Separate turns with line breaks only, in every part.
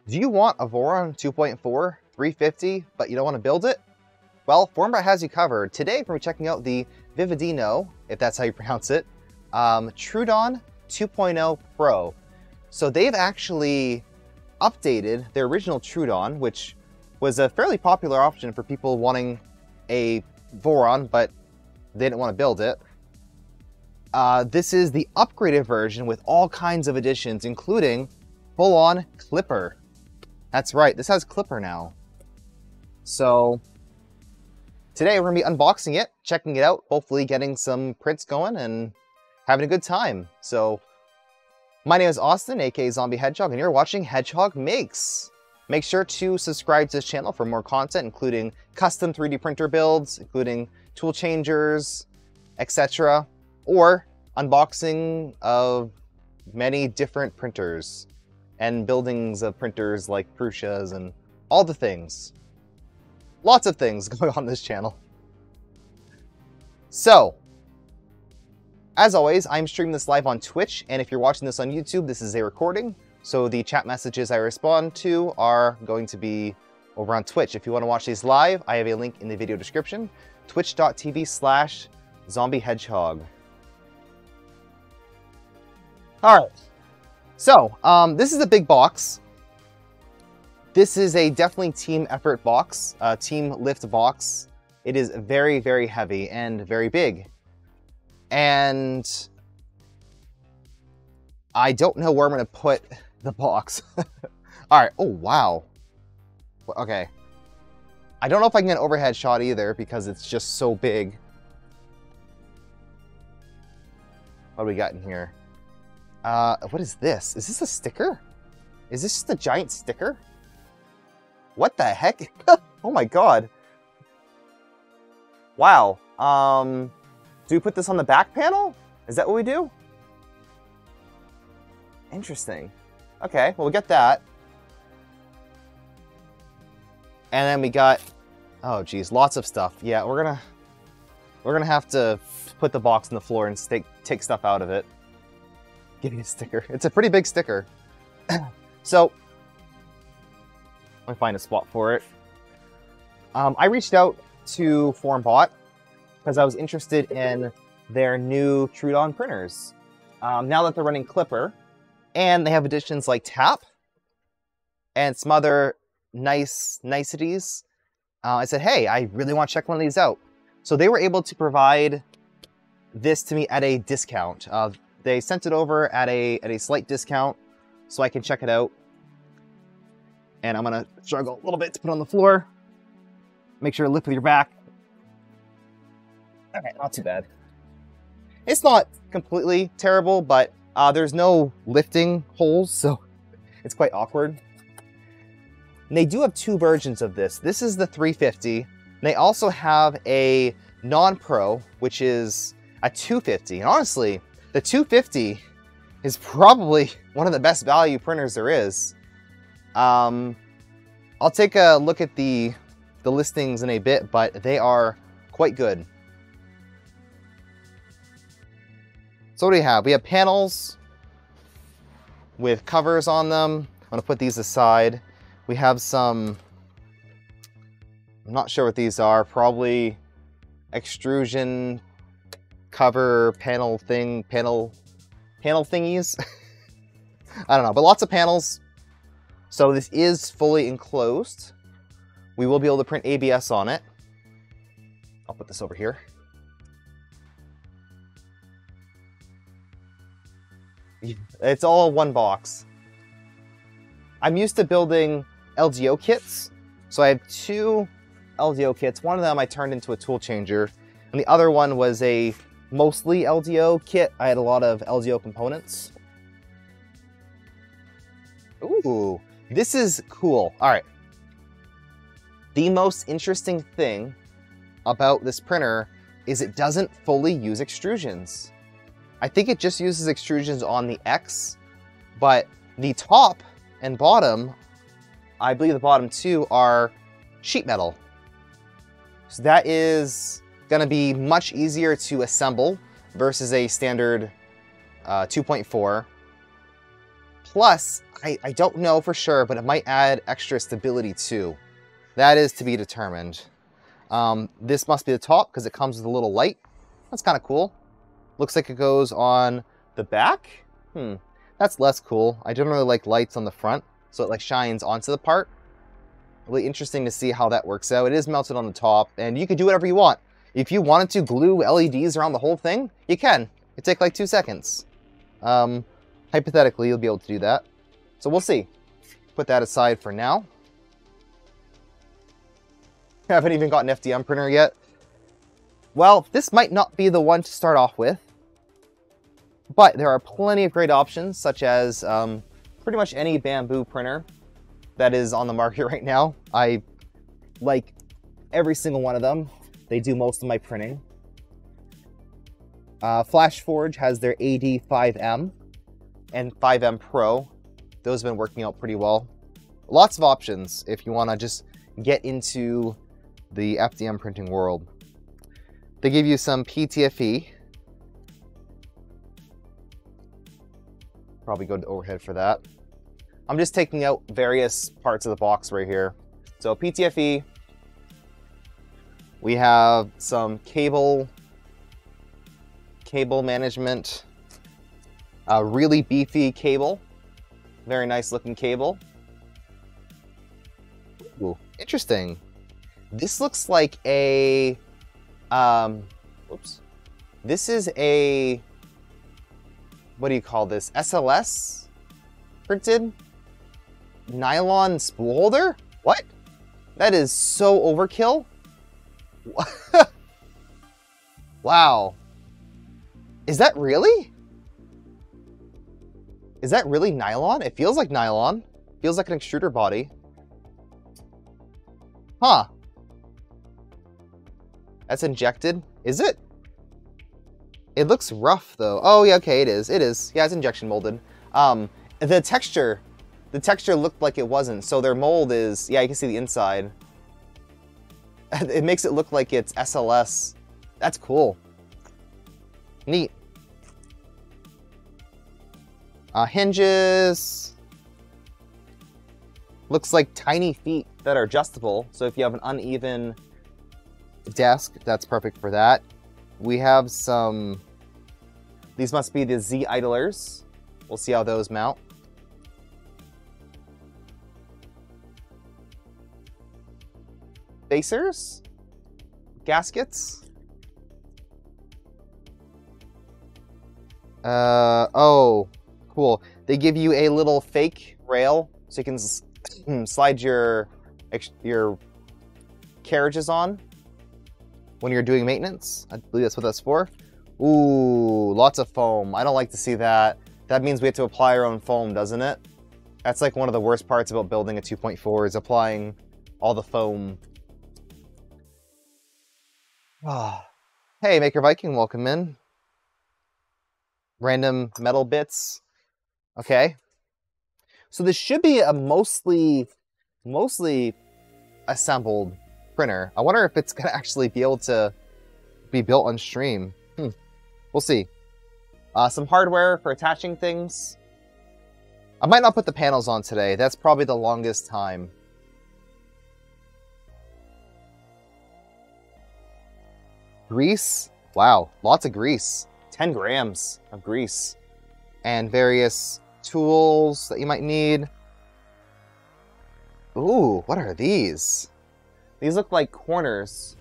Do you want a Voron 2.4 350, but you don't want to build it? Well, Voronbot has you covered. Today, we're checking out the Vividino, if that's how you pronounce it, Troodon 2.0 Pro. So they've actually updated their original Troodon, which was a fairly popular option for people wanting a Voron, but they didn't want to build it. This is the upgraded version with all kinds of additions, including full-on Clipper. That's right, this has Clipper now. So today we're going to be unboxing it, checking it out, hopefully getting some prints going and having a good time. So my name is Austin, aka Zombie Hedgehog, and you're watching Hedgehog Makes. Make sure to subscribe to this channel for more content, including custom 3D printer builds, including tool changers, etc., or unboxing of many different printers and buildings of printers like Prussia's and all the things. Lots of things going on this channel. So, as always, I'm streaming this live on Twitch, and if you're watching this on YouTube, this is a recording, so the chat messages I respond to are going to be over on Twitch. If you want to watch these live, I have a link in the video description, twitch.tv/zombiehedgehog. Alright, so this is a big box. This is a definitely team effort box, team lift box. It is very, very heavy and very big. And I don't know where I'm going to put the box. Alright, oh wow. Okay. I don't know if I can get an overhead shot either because it's just so big. What do we got in here? What is this? Is this a sticker? Is this just a giant sticker? What the heck? Oh my god. Wow. Do we put this on the back panel? Is that what we do? Interesting. Okay, well, we'll get that. And then we got, oh geez, lots of stuff. Yeah, we're gonna have to put the box on the floor and take stuff out of it. Give me a sticker. It's a pretty big sticker. So, let me find a spot for it. I reached out to Voronbot because I was interested in their new Troodon printers. Now that they're running Clipper, and they have additions like Tap and some other niceties, I said, hey, I really want to check one of these out. So they were able to provide this to me at a discount. They sent it over at a slight discount so I can check it out. And I'm gonna struggle a little bit to put it on the floor. Make sure to lift with your back. Okay, not too bad. It's not completely terrible, but there's no lifting holes, so it's quite awkward. And they do have two versions of this. This is the 350. And they also have a non-pro, which is a 250. And honestly, the 250 is probably one of the best value printers there is. I'll take a look at the listings in a bit, but they are quite good. So what do we have? We have panels with covers on them. I'm gonna put these aside. We have some, I'm not sure what these are, probably extrusion cover panel thingies. I don't know, but lots of panels. So this is fully enclosed. We will be able to print ABS on it. I'll put this over here. It's all one box. I'm used to building LDO kits. So I have two LDO kits. One of them I turned into a tool changer, and the other one was a mostly LDO kit. I had a lot of LDO components. Ooh, this is cool. All right. The most interesting thing about this printer is it doesn't fully use extrusions. I think it just uses extrusions on the X, but the top and bottom, I believe the bottom two, are sheet metal. So that is gonna be much easier to assemble versus a standard 2.4. Plus, I don't know for sure, but it might add extra stability too. That is to be determined. This must be the top because it comes with a little light. That's kind of cool. Looks like it goes on the back. That's less cool. I generally like lights on the front, so it like shines onto the part. Really interesting to see how that works out. It is mounted on the top, and you can do whatever you want. If you wanted to glue LEDs around the whole thing, you can. It'd take like 2 seconds. Hypothetically, you'll be able to do that. So we'll see. Put that aside for now. I haven't even got an FDM printer yet. Well, this might not be the one to start off with, but there are plenty of great options, such as pretty much any bamboo printer that is on the market right now. I like every single one of them. They do most of my printing. FlashForge has their AD5M and 5M Pro. Those have been working out pretty well. Lots of options if you want to just get into the FDM printing world. They give you some PTFE. Probably go to overhead for that. I'm just taking out various parts of the box right here. So PTFE. We have some cable management. A really beefy cable. Very nice looking cable. Ooh, interesting. This looks like a, oops. This is a, what do you call this? SLS printed nylon spool holder? What? That is so overkill. Wow. Is that really? Is that really nylon? It feels like nylon. Feels like an extruder body. Huh. That's injected. Is it? It looks rough though. Oh yeah, okay, it is. It is. Yeah, it's injection molded. The texture looked like it wasn't. So their mold is, yeah, you can see the inside. It makes it look like it's SLS. That's cool. Neat. Hinges. Looks like tiny feet that are adjustable. So if you have an uneven desk, that's perfect for that. We have some, these must be the Z idlers. We'll see how those mount. Spacers, gaskets. Oh, cool. They give you a little fake rail so you can slide your carriages on when you're doing maintenance. I believe that's what that's for. Ooh, lots of foam. I don't like to see that. That means we have to apply our own foam, doesn't it? That's like one of the worst parts about building a 2.4 is applying all the foam. Hey, Maker Viking, welcome in. Random metal bits. Okay. So this should be a mostly assembled printer. I wonder if it's gonna actually be able to be built on stream. We'll see. Some hardware for attaching things. I might not put the panels on today. That's probably the longest time. Grease. Wow, lots of grease. 10 grams of grease. And various tools that you might need. Ooh, what are these? These look like corners.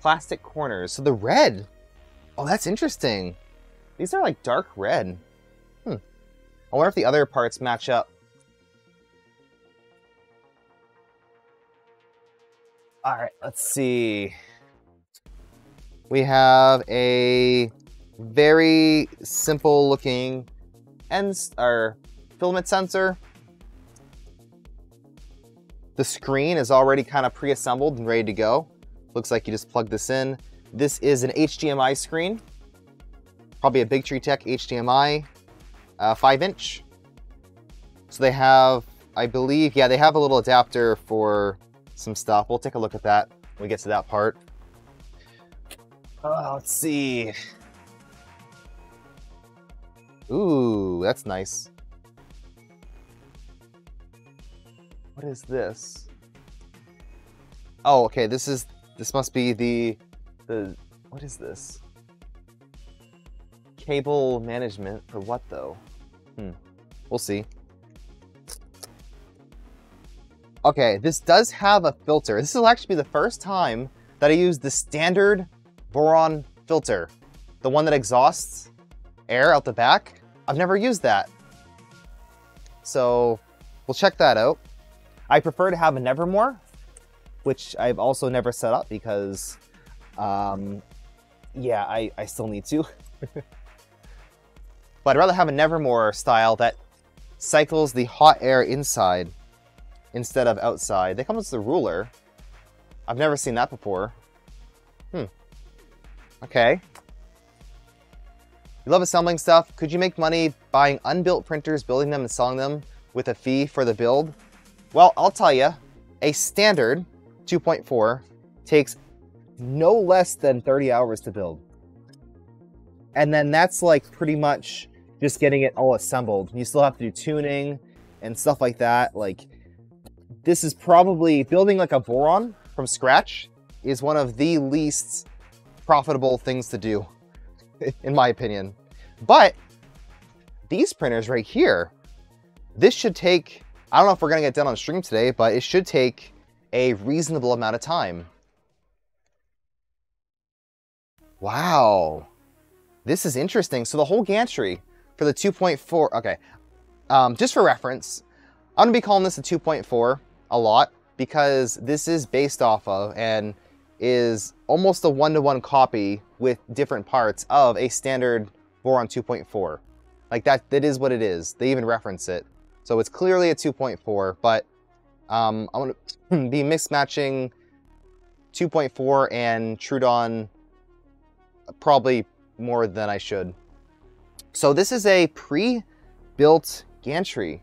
Plastic corners. So the red. Oh, that's interesting. These are like dark red. I wonder if the other parts match up. All right, let's see. We have a very simple looking filament sensor. The screen is already kind of pre-assembled and ready to go. Looks like you just plug this in. This is an HDMI screen. Probably a Big Tree Tech HDMI 5-inch. So they have, I believe, yeah, they have a little adapter for some stuff. We'll take a look at that when we get to that part. Let's see. Ooh, that's nice. What is this? Oh, okay, this must be the, what is this? Cable management for what though? We'll see. Okay, this does have a filter. This will actually be the first time that I use the standard Voron filter. The one that exhausts air out the back. I've never used that. So we'll check that out. I prefer to have a Nevermore, which I've also never set up because, yeah, I still need to. But I'd rather have a Nevermore style that cycles the hot air inside instead of outside. They come with the ruler. I've never seen that before. Okay. You love assembling stuff. Could you make money buying unbuilt printers, building them and selling them with a fee for the build? Well, I'll tell you, a standard 2.4 takes no less than 30 hours to build. And then that's like pretty much just getting it all assembled. You still have to do tuning and stuff like that. Like, this is probably, building like a Voron from scratch is one of the least profitable things to do, in my opinion. But these printers right here, this should take, I don't know if we're gonna get done on stream today, but it should take a reasonable amount of time. Wow, this is interesting. So the whole gantry for the 2.4, okay, just for reference, I'm gonna be calling this a 2.4 a lot because this is based off of and is almost a one-to-one copy with different parts of a standard Voron 2.4. Like that is what it is. They even reference it. So it's clearly a 2.4, but I'm going to be mix-matching 2.4 and Troodon probably more than I should. So this is a pre-built gantry.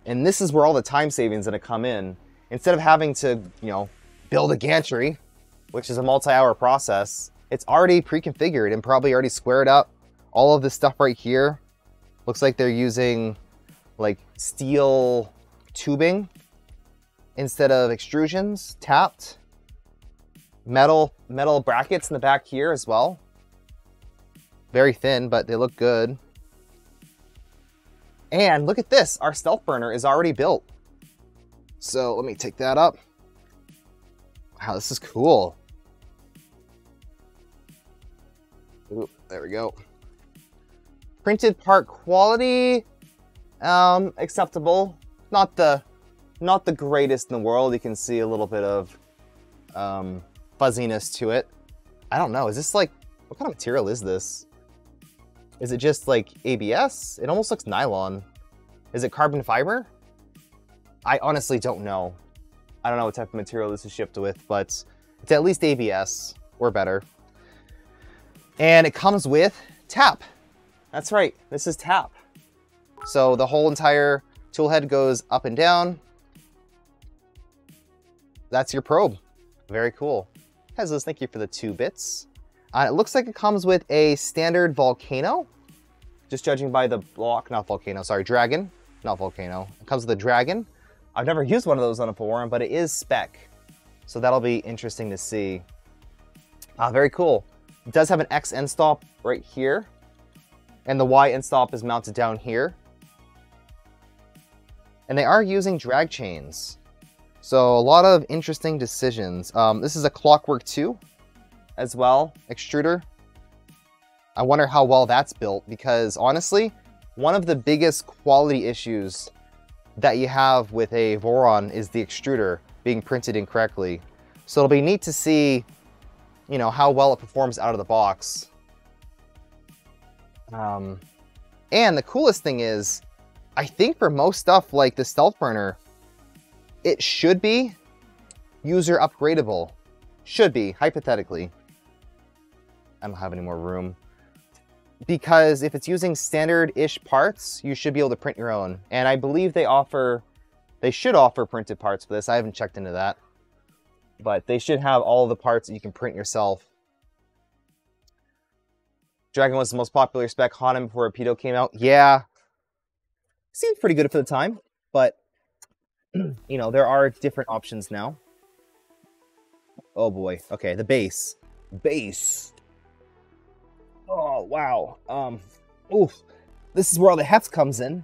And this is where all the time savings are going to come in. Instead of having to, you know, build a gantry, which is a multi-hour process, it's already pre-configured and probably already squared up. All of this stuff right here looks like they're using like steel tubing instead of extrusions, tapped. Metal brackets in the back here as well. Very thin, but they look good. And look at this, our stealth burner is already built. So let me take that up. Wow, this is cool. Ooh, there we go. Printed part quality, acceptable. Not the greatest in the world. You can see a little bit of fuzziness to it. I don't know, is this like, what kind of material is this? Is it just like ABS? It almost looks nylon. Is it carbon fiber? I honestly don't know. I don't know what type of material this is shipped with, but it's at least ABS or better. And it comes with tap. That's right, this is tap. So the whole entire tool head goes up and down. That's your probe. Very cool. Hezos, thank you for the 2 bits. It looks like it comes with a standard Volcano. Just judging by the block, not Volcano, sorry, Dragon, not Volcano. It comes with a Dragon. I've never used one of those on a Voron, but it is spec. So that'll be interesting to see. Very cool. It does have an X end stop right here. And the Y end stop is mounted down here. And they are using drag chains. So a lot of interesting decisions. This is a Clockwork 2 as well, extruder. I wonder how well that's built because honestly, one of the biggest quality issues that you have with a Voron is the extruder being printed incorrectly. So it'll be neat to see, you know, how well it performs out of the box. And the coolest thing is, I think for most stuff like the stealth burner, it should be user upgradable. Should be, hypothetically. I don't have any more room. Because if it's using standard-ish parts, you should be able to print your own. And I believe they should offer printed parts for this. I haven't checked into that. But they should have all the parts that you can print yourself. Dragon was the most popular spec Hanan before Rapido came out. Yeah. Seems pretty good for the time, but You know, there are different options now. Oh boy. Okay, the base. Base. Oh, wow. Oof. This is where all the heft comes in.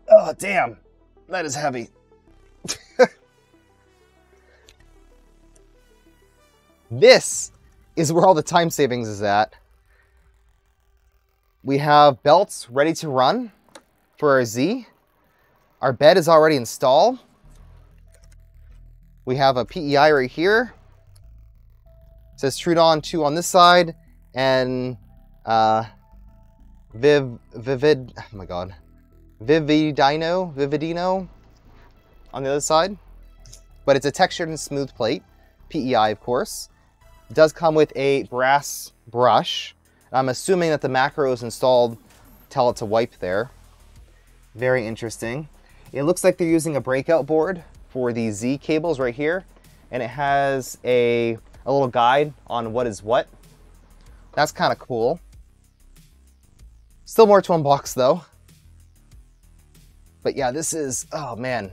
Oh, damn. That is heavy. This is where all the time savings is at. We have belts ready to run for our Z. Our bed is already installed. We have a PEI right here. It says Troodon 2 on this side, and Vividino on the other side. But it's a textured and smooth plate, PEI of course. It does come with a brass brush. I'm assuming that the macros installed tell it to wipe there. Very interesting. It looks like they're using a breakout board for the Z cables right here, and it has a little guide on what is what. That's kind of cool. Still more to unbox though. But yeah, this is, oh man.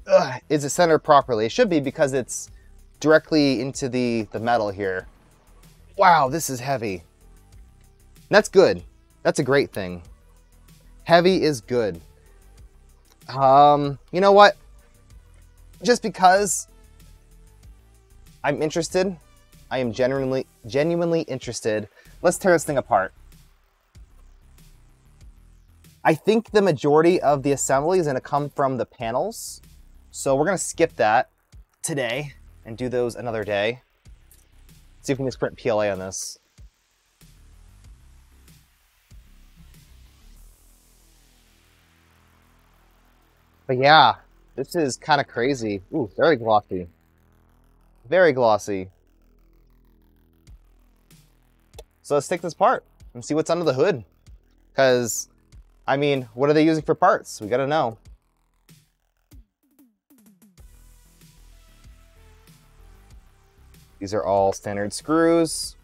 Ugh, is it centered properly? It should be because it's directly into the metal here. Wow, this is heavy. That's good. That's a great thing. Heavy is good. You know what? Just because I'm interested, I am genuinely interested. Let's tear this thing apart. I think the majority of the assembly is going to come from the panels. So we're going to skip that today and do those another day. See if we can just print PLA on this. But yeah, this is kind of crazy. Ooh, very glossy. Very glossy. So let's take this apart and see what's under the hood. Because, I mean, what are they using for parts? We gotta know. These are all standard screws.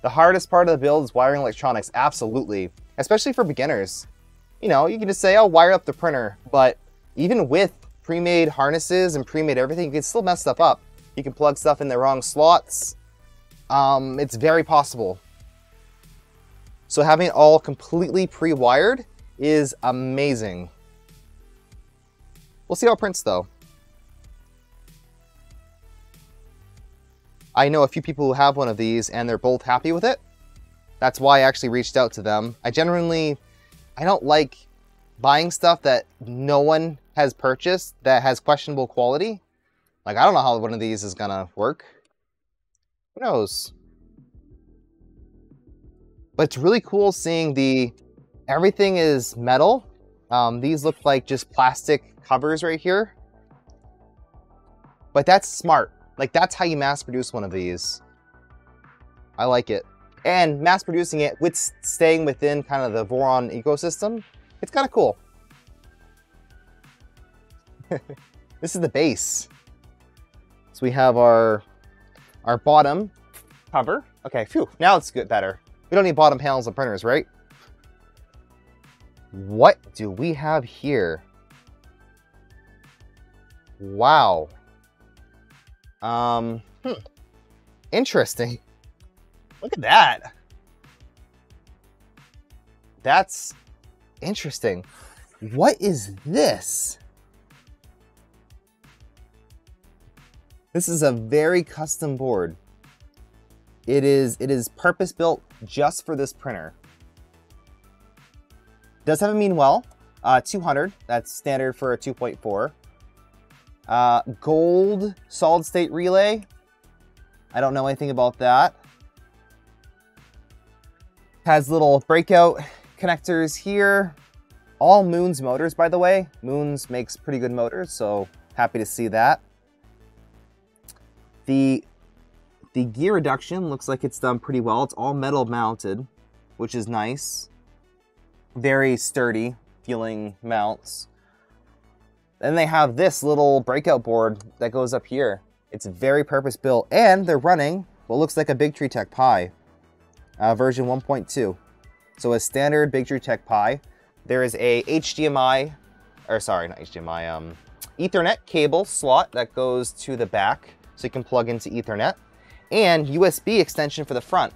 The hardest part of the build is wiring electronics, absolutely. Especially for beginners. You know, you can just say, oh, wire up the printer. But even with pre-made harnesses and pre-made everything, you can still mess stuff up. You can plug stuff in the wrong slots. It's very possible. So having it all completely pre-wired is amazing. We'll see how it prints though. I know a few people who have one of these and they're both happy with it. That's why I actually reached out to them. I don't like buying stuff that no one has purchased that has questionable quality. Like, I don't know how one of these is gonna work. Who knows? But it's really cool seeing everything is metal. These look like just plastic covers right here. But that's smart. Like, that's how you mass produce one of these. I like it. And mass producing it with staying within kind of the Voron ecosystem, it's kind of cool. This is the base. So we have our bottom cover. Okay, phew, now it's good, better. We don't need bottom panels on printers, right? What do we have here? Wow. Interesting. Look at that. That's interesting. What is this? This is a very custom board. It is purpose built just for this printer. Does have a mean well, 200. That's standard for a 2.4. Gold solid state relay. I don't know anything about that. Has little breakout connectors here. All Moon's motors, by the way. Moon's makes pretty good motors, so happy to see that. The gear reduction looks like it's done pretty well. It's all metal mounted, which is nice. Very sturdy feeling mounts. Then they have this little breakout board that goes up here. It's very purpose built, and they're running what looks like a Big Tree Tech Pi, version 1.2. So a standard Big Tree Tech Pi. There is a HDMI or sorry, not HDMI, Ethernet cable slot that goes to the back, so you can plug into Ethernet, and USB extension for the front.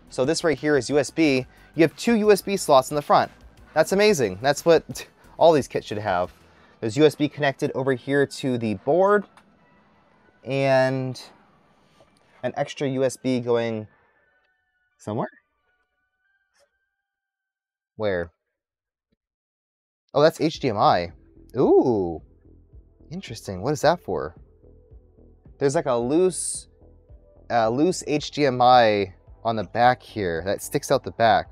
So this right here is USB. You have 2 USB slots in the front. That's amazing. That's what all these kits should have. There's USB connected over here to the board, and an extra USB going somewhere? Where? Oh, that's HDMI. Ooh, interesting. What is that for? There's like a loose HDMI on the back here that sticks out the back.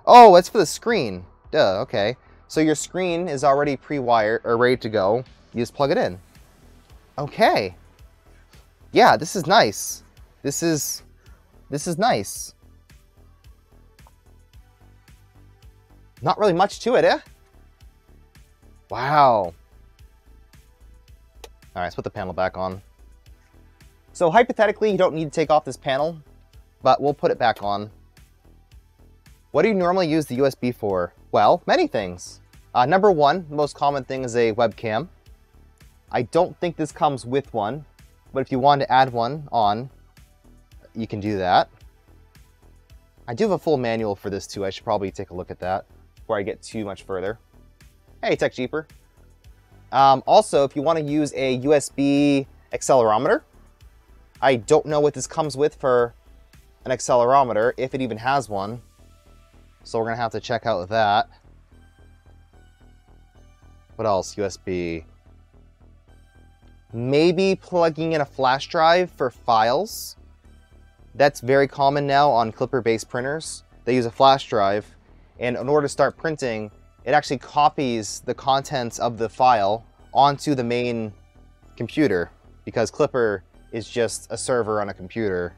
Oh, that's for the screen. Duh, okay. So your screen is already pre-wired or ready to go. You just plug it in. Okay. Yeah, this is nice. This is nice. Not really much to it, eh? Wow. All right, let's put the panel back on. So hypothetically, you don't need to take off this panel, but we'll put it back on. What do you normally use the USB for? Well, many things. Number one, the most common thing is a webcam. I don't think this comes with one, but if you want to add one on, you can do that. I do have a full manual for this too. I should probably take a look at that before I get too much further. Hey, Tech Jeeper. Also, if you want to use a USB accelerometer, I don't know what this comes with for an accelerometer, if it even has one. So we're going to have to check out that. What else? USB. Maybe plugging in a flash drive for files. That's very common now on Clipper-based printers. They use a flash drive, and in order to start printing, it actually copies the contents of the file onto the main computer, because Clipper is just a server on a computer.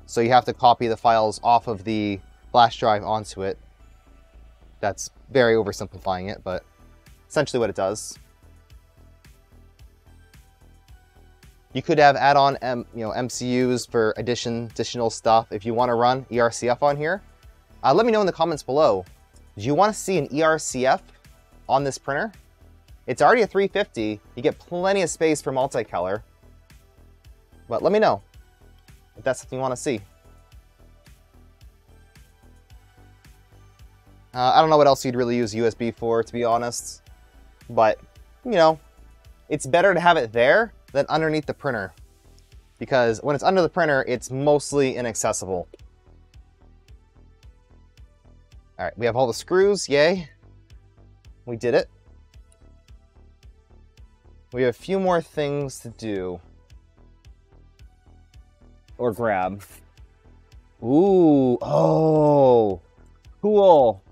So you have to copy the files off of the flash drive onto it. That's very oversimplifying it, but essentially what it does. You could have add-on MCUs for additional stuff. If you want to run ERCF on here, let me know in the comments below. Do you want to see an ERCF on this printer? It's already a 350. You get plenty of space for multicolor. But let me know if that's something you want to see. I don't know what else you'd really use USB for, to be honest. But, you know, it's better to have it there than underneath the printer. Because when it's under the printer, it's mostly inaccessible. All right, we have all the screws, yay. We did it. We have a few more things to do. Or grab. Ooh, oh, cool.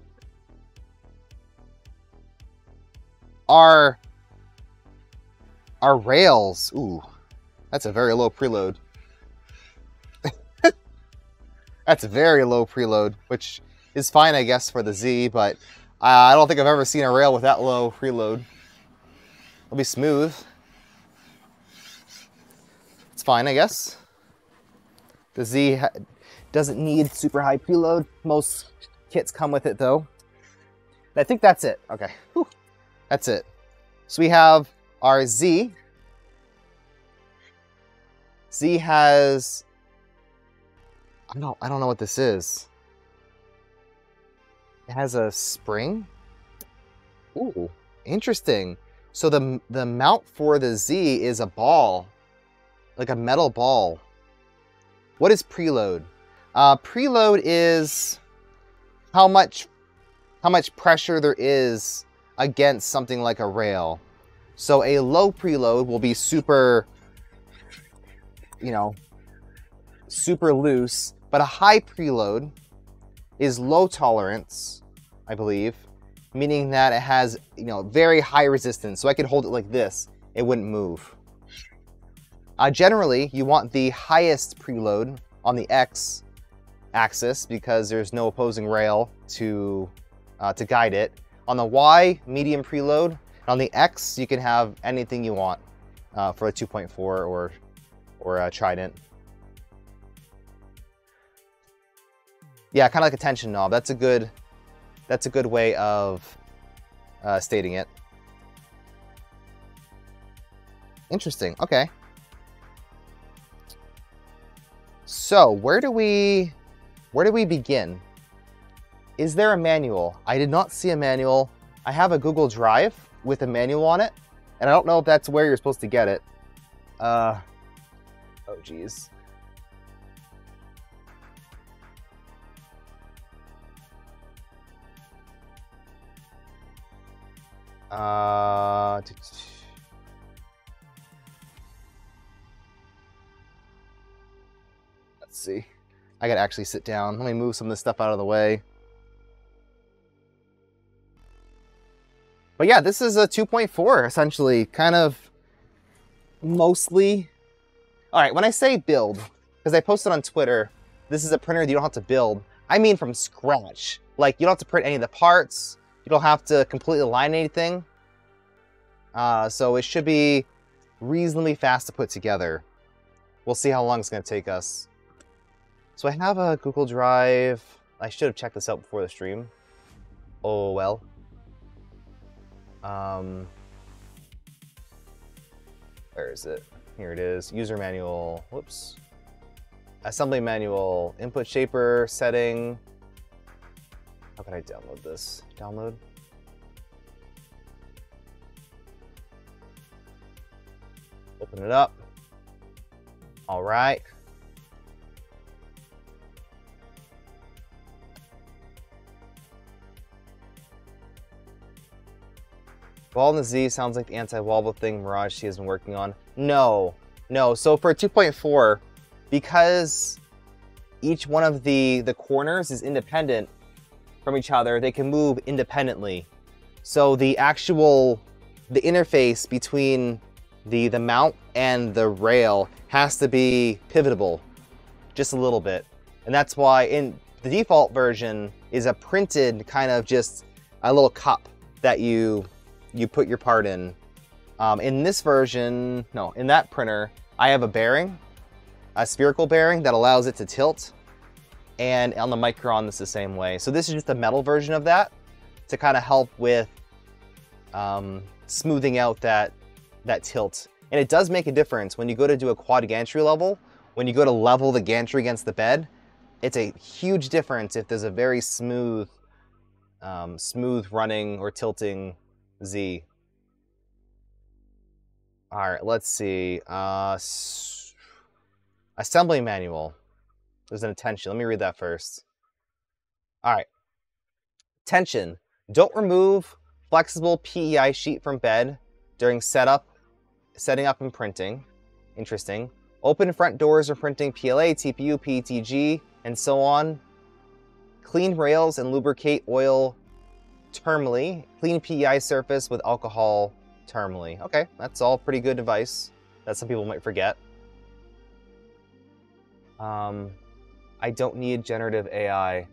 Our rails, ooh, that's a very low preload. That's a very low preload, which is fine, I guess, for the Z, but I don't think I've ever seen a rail with that low preload. It'll be smooth. It's fine, I guess. The Z doesn't need super high preload. Most kits come with it, though. And I think that's it. Okay, whew. That's it. So we have our Z. Z has, I don't know what this is. It has a spring. Ooh, interesting. So the mount for the Z is a ball, like a metal ball. What is preload? Preload is how much pressure there is against something like a rail. So a low preload will be super, you know, super loose, but a high preload is low tolerance, I believe, meaning that it has, you know, very high resistance. So I could hold it like this, it wouldn't move. Generally, you want the highest preload on the X axis because there's no opposing rail to guide it. On the Y, medium preload. And on the X, you can have anything you want for a 2.4 or a Trident. Yeah, kind of like a tension knob. That's a good way of stating it. Interesting. Okay. So where do we begin? Is there a manual? I did not see a manual. I have a Google Drive with a manual on it, and I don't know if that's where you're supposed to get it. Oh geez. Let's see. I gotta actually sit down. Let me move some of this stuff out of the way. But yeah, this is a 2.4, essentially, kind of mostly. All right, when I say build, because I posted on Twitter, this is a printer that you don't have to build. I mean from scratch. Like, you don't have to print any of the parts. You don't have to completely align anything. So it should be reasonably fast to put together. We'll see how long it's going to take us. So I have a Google Drive. I should have checked this out before the stream. Oh, well. Where is it? Here it is. User manual. Whoops. Assembly manual. Input shaper. Setting. How can I download this? Download. Open it up. All right. Wall in the Z sounds like the anti-wobble thing Mirage C has been working on. No. So for 2.4, because each one of the corners is independent from each other, they can move independently. So the interface between the mount and the rail has to be pivotable just a little bit. And that's why in the default version is a printed kind of just a little cup that you put your part in. In this version, no, in that printer, I have a bearing, a spherical bearing that allows it to tilt. And on the Micron, it's the same way. So this is just a metal version of that to kind of help with smoothing out that tilt. And it does make a difference when you go to do a quad gantry level, when you go to level the gantry against the bed, it's a huge difference if there's a very smooth running or tilting Z. All right, let's see. Assembly manual. There's an attention. Let me read that first. All right. Attention. Don't remove flexible PEI sheet from bed during setting up and printing. Interesting. Open front doors or printing PLA, TPU, PETG, and so on. Clean rails and lubricate oil thermally. Clean PEI surface with alcohol thermally. Okay, that's all pretty good advice that some people might forget. I don't need generative AI.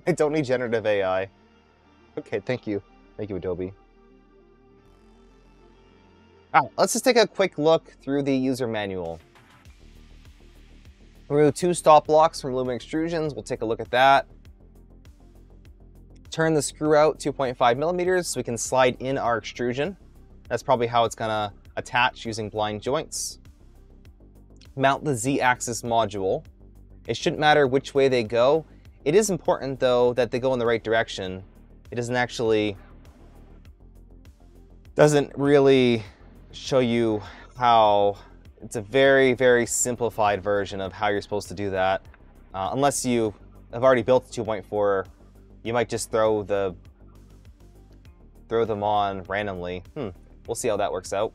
I don't need generative AI. Okay, thank you. Thank you, Adobe. All right, let's just take a quick look through the user manual. Remove 2 stop blocks from lumen extrusions. We'll take a look at that. Turn the screw out 2.5 millimeters so we can slide in our extrusion. That's probably how it's gonna attach using blind joints. Mount the Z-axis module. It shouldn't matter which way they go. It is important though that they go in the right direction. It doesn't really show you how. It's a very, very simplified version of how you're supposed to do that. Unless you have already built the 2.4, you might just throw them on randomly. We'll see how that works out.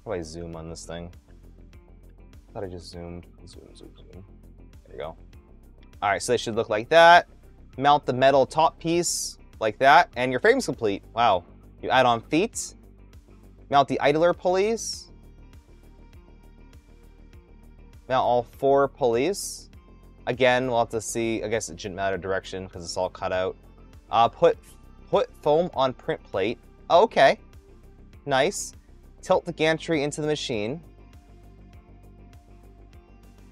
How do I zoom on this thing? I thought I just zoomed. Zoom. There you go. All right, so they should look like that. Mount the metal top piece like that, and your frame's complete. Wow. You add on feet. Mount the idler pulleys. Mount all 4 pulleys. Again, we'll have to see. I guess it shouldn't matter direction because it's all cut out. Put foam on print plate. Oh, okay. Nice. Tilt the gantry into the machine.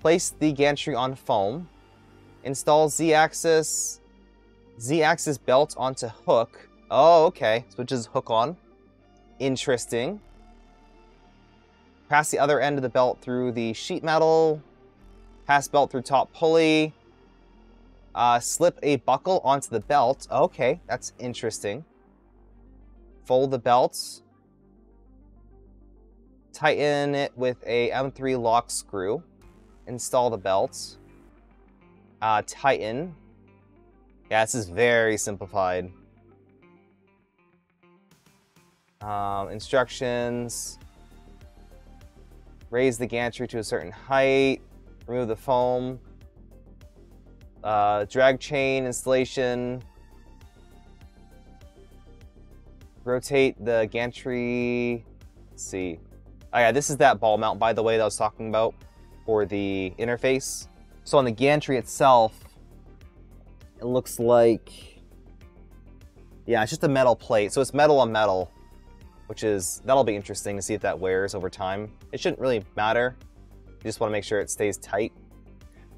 Place the gantry on foam. Install Z-axis belt onto hook. Oh, okay. Switches hook on. Interesting. Pass the other end of the belt through the sheet metal. Pass belt through top pulley. Slip a buckle onto the belt. Okay, that's interesting. Fold the belts. Tighten it with a M3 lock screw. Install the belts. Tighten. Yeah, this is very simplified. Instructions. Raise the gantry to a certain height. Remove the foam. Drag chain installation. Rotate the gantry. Let's see. Oh yeah, this is that ball mount, by the way, that I was talking about for the interface. So on the gantry itself, it looks like, yeah, it's just a metal plate. So it's metal on metal, which is, that'll be interesting to see if that wears over time. It shouldn't really matter. You just want to make sure it stays tight.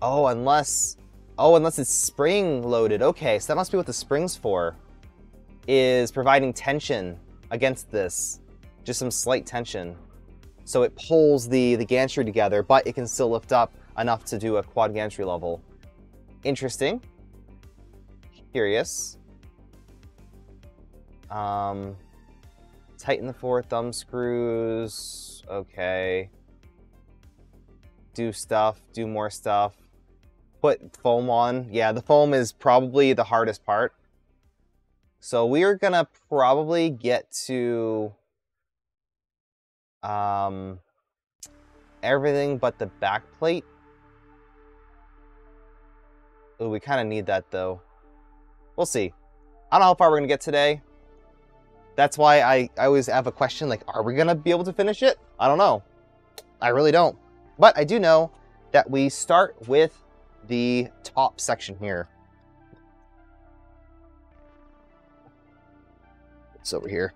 Oh, unless it's spring loaded. Okay, so that must be what the spring's for, is providing tension against this. Just some slight tension. So it pulls the gantry together, but it can still lift up enough to do a quad gantry level. Interesting. Curious. Tighten the 4 thumb screws. Okay. Do stuff. Do more stuff. Put foam on. Yeah, the foam is probably the hardest part. So we're gonna probably get to everything but the back plate. Ooh, we kind of need that though. We'll see. I don't know how far we're gonna get today. That's why I always have a question like, are we gonna be able to finish it? I don't know. I really don't. But I do know that we start with the top section here. It's over here.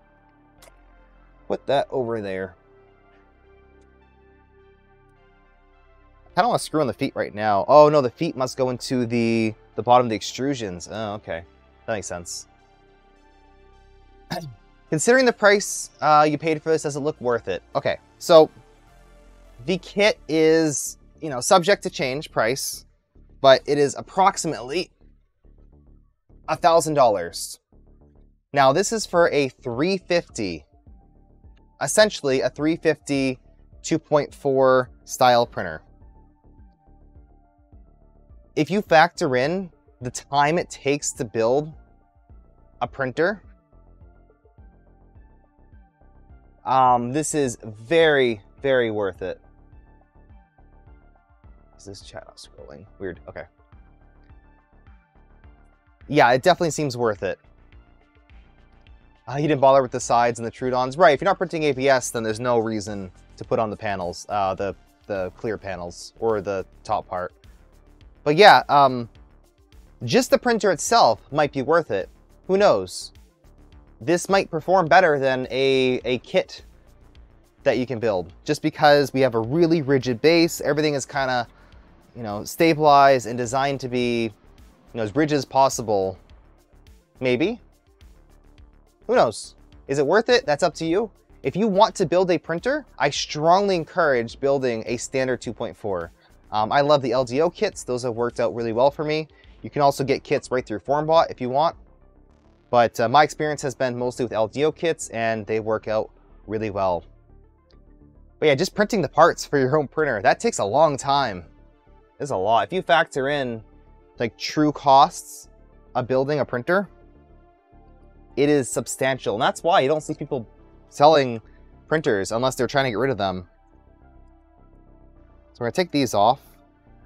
Put that over there. I kind of want to screw on the feet right now. Oh no, the feet must go into the bottom of the extrusions. Oh, okay. That makes sense. Considering the price you paid for this, does it look worth it? Okay, so the kit is, you know, subject to change price, but it is approximately $1,000. Now this is for a 350, essentially a 350 2.4 style printer. If you factor in the time it takes to build a printer, this is very, very worth it. Is this chat not scrolling? Weird, okay. Yeah, it definitely seems worth it. You didn't bother with the sides and the Troodons. Right, if you're not printing ABS, then there's no reason to put on the panels, the clear panels, or the top part. But yeah, just the printer itself might be worth it. Who knows? This might perform better than a kit that you can build, just because we have a really rigid base. Everything is kind of, you know, stabilized and designed to be, you know, as rigid as possible. Maybe. Who knows? Is it worth it? That's up to you. If you want to build a printer, I strongly encourage building a standard 2.4. I love the LDO kits. Those have worked out really well for me. You can also get kits right through FormBot if you want. But my experience has been mostly with LDO kits, and they work out really well. But yeah, just printing the parts for your own printer, that takes a long time. It's a lot. If you factor in like true costs of building a printer, it is substantial. And that's why you don't see people selling printers unless they're trying to get rid of them. So we're gonna take these off.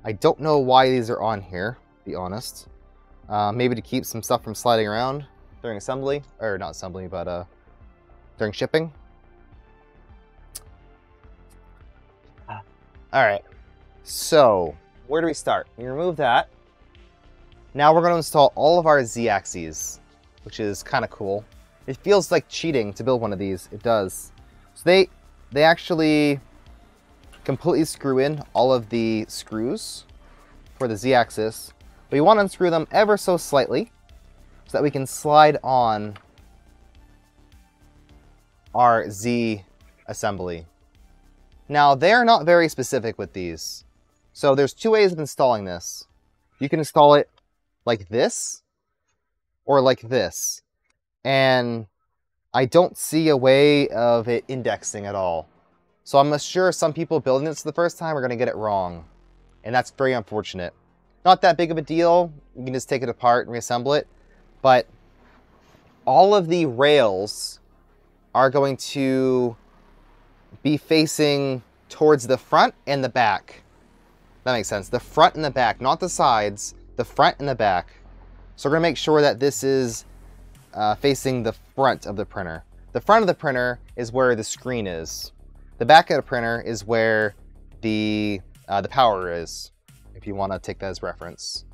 I don't know why these are on here, to be honest. Maybe to keep some stuff from sliding around during assembly, or not assembly, but during shipping. All right, so where do we start? We remove that. Now we're gonna install all of our Z-axes, which is kind of cool. It feels like cheating to build one of these. It does. So they actually completely screw in all of the screws for the Z-axis, but you want to unscrew them ever so slightly so that we can slide on our Z assembly. Now, they're not very specific with these. So there's two ways of installing this. You can install it like this, or like this. And I don't see a way of it indexing at all. So I'm sure some people building this for the first time are going to get it wrong. And that's very unfortunate. Not that big of a deal. You can just take it apart and reassemble it. But all of the rails are going to be facing towards the front and the back. That makes sense. The front and the back, not the sides, the front and the back. So we're going to make sure that this is facing the front of the printer. The front of the printer is where the screen is. The back of the printer is where the power is, if you want to take that as reference.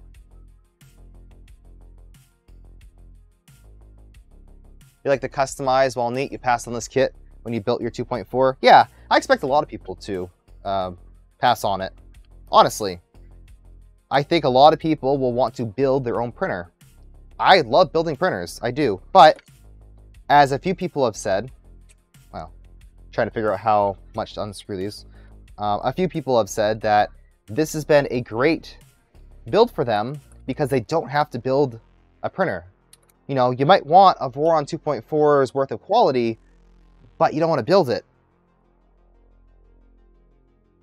You like to customize while neat, you passed on this kit when you built your 2.4? Yeah, I expect a lot of people to pass on it. Honestly, I think a lot of people will want to build their own printer. I love building printers, I do. But as a few people have said, well, trying to figure out how much to unscrew these. A few people have said that this has been a great build for them because they don't have to build a printer. You know, you might want a Voron 2.4's worth of quality, but you don't want to build it.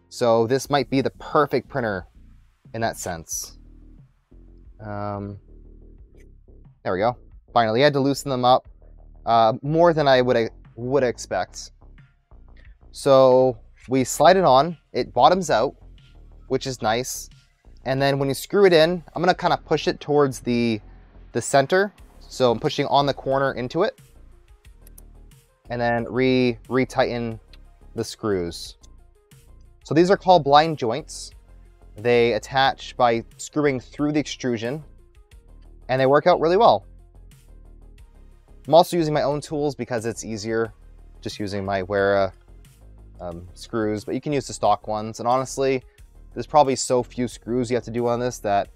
So this might be the perfect printer in that sense. There we go. Finally, I had to loosen them up more than I would expect. So we slide it on, it bottoms out, which is nice. And then when you screw it in, I'm gonna kind of push it towards the center. So I'm pushing on the corner into it. And then re-tighten the screws. So these are called blind joints. They attach by screwing through the extrusion, and they work out really well. I'm also using my own tools because it's easier just using my Wera screws, but you can use the stock ones. And honestly, there's probably so few screws you have to do on this that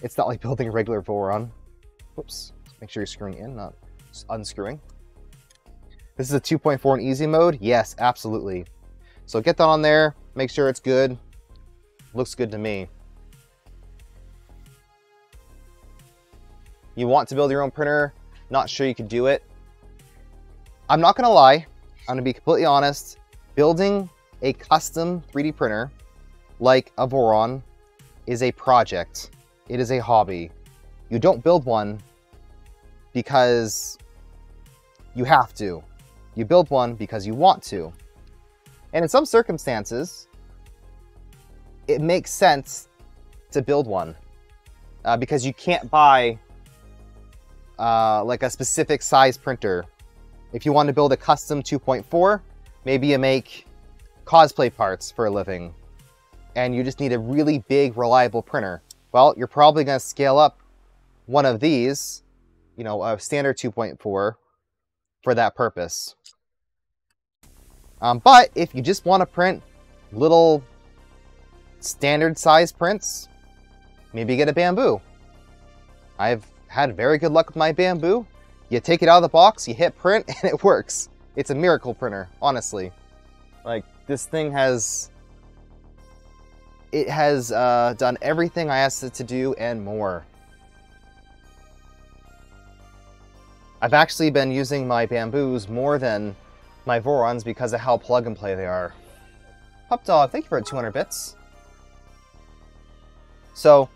it's not like building a regular Voron. Whoops, make sure you're screwing in, not unscrewing. This is a 2.4 in easy mode? Yes, absolutely. So get that on there, make sure it's good. Looks good to me. You want to build your own printer, not sure you can do it. I'm not gonna lie, I'm gonna be completely honest. Building a custom 3D printer like a Voron is a project. It is a hobby. You don't build one because you have to. You build one because you want to. And in some circumstances, it makes sense to build one because you can't buy like a specific size printer. If you want to build a custom 2.4, maybe you make cosplay parts for a living and you just need a really big, reliable printer. Well, you're probably going to scale up one of these, you know, a standard 2.4 for that purpose. But if you just want to print little standard size prints, maybe get a bamboo. I've had very good luck with my bamboo. You take it out of the box, you hit print, and it works. It's a miracle printer, honestly. Like, this thing has... It has done everything I asked it to do and more. I've actually been using my bamboos more than my Vorons because of how plug and play they are. Pup Dog, thank you for 200 bits. So,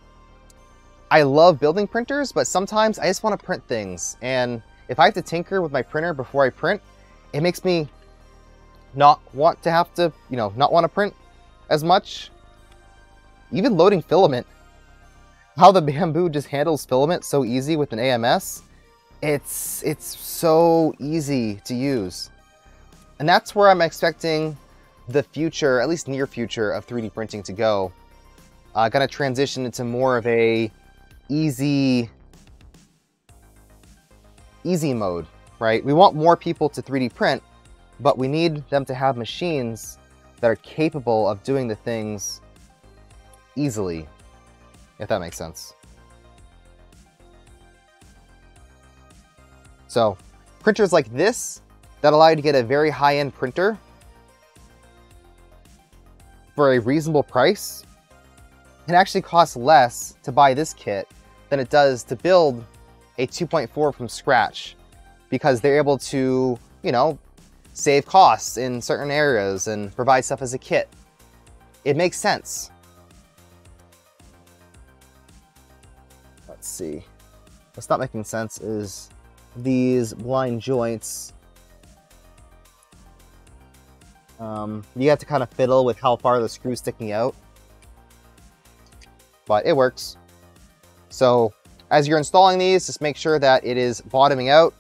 I love building printers, but sometimes I just want to print things. And if I have to tinker with my printer before I print, it makes me not want to have to, you know, not want to print as much. Even loading filament. How the bamboo just handles filament so easy with an AMS. It's so easy to use. And that's where I'm expecting the future, at least near future, of 3D printing to go. Gonna transition into more of a easy mode, right? We want more people to 3D print, but we need them to have machines that are capable of doing the things easily, if that makes sense. So, printers like this that allow you to get a very high-end printer for a reasonable price, it actually costs less to buy this kit than it does to build a 2.4 from scratch, because they're able to, you know, save costs in certain areas and provide stuff as a kit. It makes sense. Let's see. What's not making sense is these blind joints. You have to kind of fiddle with how far the screw's sticking out, but it works. So as you're installing these, just make sure that it is bottoming out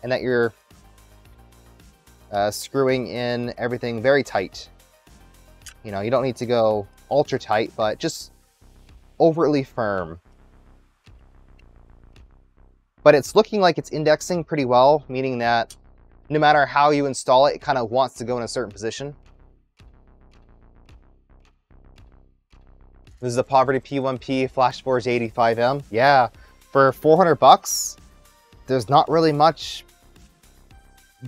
and that you're screwing in everything very tight. You know, you don't need to go ultra tight, but just overtly firm. But it's looking like it's indexing pretty well, meaning that no matter how you install it, it kind of wants to go in a certain position. This is a Poverty P1P Flashforge 85M. Yeah, for 400 bucks, there's not really much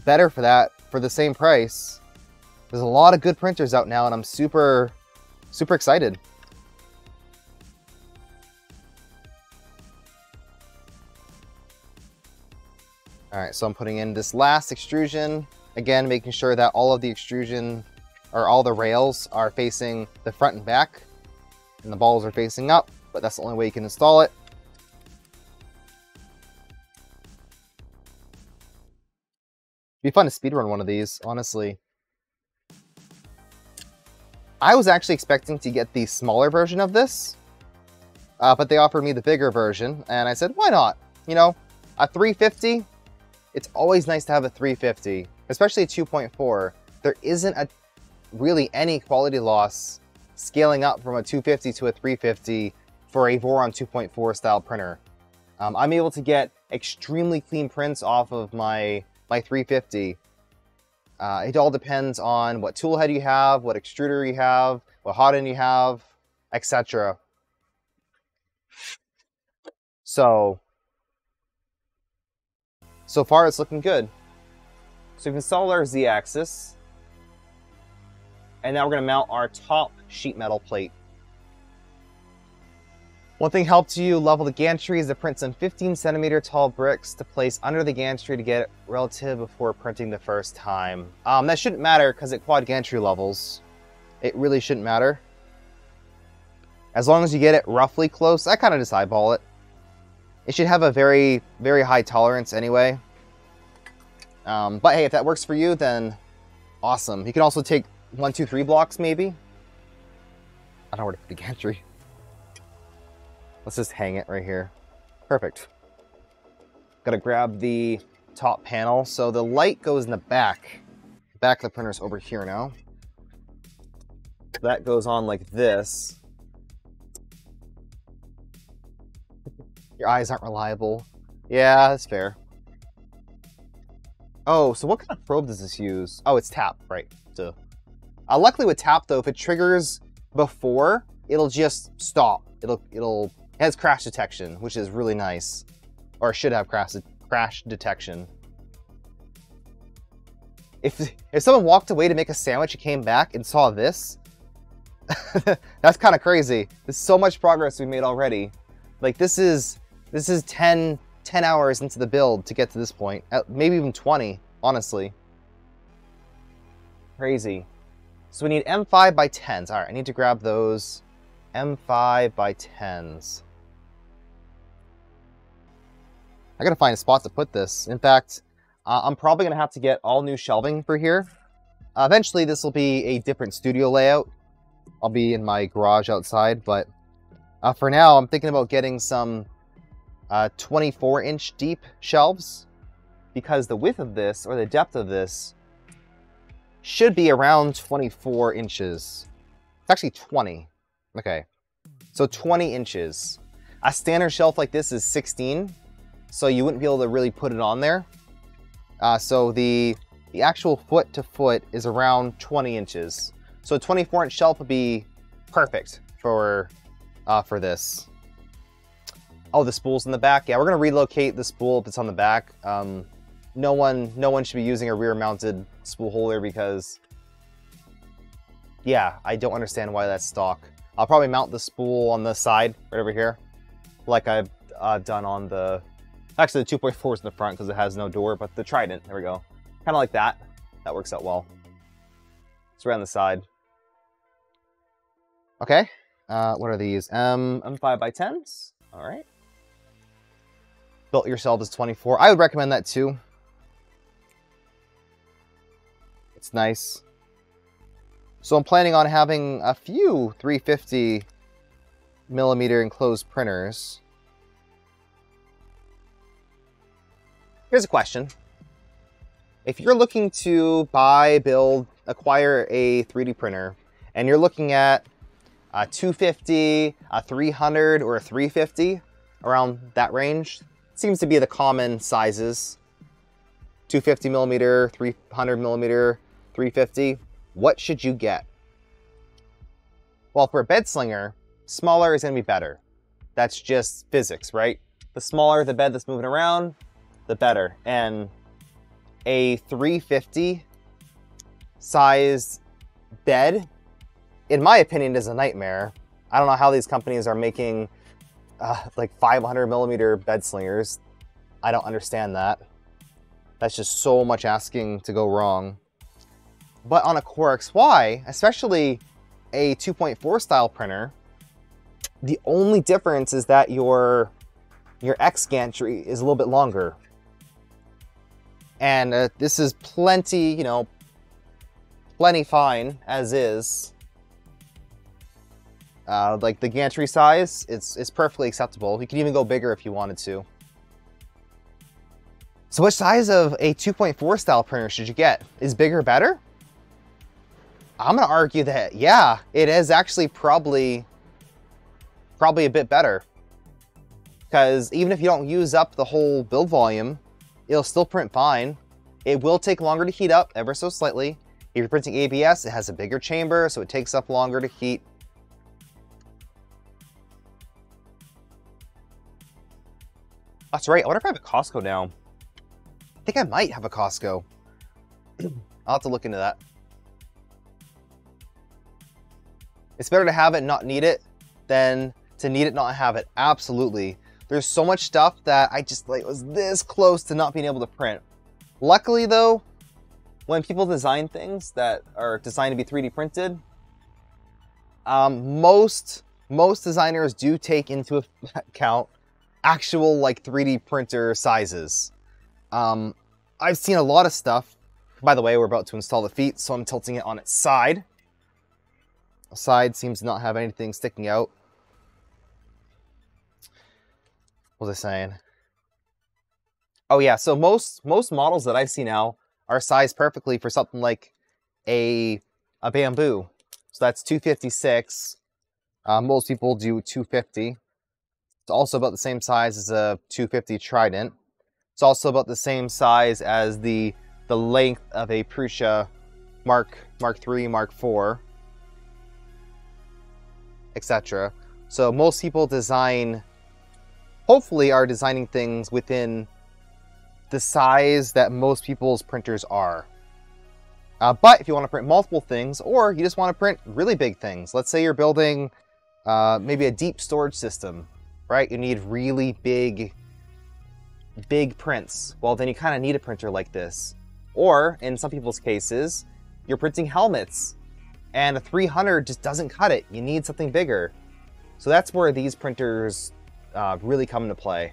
better for that for the same price. There's a lot of good printers out now, and I'm super excited. All right, so I'm putting in this last extrusion. Again, making sure that all of the extrusion, or all the rails, are facing the front and back, and the balls are facing up, but that's the only way you can install it. It'd be fun to speedrun one of these, honestly. I was actually expecting to get the smaller version of this, but they offered me the bigger version, and I said, why not? You know, a 350, it's always nice to have a 350, especially a 2.4. There isn't really any quality loss scaling up from a 250 to a 350 for a Voron 2.4 style printer. I'm able to get extremely clean prints off of my 350. It all depends on what tool head you have, what extruder you have, what hot end you have, etc. So far it's looking good. So we've installed our Z-axis, and now we're going to mount our top sheet metal plate. One thing helped you level the gantry is to print some 15cm tall bricks to place under the gantry to get it relative before printing the first time. That shouldn't matter because at quad gantry levels, it really shouldn't matter. As long as you get it roughly close, I kind of just eyeball it. It should have a very, very high tolerance anyway. But hey, if that works for you, then awesome. You can also take 1, 2, 3 blocks maybe. I don't know where to put the gantry. Let's just hang it right here. Perfect. Gotta grab the top panel. So the light goes in the back. The back of the printer's over here now. That goes on like this. Your eyes aren't reliable. Yeah, that's fair. Oh, so what kind of probe does this use? Oh, it's tap, right. Duh. Luckily with tap though, if it triggers before, it'll just stop. It has crash detection, which is really nice. Or should have crash detection. If someone walked away to make a sandwich and came back and saw this, that's kind of crazy. There's so much progress we made already. Like this is 10 hours into the build to get to this point. Maybe even 20, honestly. Crazy. So we need M5 by 10s. All right, I need to grab those M5 by 10s. I gotta find a spot to put this. In fact, I'm probably gonna have to get all new shelving for here. Eventually, this will be a different studio layout. I'll be in my garage outside, but for now, I'm thinking about getting some 24-inch deep shelves, because the width of this, or the depth of this, should be around 24 inches. It's actually 20. Okay, so 20 inches. A standard shelf like this is 16, so you wouldn't be able to really put it on there. So the actual foot to foot is around 20 inches. So a 24-inch shelf would be perfect for this. Oh, the spool's in the back. Yeah, we're gonna relocate the spool if it's on the back. No one should be using a rear-mounted spool holder because yeah, I don't understand why that's stock. I'll probably mount the spool on the side right over here, like I've done on the, actually the 2.4 is in the front because it has no door, but the Trident, there we go. Kind of like that. That works out well. It's right on the side. Okay, what are these? M5x10s, all right. Built yourself is 24. I would recommend that too. It's nice. So I'm planning on having a few 350 millimeter enclosed printers. Here's a question. If you're looking to buy, build, acquire a 3D printer, and you're looking at a 250, a 300, or a 350, around that range, seems to be the common sizes. 250 millimeter, 300 millimeter, 350. What should you get? Well, for a bed slinger, smaller is going to be better. That's just physics, right? The smaller the bed that's moving around, the better. And a 350 sized bed, in my opinion, is a nightmare. I don't know how these companies are making like 500 millimeter bed slingers. I don't understand that. That's just so much asking to go wrong. But on a CoreXY, especially a 2.4 style printer, the only difference is that your X gantry is a little bit longer. And this is plenty, you know, plenty fine as is. Like the gantry size, it's perfectly acceptable. You can even go bigger if you wanted to. So which size of a 2.4 style printer should you get? Is bigger better? I'm gonna argue that, yeah, it is actually probably a bit better. Because even if you don't use up the whole build volume, it'll still print fine. It will take longer to heat up, ever so slightly. If you're printing ABS, it has a bigger chamber, so it takes up longer to heat. That's right, I wonder if I have a Costco now. I think I might have a Costco. I'll have to look into that. It's better to have it and not need it than to need it, not have it. Absolutely. There's so much stuff that I just like was this close to not being able to print. Luckily though, when people design things that are designed to be 3D printed, most designers do take into account actual like 3D printer sizes. I've seen a lot of stuff. By the way, we're about to install the feet, so I'm tilting it on its side. The side seems to not have anything sticking out. What was I saying? Oh yeah, so most models that I see now are sized perfectly for something like a bamboo. So that's 256. Most people do 250. It's also about the same size as a 250 Trident. It's also about the same size as the length of a Prusa Mark III, Mark IV, etc. So most people hopefully are designing things within the size that most people's printers are. But if you want to print multiple things, or you just want to print really big things, let's say you're building maybe a deep storage system, right? You need really big prints. Well, then you kind of need a printer like this. Or in some people's cases, you're printing helmets and a 300 just doesn't cut it. You need something bigger. So that's where these printers really come into play.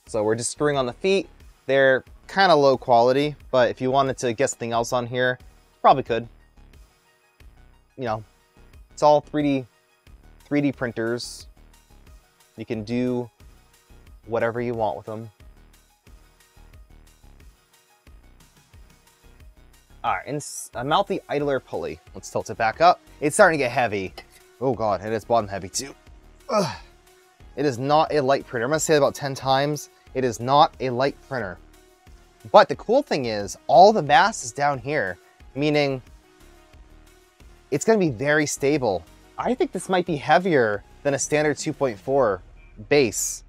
So we're just screwing on the feet. They're kind of low quality, but if you wanted to get something else on here, probably could. You know, it's all 3D printers. You can do whatever you want with them. All right, and mount the idler pulley. Let's tilt it back up. It's starting to get heavy. Oh God, it is bottom heavy too. Ugh. It is not a light printer. I'm gonna say it about 10 times. It is not a light printer. But the cool thing is all the mass is down here, meaning it's gonna be very stable. I think this might be heavier than a standard 2.4 base.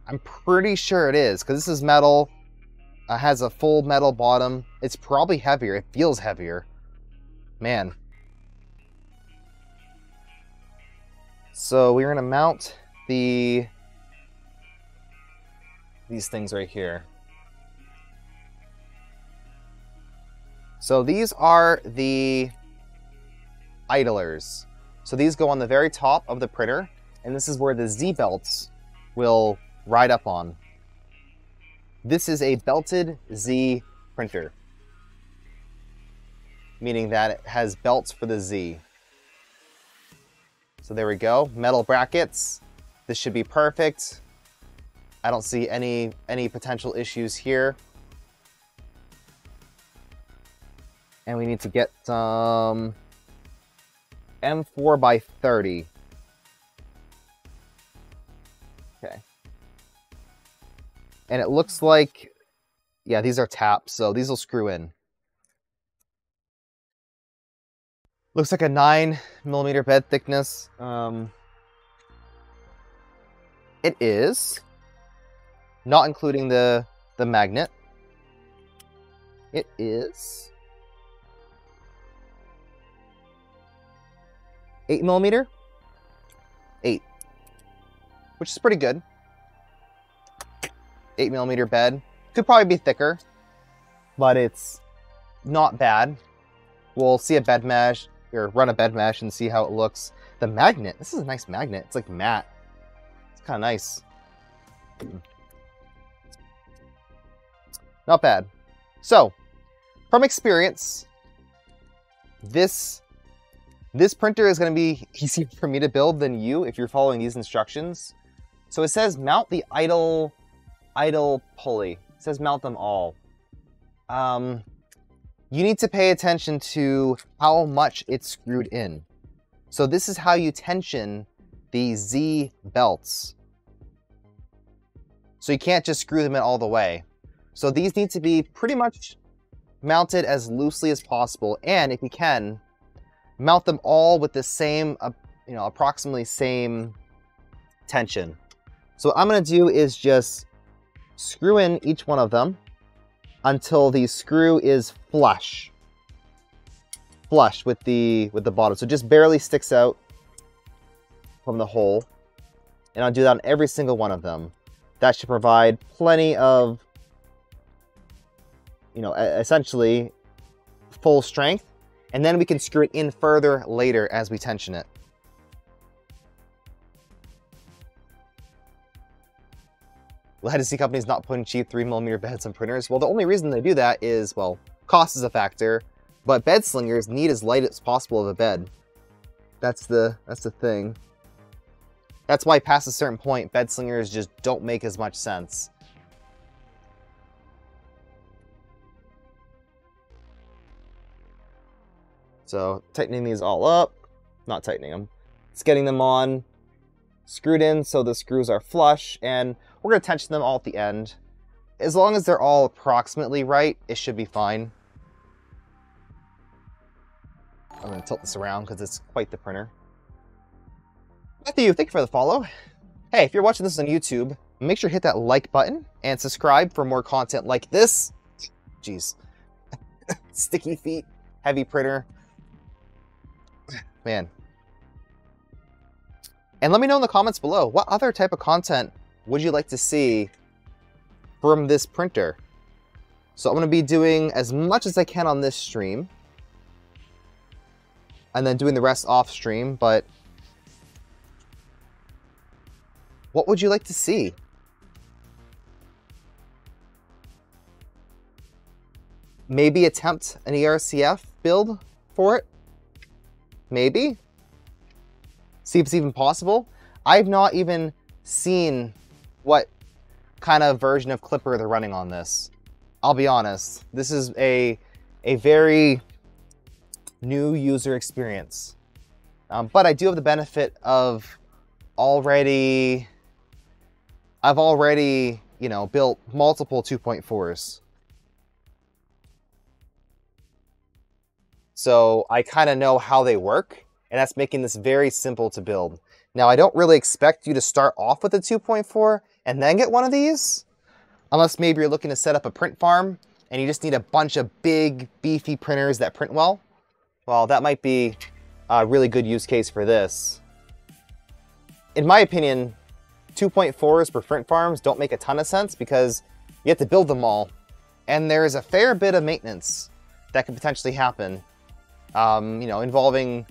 I'm pretty sure it is, because this is metal. Has a full metal bottom. It's probably heavier. It feels heavier. Man. So we're going to mount these things right here. So these are the idlers. So these go on the very top of the printer, and this is where the Z belts will ride up on. This is a belted Z printer, meaning that it has belts for the Z. So there we go, metal brackets. This should be perfect. I don't see any potential issues here. And we need to get some M4 by 30. Okay. And it looks like, yeah, these are taps, so these will screw in. Looks like a 9mm bed thickness. It is, not including the magnet. It is 8mm? 8. Which is pretty good. 8mm bed. Could probably be thicker, but it's not bad. We'll see a bed mesh, or run a bed mesh and see how it looks. The magnet, this is a nice magnet. It's like matte. It's kind of nice. Not bad. So, from experience, this printer is going to be easier for me to build than you if you're following these instructions. So it says mount the idle pulley. It says mount them all. You need to pay attention to how much it's screwed in. So this is how you tension the Z belts. So you can't just screw them in all the way. So these need to be pretty much mounted as loosely as possible, and if you can, mount them all with the same, approximately same tension. So what I'm going to do is just screw in each one of them until the screw is flush with the bottom. So just barely sticks out from the hole. And I'll do that on every single one of them. That should provide plenty of, essentially full strength. And then we can screw it in further later as we tension it. Glad to see companies not putting cheap 3mm beds on printers. Well, the only reason they do that is, well, cost is a factor, but bed slingers need as light as possible of a bed. That's the thing. That's why past a certain point, bed slingers just don't make as much sense. So tightening these all up, not tightening them, it's getting them on, screwed in so the screws are flush, and we're going to tension them all at the end. As long as they're all approximately right, it should be fine. I'm going to tilt this around because it's quite the printer. Matthew, thank you for the follow. Hey, if you're watching this on YouTube, make sure to hit that like button and subscribe for more content like this. Jeez. Sticky feet, heavy printer. Man. And let me know in the comments below, what other type of content would you like to see from this printer? So I'm going to be doing as much as I can on this stream, and then doing the rest off stream, but what would you like to see? Maybe attempt an ERCF build for it? Maybe? See if it's even possible? I've not even seen what kind of version of Clipper they're running on this. I'll be honest. This is a very new user experience. But I do have the benefit of I've already, built multiple 2.4s. So I kind of know how they work, and that's making this very simple to build. Now, I don't really expect you to start off with a 2.4 and then get one of these. Unless maybe you're looking to set up a print farm and you just need a bunch of big, beefy printers that print well. Well, that might be a really good use case for this. In my opinion, 2.4s for print farms don't make a ton of sense because you have to build them all. And there is a fair bit of maintenance that could potentially happen, you know, involving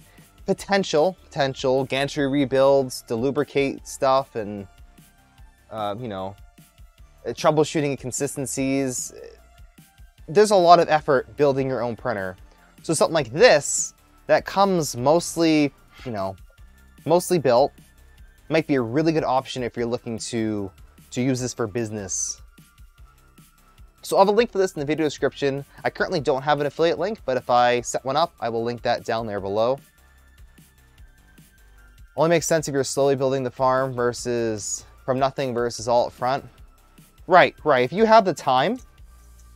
potential gantry rebuilds to lubricate stuff and, you know, troubleshooting inconsistencies. There's a lot of effort building your own printer. So something like this, that comes mostly, you know, mostly built, might be a really good option if you're looking to use this for business. So I'll have a link for this in the video description. I currently don't have an affiliate link, but if I set one up, I will link that down there below. Only makes sense if you're slowly building the farm versus from nothing versus all up front. Right. If you have the time,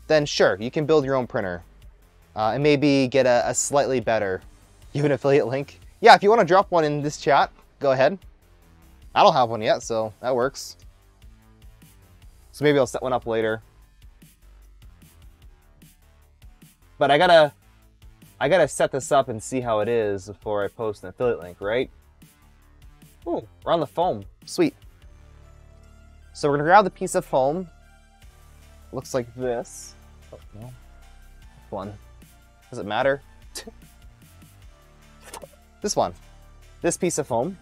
then sure, you can build your own printer. And maybe get a slightly better, give an affiliate link. Yeah, if you want to drop one in this chat, go ahead. I don't have one yet, so that works. So maybe I'll set one up later. But I gotta set this up and see how it is before I post an affiliate link, right? Ooh, we're on the foam. Sweet. So we're gonna grab the piece of foam. Looks like this. Oh, no. This one. Does it matter? This one. This piece of foam.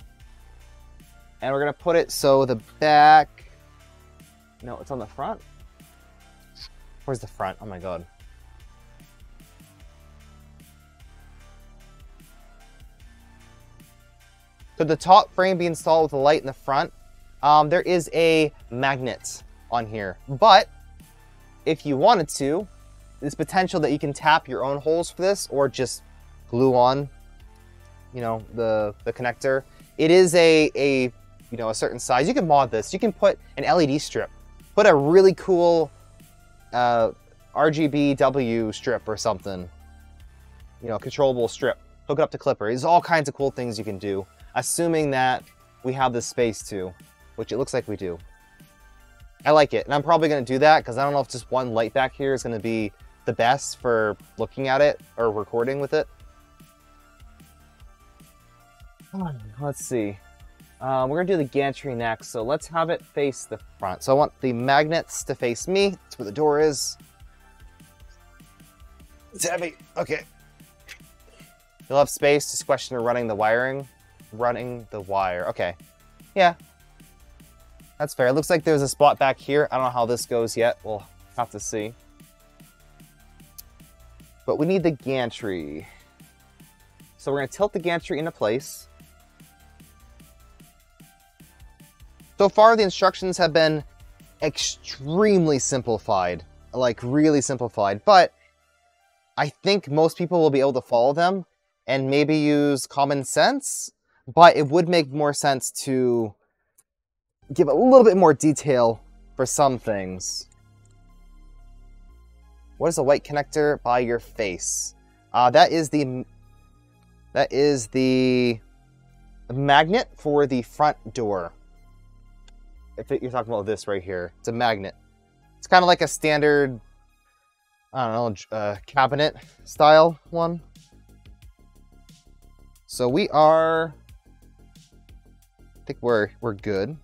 And we're gonna put it so the back... No, it's on the front? Where's the front? Oh my god. Could the top frame be installed with a light in the front? There is a magnet on here, but if you wanted to, there's potential that you can tap your own holes for this or just glue on, you know, the connector. It is a you know, a certain size. You can mod this. You can put an LED strip, put a really cool RGBW strip or something, you know, controllable strip, hook it up to Clipper. There's all kinds of cool things you can do, assuming that we have the space to, which it looks like we do. I like it, and I'm probably going to do that because I don't know if just one light back here is going to be the best for looking at it or recording with it. Let's see. We're going to do the gantry next, so let's have it face the front. So I want the magnets to face me. That's where the door is. It's heavy. Okay. You'll have space. Just question of running the wiring. Running the wire. Okay. Yeah. That's fair. It looks like there's a spot back here. I don't know how this goes yet. We'll have to see. But we need the gantry. So we're going to tilt the gantry into place. So far, the instructions have been extremely simplified. Like, really simplified. But I think most people will be able to follow them and maybe use common sense. But it would make more sense to give a little bit more detail for some things. What is a white connector by your face? That is the magnet for the front door. If you're talking about this right here, it's a magnet. It's kind of like a standard, I don't know, cabinet style one. So we are, I think we're good.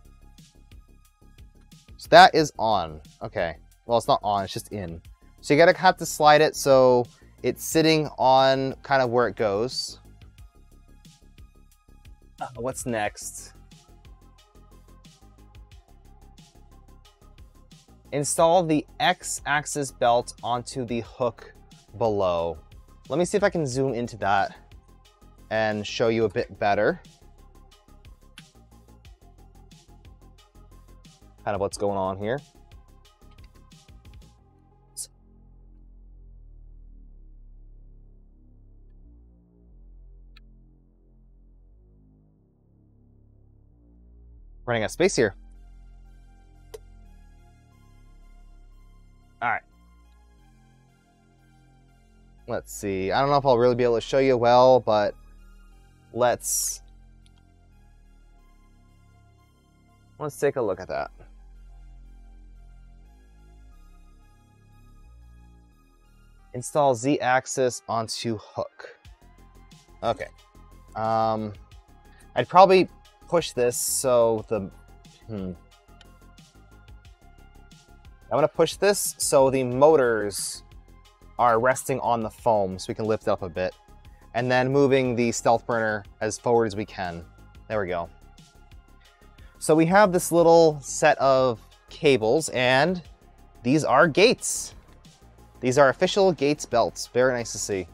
So that is on. Okay. Well, it's not on, it's just in. So you gotta have to slide it so it's sitting on kind of where it goes. What's next? Install the X-axis belt onto the hook below. Let me see if I can zoom into that and show you a bit better. Kind of what's going on here. Running out of space here. All right. Let's see. I don't know if I'll really be able to show you well, but let's take a look at that. Install Z-axis onto hook. Okay. I'd probably push this so the... I'm gonna push this so the motors are resting on the foam so we can lift it up a bit. And then moving the stealth burner as forward as we can. There we go. So we have this little set of cables, and these are gates. These are official Gates belts. Very nice to see.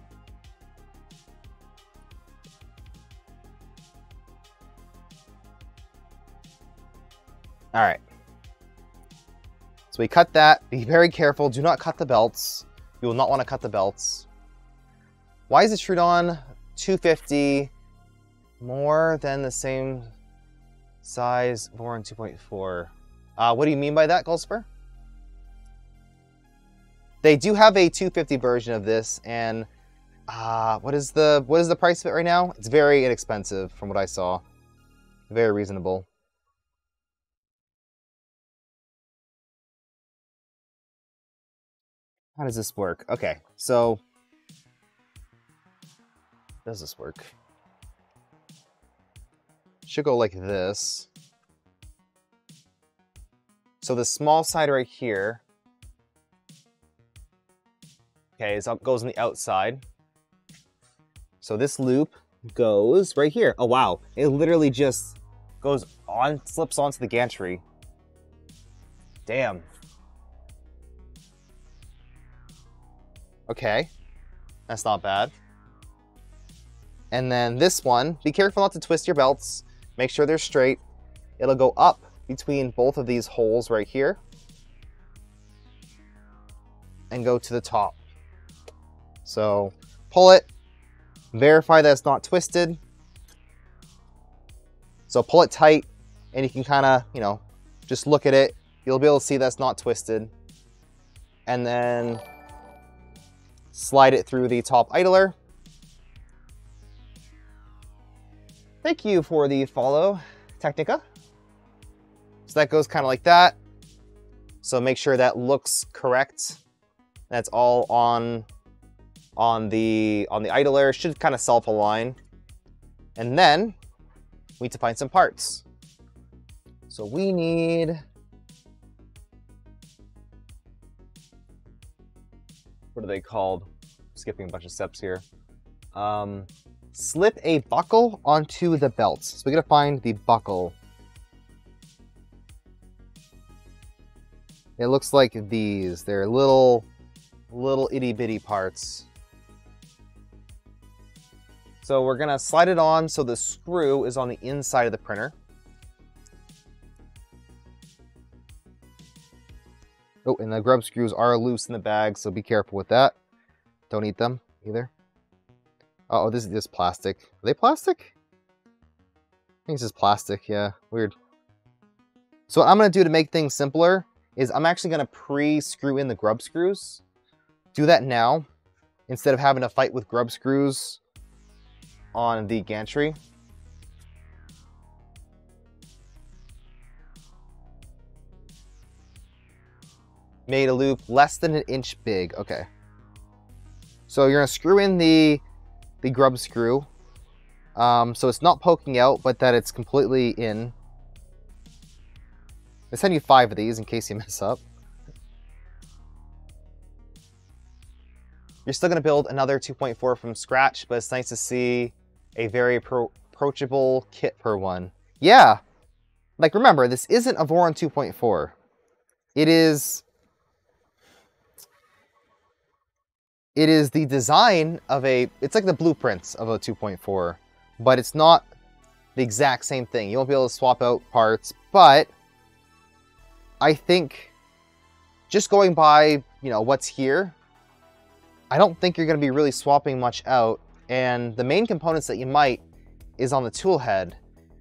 All right. So we cut that. Be very careful. Do not cut the belts. You will not want to cut the belts. Why is the Troodon 250 more than the same size Voron 2.4? What do you mean by that, Goldspur? They do have a 250 version of this, and what is the price of it right now? It's very inexpensive from what I saw. Very reasonable. How does this work? Okay, so does this work? Should go like this. So the small side right here, okay, goes on the outside. So this loop goes right here. Oh wow, it literally just goes on, slips onto the gantry. Damn. Okay, that's not bad. And then this one, be careful not to twist your belts. Make sure they're straight. It'll go up between both of these holes right here and go to the top. So pull it, verify that it's not twisted. So pull it tight and you can kind of, you know, just look at it. You'll be able to see that's not twisted. And then slide it through the top idler. Thank you for the follow, Technica. So that goes kind of like that. So make sure that looks correct. That's all on the idler. It should kind of self-align. And then we need to find some parts. So we need, what are they called? Skipping a bunch of steps here. Slip a buckle onto the belts. So we gotta find the buckle. It looks like these. They're little itty bitty parts. So we're gonna slide it on so the screw is on the inside of the printer. Oh, and the grub screws are loose in the bag, so be careful with that. Don't eat them either. Uh oh, this is just plastic. Are they plastic? I think it's just plastic, yeah, weird. So what I'm gonna do to make things simpler is I'm actually gonna pre-screw in the grub screws. Do that now, instead of having to fight with grub screws on the gantry. Made a loop less than an inch big, okay. So you're gonna screw in the grub screw, so it's not poking out, but that it's completely in. I send you 5 of these in case you mess up. You're still gonna build another 2.4 from scratch, but it's nice to see a very approachable kit for one. Yeah, like remember, this isn't a Voron 2.4. It is the design of it's like the blueprints of a 2.4, but it's not the exact same thing. You won't be able to swap out parts, but I think just going by, you know, what's here, I don't think you're gonna be really swapping much out. And the main components that you might is on the tool head.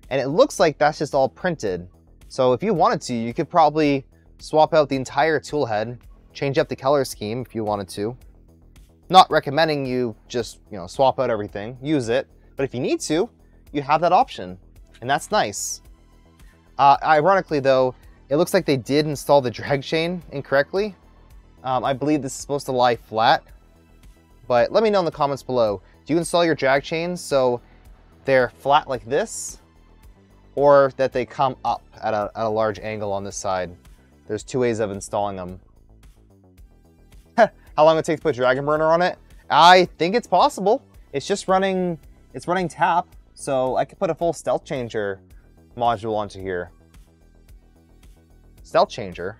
And it looks like that's just all printed. So if you wanted to, you could probably swap out the entire tool head, change up the color scheme if you wanted to. Not recommending you just, you know, swap out everything, use it. But if you need to, you have that option. And that's nice. Ironically though, it looks like they did install the drag chain incorrectly. I believe this is supposed to lie flat. but let me know in the comments below. Do you install your drag chains so they're flat like this, or that they come up at a large angle on this side? There's two ways of installing them. How long it takes to put Dragon Burner on it? I think it's possible. It's just running, it's running tap, so I could put a full Stealth Changer module onto here. Stealth Changer?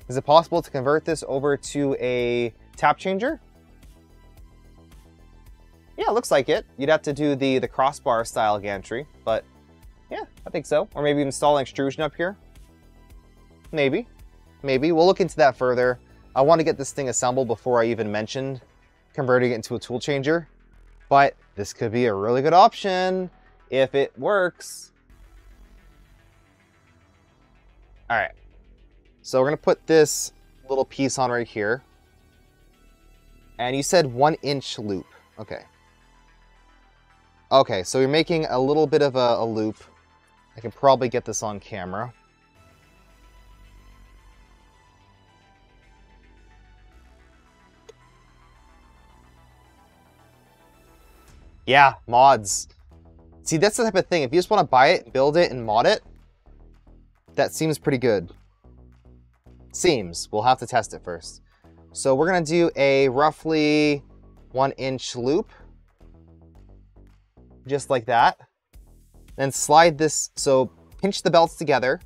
Is it possible to convert this over to a tap changer? Yeah, it looks like it. You'd have to do the crossbar style gantry, but yeah, I think so. Or maybe install an extrusion up here. Maybe. We'll look into that further. I want to get this thing assembled before I even mentioned converting it into a tool changer, but this could be a really good option if it works. All right, so we're gonna put this little piece on right here. And you said 1-inch loop, okay. Okay, so you're making a little bit of a loop. I can probably get this on camera. Yeah, mods. See, that's the type of thing. If you just want to buy it, build it, and mod it, that seems pretty good. Seems. We'll have to test it first. So we're going to do a roughly 1-inch loop. Just like that. Then slide this, so pinch the belts together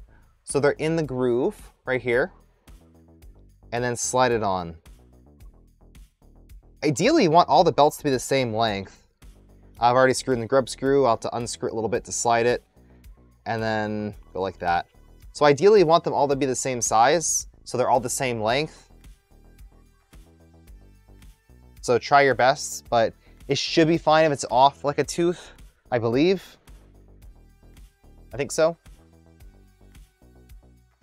so they're in the groove right here. And then slide it on. Ideally, you want all the belts to be the same length. I've already screwed in the grub screw. I'll have to unscrew it a little bit to slide it. And then go like that. So ideally, you want them all to be the same size, so they're all the same length. So try your best, but it should be fine if it's off like a tooth, I believe. I think so.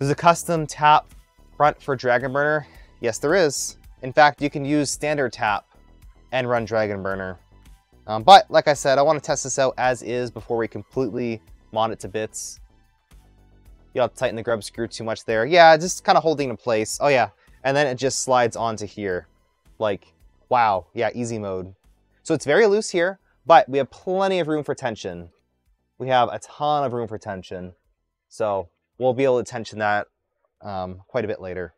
There's a custom tap front for Dragon Burner. Yes, there is. In fact, you can use standard tap and run Dragon Burner. But like I said, I want to test this out as is before we completely mod it to bits. You don't have to tighten the grub screw too much there. Yeah, just kind of holding in place. Oh yeah, and then it just slides onto here. Like, wow, yeah, easy mode. So it's very loose here, but we have plenty of room for tension. We have a ton of room for tension. So we'll be able to tension that quite a bit later.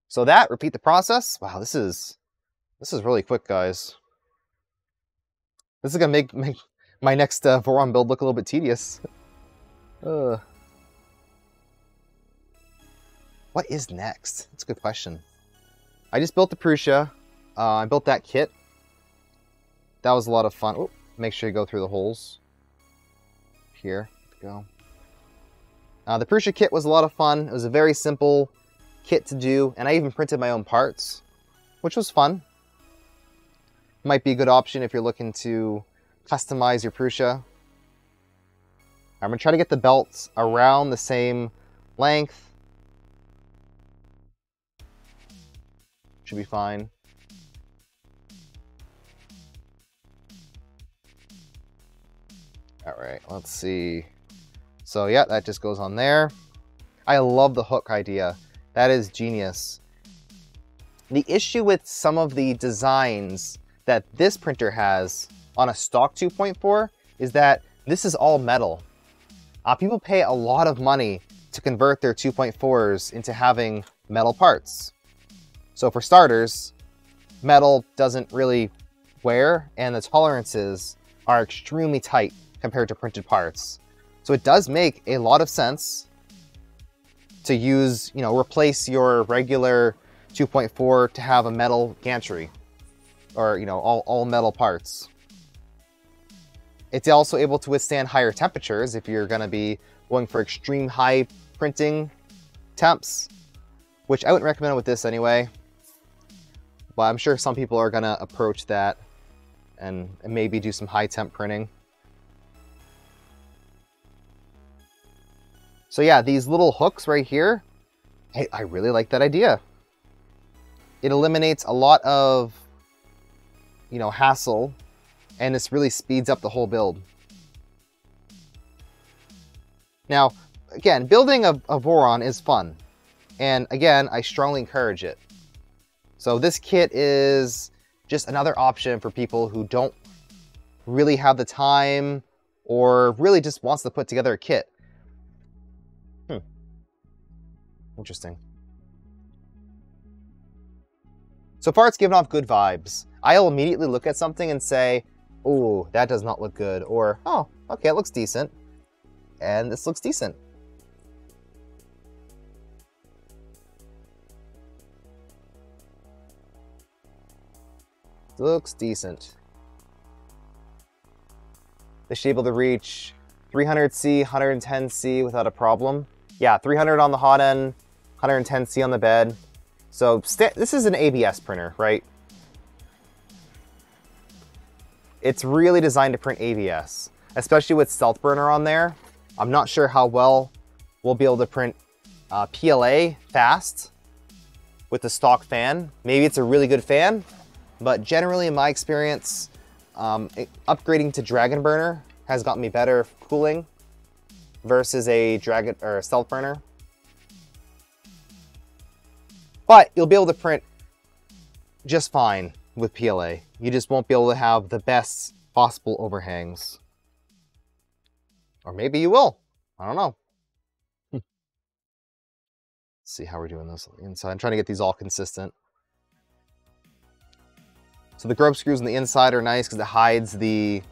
So that, repeat the process. Wow, this is really quick, guys. This is gonna make my next Voron build look a little bit tedious. What is next? That's a good question. I just built the Prusa. I built that kit. That was a lot of fun. Ooh, make sure you go through the holes. Here, go. The Prusa kit was a lot of fun. It was a very simple kit to do, and I even printed my own parts, which was fun. Might be a good option if you're looking to customize your Prusa. I'm going to try to get the belts around the same length. Should be fine. All right, let's see. So yeah, that just goes on there. I love the hook idea. That is genius. The issue with some of the designs that this printer has on a stock 2.4 is that this is all metal. People pay a lot of money to convert their 2.4s into having metal parts. So for starters, metal doesn't really wear, and the tolerances are extremely tight compared to printed parts. So it does make a lot of sense to use, replace your regular 2.4 to have a metal gantry, or, all metal parts. It's also able to withstand higher temperatures if you're going to be going for extreme high printing temps, which I wouldn't recommend with this anyway. But I'm sure some people are going to approach that and maybe do some high temp printing. So yeah, these little hooks right here, I really like that idea. It eliminates a lot of, hassle, and this really speeds up the whole build. Now, again, building a Voron is fun. And again, I strongly encourage it. So this kit is just another option for people who don't really have the time or really just wants to put together a kit. Interesting. So far it's given off good vibes. I'll immediately look at something and say, oh, that does not look good. Or, oh, okay, it looks decent. And this looks decent. Looks decent. They should be able to reach 300C, 110C without a problem. Yeah, 300 on the hot end, 110C on the bed. So this is an ABS printer, right? It's really designed to print ABS, especially with Stealth Burner on there. I'm not sure how well we'll be able to print PLA fast with the stock fan. Maybe it's a really good fan, but generally in my experience, upgrading to Dragon Burner has gotten me better cooling versus a Dragon or Stealth Burner. But you'll be able to print just fine with PLA. You just won't be able to have the best possible overhangs. Or maybe you will. I don't know. Let's see how we're doing this on the inside. I'm trying to get these all consistent. So the grub screws on the inside are nice because it hides the,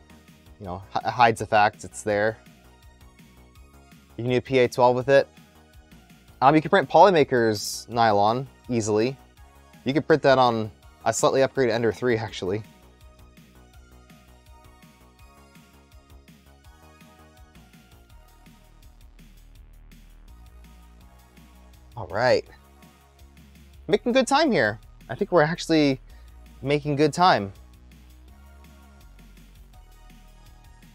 hides the fact it's there. You can do PA12 with it. You can print Polymaker's nylon easily. You can print that on a slightly upgraded Ender 3 actually. All right. Making good time here. I think we're actually making good time.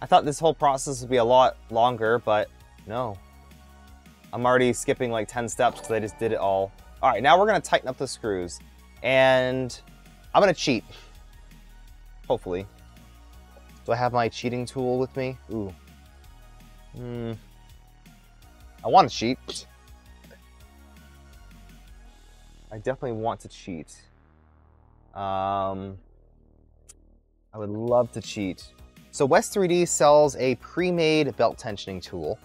I thought this whole process would be a lot longer, but no. I'm already skipping like 10 steps because I just did it all. All right, now we're gonna tighten up the screws. And I'm gonna cheat. Hopefully. Do I have my cheating tool with me? Ooh. I want to cheat. I definitely want to cheat. I would love to cheat. So West 3D sells a pre-made belt tensioning tool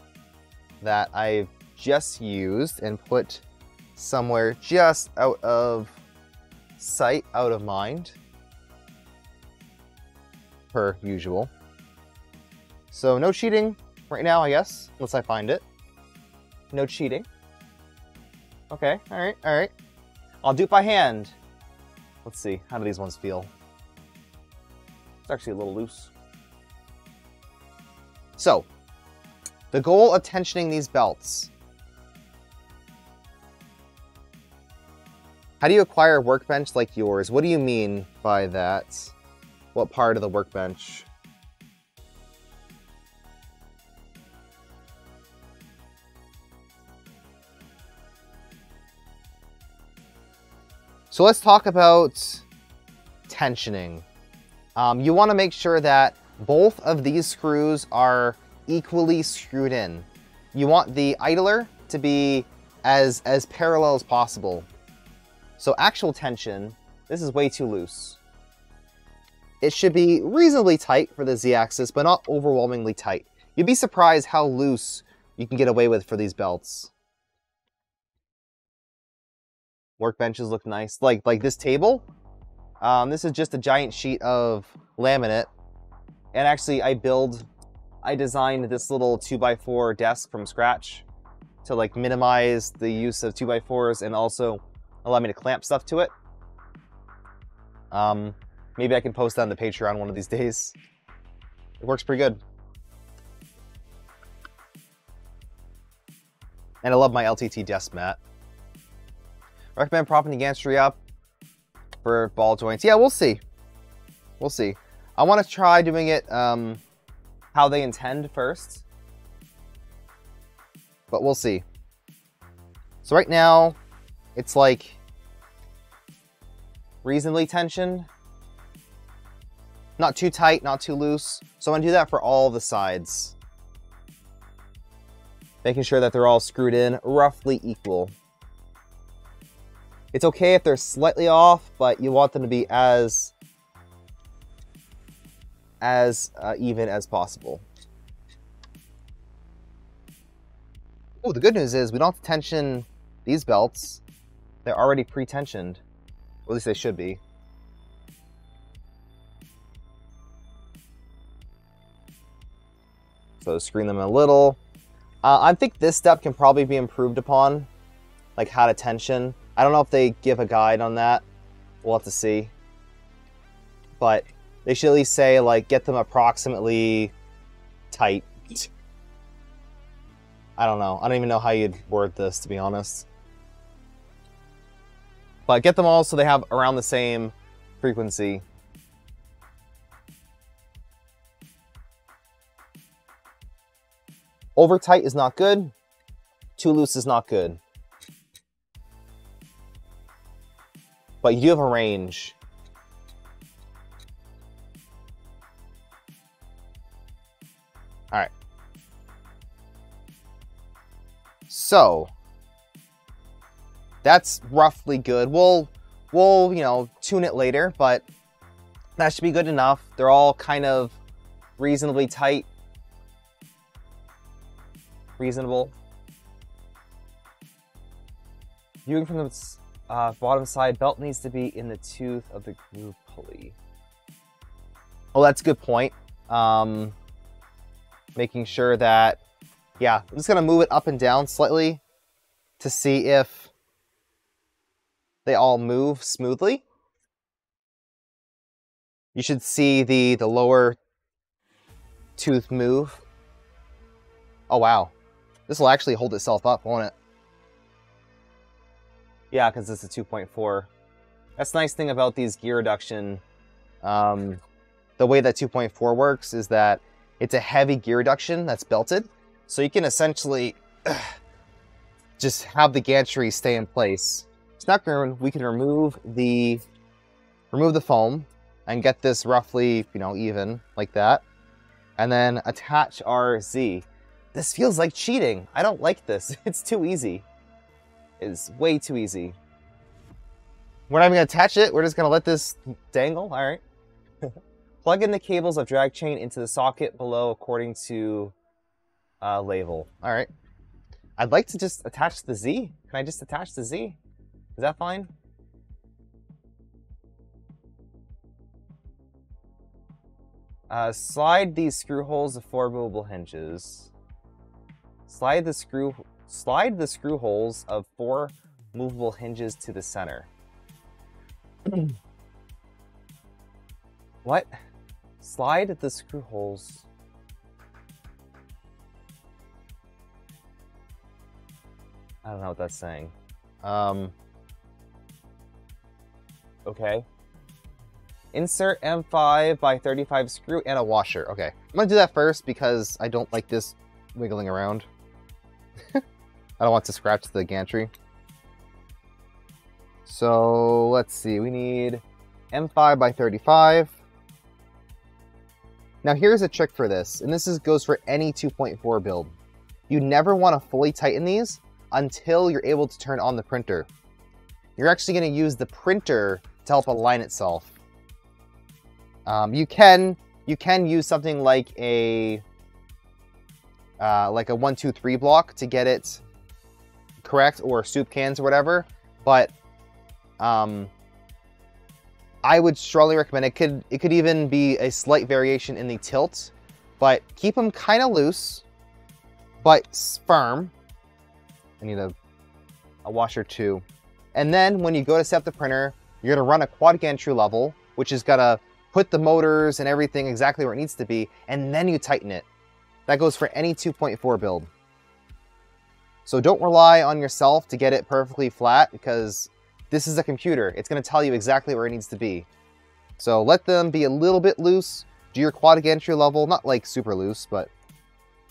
that I've just used and put somewhere just out of sight, out of mind, per usual. So no cheating right now, I guess, unless I find it. No cheating. Okay, all right, all right. I'll do it by hand. Let's see, how do these ones feel? It's actually a little loose. So, the goal of tensioning these belts. How do you acquire a workbench like yours? What do you mean by that? What part of the workbench? So let's talk about tensioning. You want to make sure that both of these screws are equally screwed in. You want the idler to be as parallel as possible. So actual tension, this is way too loose. It should be reasonably tight for the Z-axis, but not overwhelmingly tight. You'd be surprised how loose you can get away with for these belts. Workbenches look nice. Like this table. This is just a giant sheet of laminate. And actually I designed this little 2x4 desk from scratch to like minimize the use of 2x4s and also allow me to clamp stuff to it. Maybe I can post that on the Patreon one of these days. It works pretty good. And I love my LTT desk mat. Recommend propping the gantry up for ball joints. Yeah, we'll see. We'll see. I want to try doing it how they intend first. But we'll see. So right now, it's like reasonably tensioned. Not too tight, not too loose. So I'm going to do that for all the sides. Making sure that they're all screwed in roughly equal. It's okay if they're slightly off, but you want them to be as even as possible. Oh, the good news is we don't have to tension these belts. They're already pre-tensioned. Or at least they should be. So screen them a little. I think this step can probably be improved upon, like how to tension. I don't know if they give a guide on that. We'll have to see. But they should at least say, like, get them approximately tight. I don't know. I don't even know how you'd word this, to be honest. But get them all so they have around the same frequency. Over tight is not good. Too loose is not good. But you do have a range. All right. So that's roughly good. We'll you know, tune it later, but that should be good enough. They're all kind of reasonably tight. Reasonable. Viewing from the bottom side, belt needs to be in the tooth of the groove pulley. Oh, that's a good point. Making sure that, yeah, I'm just gonna move it up and down slightly to see if they all move smoothly. You should see the lower tooth move. Oh, wow. This will actually hold itself up, won't it? Yeah, because it's a 2.4. That's the nice thing about these gear reduction. The way that 2.4 works is that it's a heavy gear reduction that's belted. So you can essentially just have the gantry stay in place. It's not going to, we can remove the foam and get this roughly, you know, even like that. And then attach our Z. This feels like cheating. I don't like this. It's too easy. It's way too easy. We're not even going to attach it. We're just going to let this dangle. All right. Plug in the cables of drag chain into the socket below according to label. All right. I'd like to just attach the Z. Can I just attach the Z? Is that fine? Slide these screw holes of 4 movable hinges. Slide the screw holes of 4 movable hinges to the center. What? Slide the screw holes. I don't know what that's saying. Okay. Insert M5 by 35 screw and a washer. Okay. I'm gonna do that first because I don't like this wiggling around. I don't want to scratch the gantry. So let's see, we need M5 by 35. Now here's a trick for this, and this goes for any 2.4 build. You never want to fully tighten these until you're able to turn on the printer. You're actually going to use the printer to help align itself. You can use something like a 1, 2, 3 block to get it correct, or soup cans or whatever, but I would strongly recommend it. Could even be a slight variation in the tilt, but keep them kind of loose but firm. I need a washer too. And then when you go to set up the printer, you're gonna run a quad gantry level, which is gonna put the motors and everything exactly where it needs to be, and then you tighten it. That goes for any 2.4 build. So don't rely on yourself to get it perfectly flat, because this is a computer. It's going to tell you exactly where it needs to be. So let them be a little bit loose. Do your quad gantry level, not like super loose, but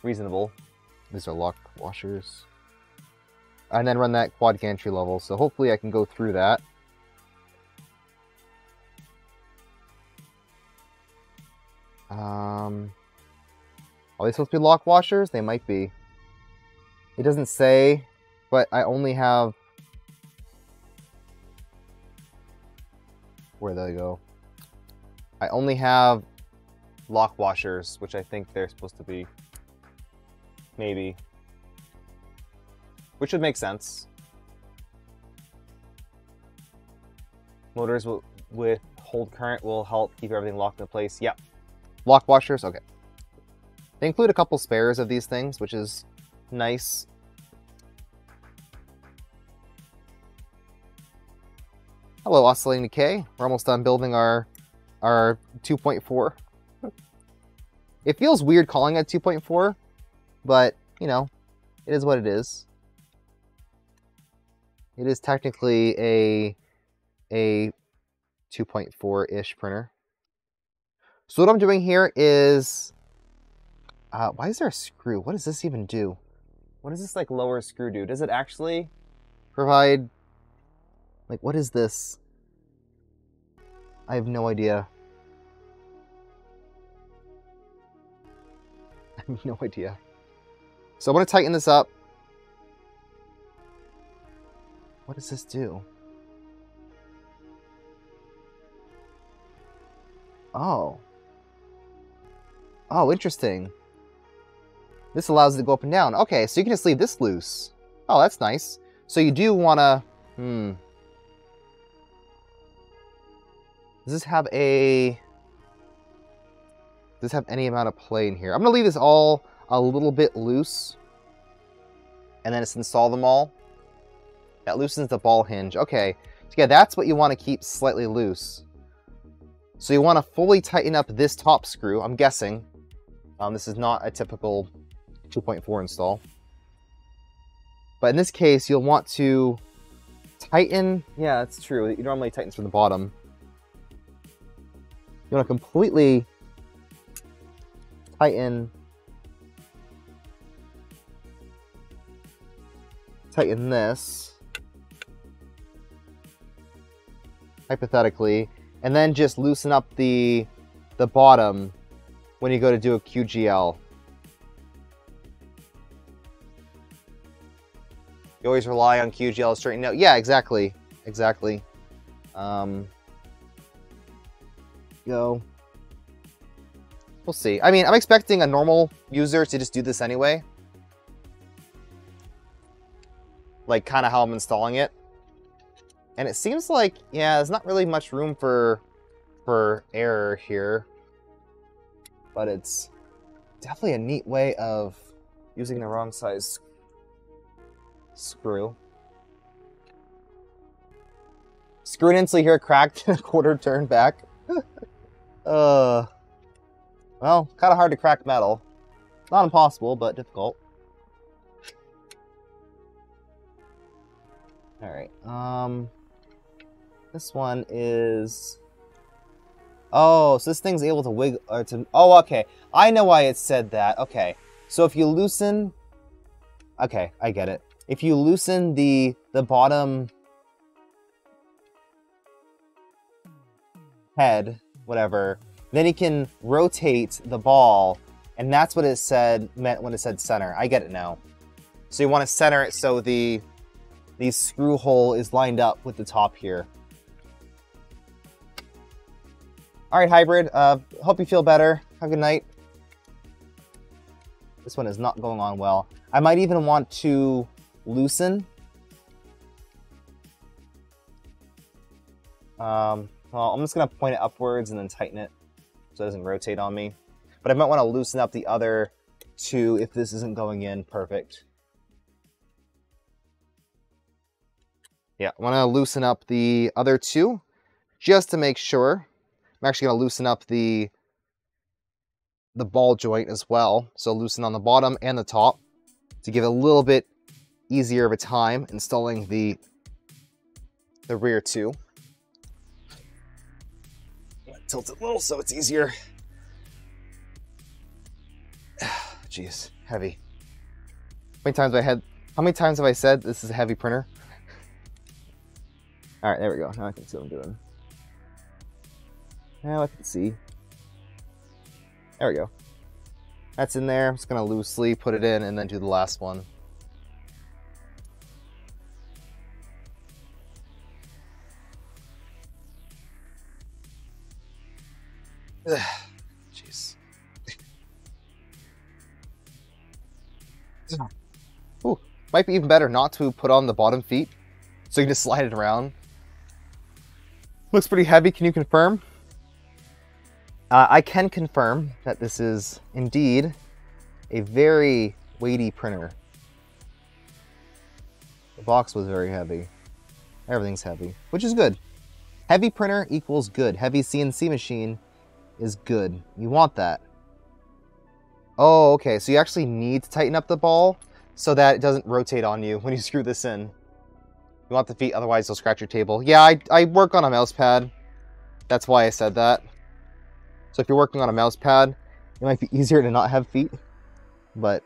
reasonable. These are lock washers. And then run that quad gantry level. So hopefully I can go through that. Are they supposed to be lock washers? They might be. It doesn't say, but I only have Where'd they go? I only have lock washers, which I think they're supposed to be. Maybe. Which would make sense. Motors with hold current will help keep everything locked in place. Yep. Lock washers, okay. They include a couple spares of these things, which is nice. Hello, Oscillating Decay. We're almost done building our 2.4. It feels weird calling it 2.4, but, you know, it is what it is. It is technically a 2.4-ish printer. So what I'm doing here is... why is there a screw? What does this even do? What does this, like, lower screw do? Does it actually provide... Like, what is this? I have no idea. I have no idea. So I'm going to tighten this up. What does this do? Oh. Oh, interesting. This allows it to go up and down. Okay, so you can just leave this loose. Oh, that's nice. So you do want to... Does this have a... Does this have any amount of play in here? I'm going to leave this all a little bit loose. And then just install them all. That loosens the ball hinge. Okay. So yeah, that's what you want to keep slightly loose. So you want to fully tighten up this top screw, I'm guessing. This is not a typical 2.4 install. But in this case, you'll want to tighten... Yeah, that's true. It normally tightens from the bottom. You want to completely tighten this, hypothetically, and then just loosen up the bottom when you go to do a QGL. You always rely on QGL to straighten out. Yeah, exactly. Exactly. Go. We'll see. I mean, I'm expecting a normal user to just do this anyway. Like, kind of how I'm installing it. And it seems like, yeah, there's not really much room for error here. But it's definitely a neat way of using the wrong size screw. Screw it in so you hear it cracked and a quarter turn back. Well, kind of hard to crack metal. Not impossible, but difficult. Alright, this one is... Oh, so this thing's able to wiggle... Oh, okay. I know why it said that. Okay. So if you loosen... Okay, I get it. If you loosen the bottom... head, whatever, then you can rotate the ball, and that's what it meant when it said center. I get it now. So you want to center it so the screw hole is lined up with the top here. All right, Hybrid. Hope you feel better. Have a good night. This one is not going on well. I might even want to loosen. Well, I'm just going to point it upwards and then tighten it so it doesn't rotate on me. But I might want to loosen up the other two if this isn't going in perfect. Yeah, I want to loosen up the other two just to make sure. I'm actually going to loosen up the ball joint as well. So loosen on the bottom and the top to give it a little bit easier of a time installing the rear two. Tilt it a little so it's easier. Jeez, heavy. How many times have I said this is a heavy printer? All right, there we go. Now I can see what I'm doing. Now I can see. There we go. That's in there. I'm just gonna loosely put it in and then do the last one. Jeez. Ooh, might be even better not to put on the bottom feet, so you can just slide it around. Looks pretty heavy. Can you confirm? I can confirm that this is indeed a very weighty printer. The box was very heavy. Everything's heavy, which is good. Heavy printer equals good. Heavy CNC machine is good. You want that. Oh, okay. So you actually need to tighten up the ball so that it doesn't rotate on you when you screw this in. You want the feet, otherwise you'll scratch your table. Yeah, I work on a mouse pad. That's why I said that. So if you're working on a mouse pad, it might be easier to not have feet. But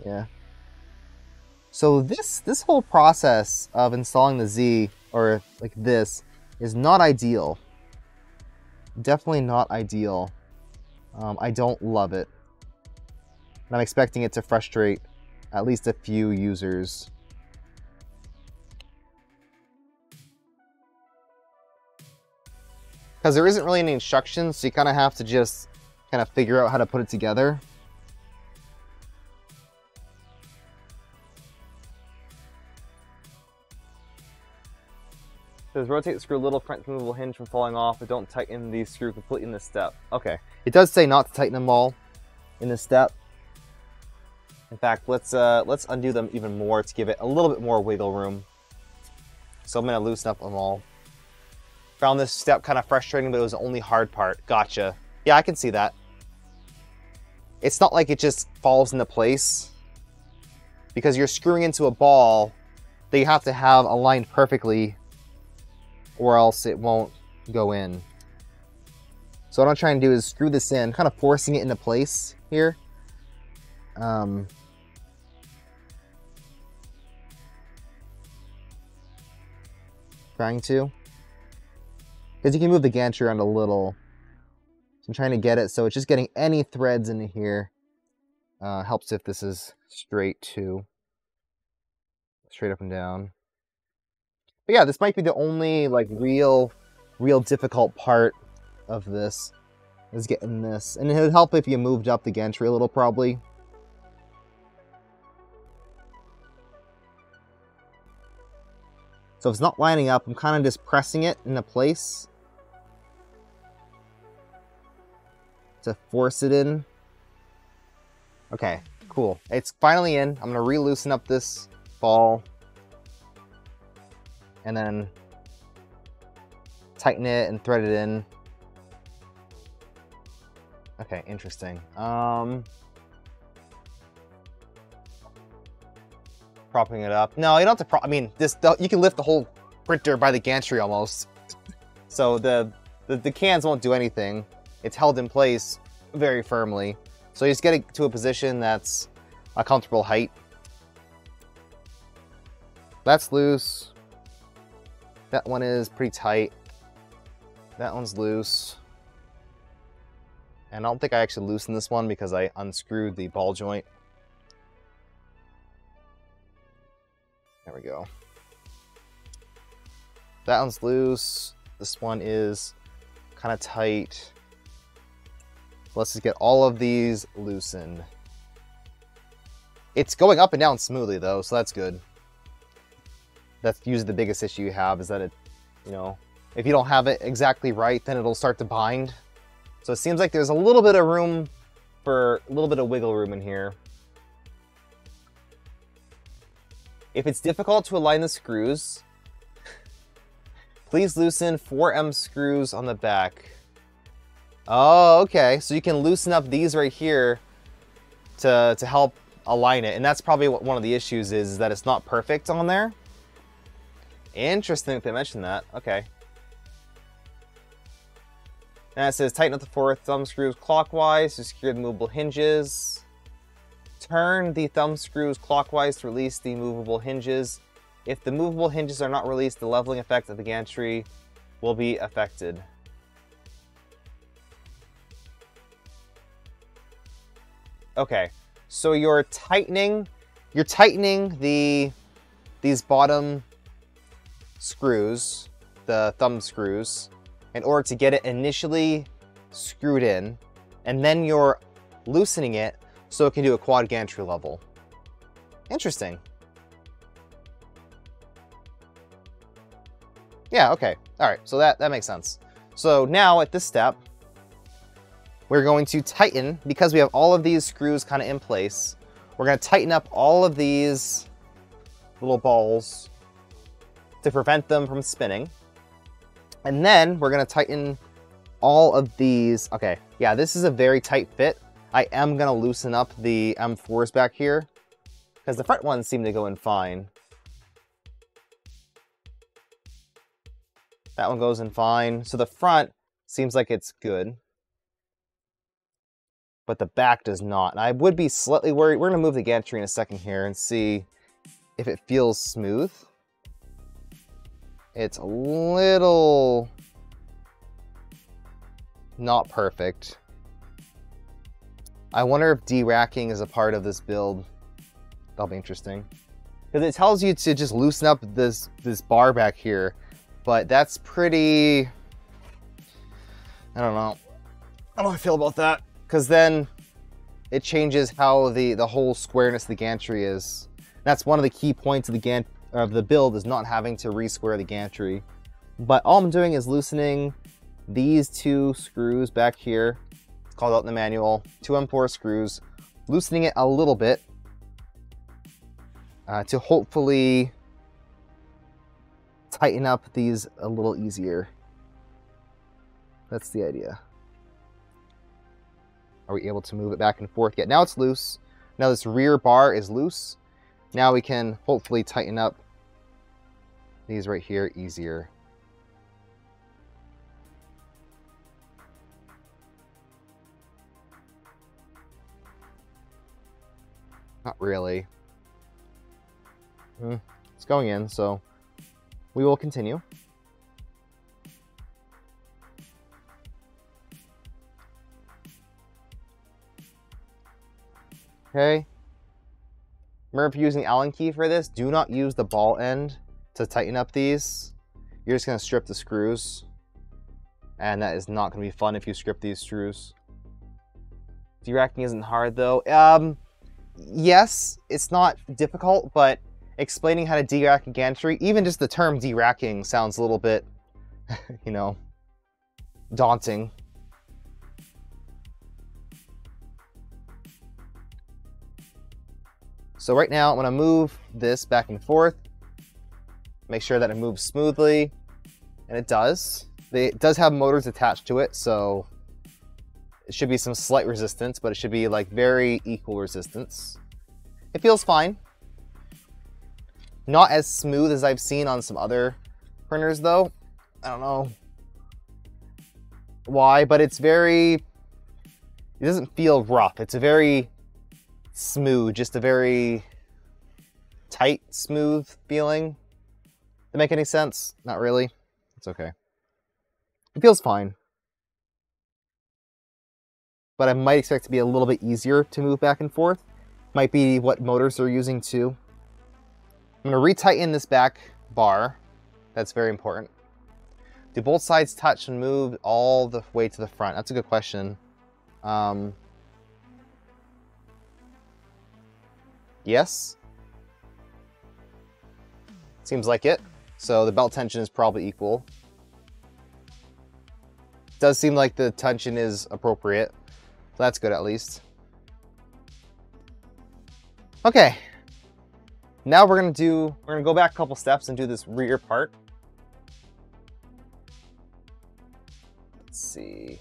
yeah. So this whole process of installing the Z, or like this, is not ideal. Definitely not ideal. I don't love it. And I'm expecting it to frustrate at least a few users. Because there isn't really any instructions, so you kind of have to just kind of figure out how to put it together. It says rotate the screw a little, prevent the movable hinge from falling off, but don't tighten the screw completely in this step. Okay. It does say not to tighten them all in this step. In fact, let's undo them even more to give it a little bit more wiggle room. So I'm going to loosen up them all. Found this step kind of frustrating, but it was the only hard part. Gotcha. Yeah, I can see that. It's not like it just falls into place, because you're screwing into a ball that you have to have aligned perfectly, or else it won't go in. So what I'm trying to do is screw this in, kind of forcing it into place here. Trying to. Because you can move the gantry around a little. So I'm trying to get it so it's just getting any threads into here. Helps if this is straight too. Straight up and down. But yeah, this might be the only like real difficult part of this, is getting this. And it would help if you moved up the gantry a little, probably. So if it's not lining up, I'm kind of just pressing it into place to force it in. Okay, cool. It's finally in. I'm going to re-loosen up this ball and then tighten it and thread it in. Okay, interesting. Propping it up. No, you don't have to I mean, you can lift the whole printer by the gantry almost. So the cans won't do anything. It's held in place very firmly. So you just get it to a position that's a comfortable height. That's loose. That one is pretty tight. That one's loose. And I don't think I actually loosened this one because I unscrewed the ball joint. There we go. That one's loose. This one is kind of tight. Let's just get all of these loosened. It's going up and down smoothly though, so that's good. That's usually the biggest issue you have, is that it, you know, if you don't have it exactly right, then it'll start to bind. So it seems like there's a little bit of room for a little bit of wiggle room in here. If it's difficult to align the screws, please loosen 4M screws on the back. Oh, okay. So you can loosen up these right here to help align it. And that's probably what one of the issues is that it's not perfect on there. Interesting that they mentioned that. Okay. Now it says tighten up the 4 thumb screws clockwise to secure the movable hinges. Turn the thumb screws clockwise to release the movable hinges. If the movable hinges are not released, the leveling effect of the gantry will be affected. Okay, so you're tightening these bottom screws, the thumb screws, in order to get it initially screwed in, and then you're loosening it so it can do a quad gantry level. Interesting. Yeah, okay. All right, so that makes sense. So now at this step, we're going to tighten, because we have all of these screws kind of in place, we're going to tighten up all of these little balls to prevent them from spinning. And then we're going to tighten all of these. Okay, yeah, this is a very tight fit. I am going to loosen up the M4s back here, because the front ones seem to go in fine. That one goes in fine. So the front seems like it's good, but the back does not. And I would be slightly worried. We're going to move the gantry in a second here and see if it feels smooth. It's a little not perfect. I wonder if de-racking is a part of this build. That'll be interesting. Because it tells you to just loosen up this bar back here. But that's pretty... I don't know. I don't know how I feel about that. Because then it changes how the whole squareness of the gantry is. That's one of the key points of the build, is not having to re-square the gantry. But all I'm doing is loosening these two screws back here. It's called out in the manual. 2 M4 screws. Loosening it a little bit to hopefully tighten up these a little easier. That's the idea. Are we able to move it back and forth yet? Now it's loose. Now this rear bar is loose. Now we can hopefully tighten up these right here easier. Not really. It's going in, so we will continue. Okay. Remember, if you're using the Allen key for this, do not use the ball end to tighten up these. You're just going to strip the screws. And that is not going to be fun if you strip these screws. De-racking isn't hard though. Yes, it's not difficult, but explaining how to de-rack a gantry, even just the term de-racking sounds a little bit, you know, daunting. So right now I'm going to move this back and forth, make sure that it moves smoothly, and it does. It does have motors attached to it, so it should be some slight resistance, but it should be like very equal resistance. It feels fine. Not as smooth as I've seen on some other printers though. I don't know why, but it's very, it doesn't feel rough. It's a very smooth, just a very tight, smooth feeling. Does that make any sense? Not really. It's okay. It feels fine. But I might expect it to be a little bit easier to move back and forth. Might be what motors they're using too. I'm going to re-tighten this back bar. That's very important. Do both sides touch and move all the way to the front? That's a good question. Yes. Seems like it. So the belt tension is probably equal. Does seem like the tension is appropriate. So that's good at least. Okay. Now we're gonna go back a couple steps and do this rear part. Let's see.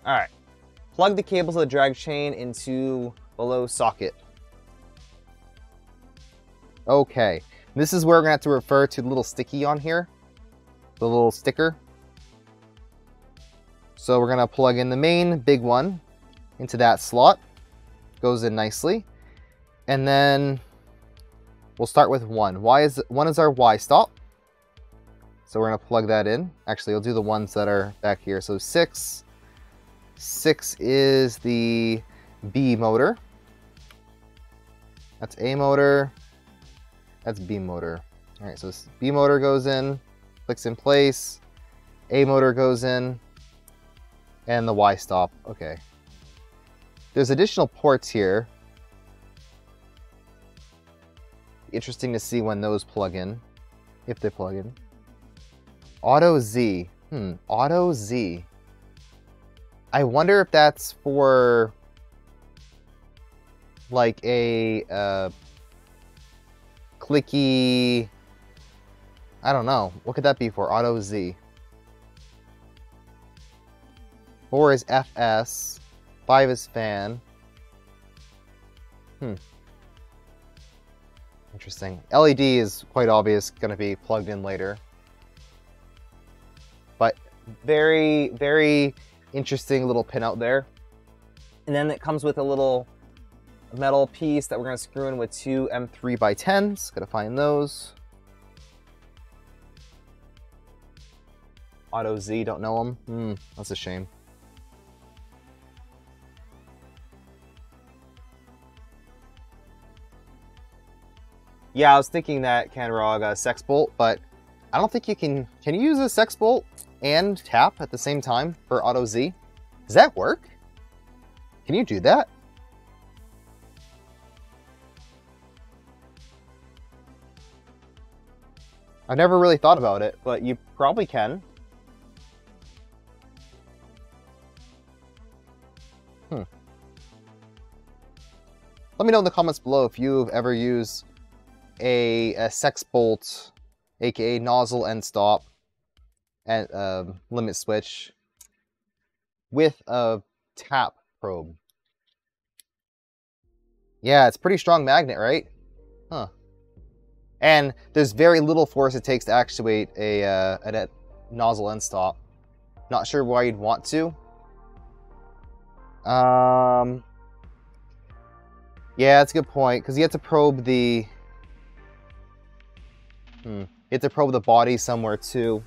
All right. Plug the cables of the drag chain into below socket. Okay. This is where we're gonna have to refer to the little sticky on here. The little sticker. So we're gonna plug in the main big one into that slot. Goes in nicely. And then we'll start with one. One is our Y stop. So we're gonna plug that in. Actually, we'll do the ones that are back here. So 6 is the B motor. That's A motor. That's B motor. All right, so this B motor goes in, clicks in place. A motor goes in, and the Y stop. Okay. There's additional ports here. Interesting to see when those plug in, if they plug in. Auto Z. Auto Z. I wonder if that's for like a clicky. I don't know. What could that be for? Auto Z. 4 is FS. 5 is fan. Interesting. LED is quite obvious, going to be plugged in later. But very, very interesting little pin out there. And then it comes with a little metal piece that we're going to screw in with 2 M3x10s. Got to find those. Auto Z, don't know them. That's a shame. Yeah, I was thinking that Canrog Sex Bolt, but I don't think you can. Can you use a Sex Bolt and tap at the same time for Auto Z? Does that work? Can you do that? I've never really thought about it, but you probably can. Let me know in the comments below if you've ever used a Sex Bolt, aka nozzle end stop, and limit switch with a tap probe. Yeah, it's a pretty strong magnet, right? Huh. And there's very little force it takes to actuate a nozzle end stop. Not sure why you'd want to. Yeah, that's a good point, because you have to probe the... You have to probe the body somewhere too.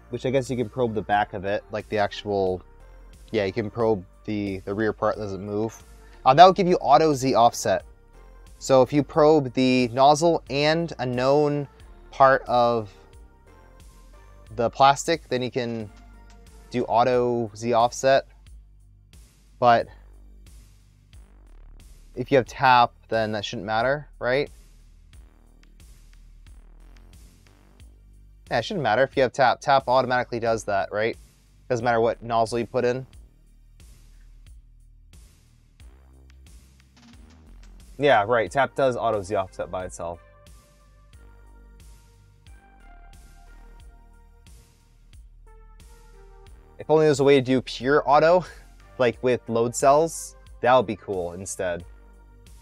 Which I guess you can probe the back of it, like the actual... Yeah, you can probe the rear part that doesn't move. That would give you Auto Z offset. So if you probe the nozzle and a known part of the plastic, then you can do Auto Z offset. But if you have tap, then that shouldn't matter, right? Yeah, it shouldn't matter if you have tap. Tap automatically does that, right? Doesn't matter what nozzle you put in. Yeah, right. Tap does Auto Z offset by itself. If only there's a way to do pure auto, like with load cells, that would be cool instead.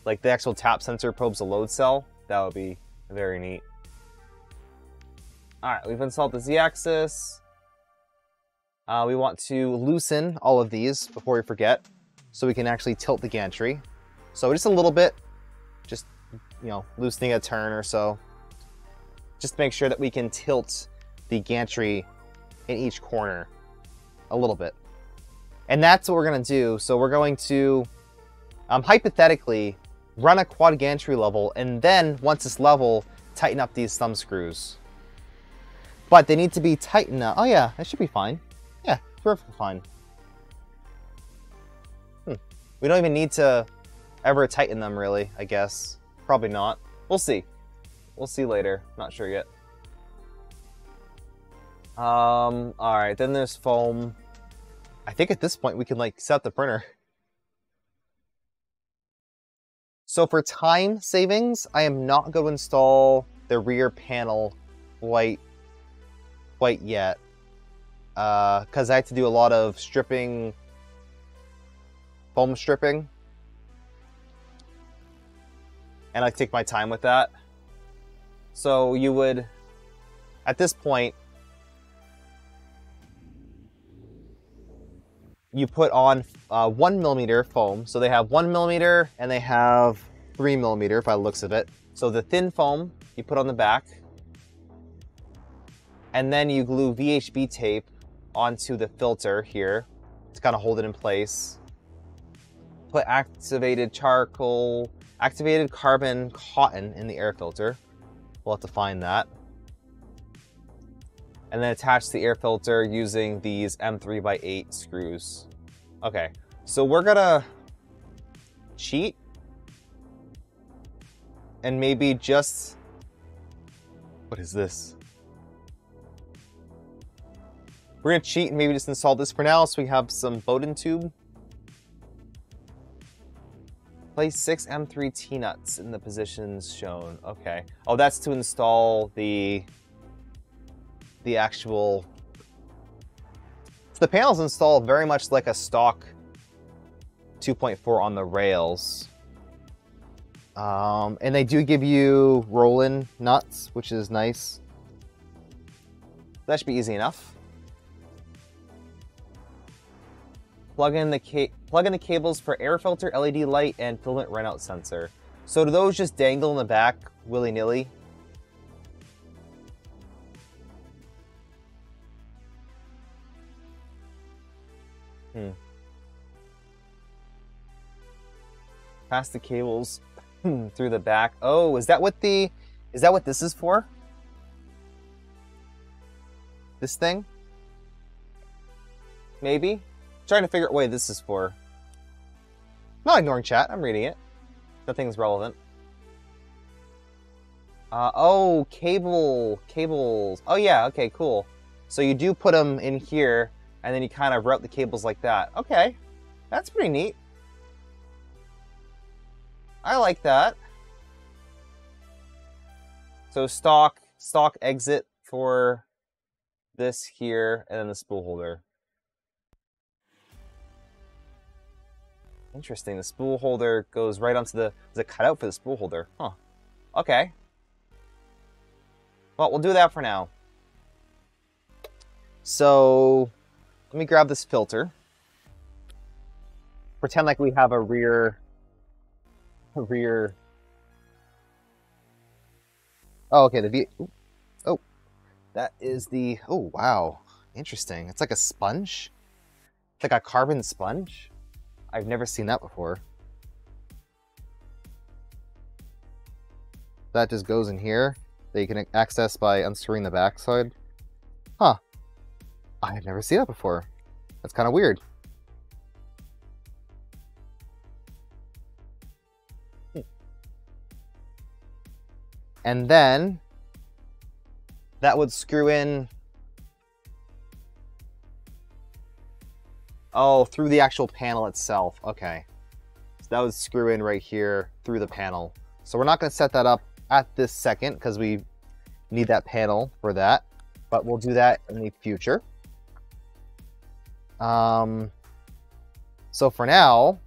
Like the actual tap sensor probes a load cell, that would be very neat. Alright, we've installed the Z-axis. We want to loosen all of these before we forget, so we can actually tilt the gantry. So just a little bit, just, you know, loosening a turn or so. Just to make sure that we can tilt the gantry in each corner a little bit. And that's what we're going to do. So we're going to, hypothetically, run a quad gantry level, and then, once it's level, tighten up these thumb screws. But they need to be tight enough. Oh yeah, that should be fine. Yeah, perfectly fine. We don't even need to ever tighten them, really, I guess. Probably not. We'll see. We'll see later. Not sure yet. Alright, then there's foam. I think at this point we can, like, set the printer. So for time savings, I am not going to install the rear panel quite yet. Because I have to do a lot of stripping, foam stripping. And I take my time with that. So you would, at this point, you put on 1mm foam. So they have 1mm and they have 3mm by the looks of it. So the thin foam you put on the back, and then you glue VHB tape onto the filter here to kind of hold it in place. Put activated carbon cotton in the air filter. We'll have to find that. and then attach the air filter using these M3x8 screws. Okay, so we're gonna cheat and maybe just, what is this? We're gonna cheat and maybe just install this for now so we have some Bowden tube. Place 6 M3 T-nuts in the positions shown. Okay. Oh, that's to install the actual... So the panel's installed very much like a stock 2.4 on the rails. And they do give you roll-in nuts, which is nice. That should be easy enough. Plug in the cables for air filter, LED light, and filament runout sensor. So do those just dangle in the back willy-nilly? Pass the cables through the back. Oh, is that what this is for? This thing? Maybe? Trying to figure out what this is for. I'm not ignoring chat, I'm reading it. Nothing's relevant. Oh, cables. Oh yeah, okay, cool. So you do put them in here, and then you kind of route the cables like that. Okay, that's pretty neat. I like that. So stock exit for this here, and then the spool holder. Interesting, the spool holder goes right onto the... Is it cut out for the spool holder? Huh. Okay. Well, we'll do that for now. So, let me grab this filter. Pretend like we have a rear... Oh, okay, the V... Ooh. Oh, that is the... Oh, wow. Interesting. It's like a sponge? It's like a carbon sponge? I've never seen that before. That just goes in here that you can access by unscrewing the backside. Huh. I have never seen that before. That's kind of weird. And then that would screw in... Oh, through the actual panel itself. Okay. So that would screw in right here through the panel. So we're not going to set that up at this second because we need that panel for that. But we'll do that in the future. So for now,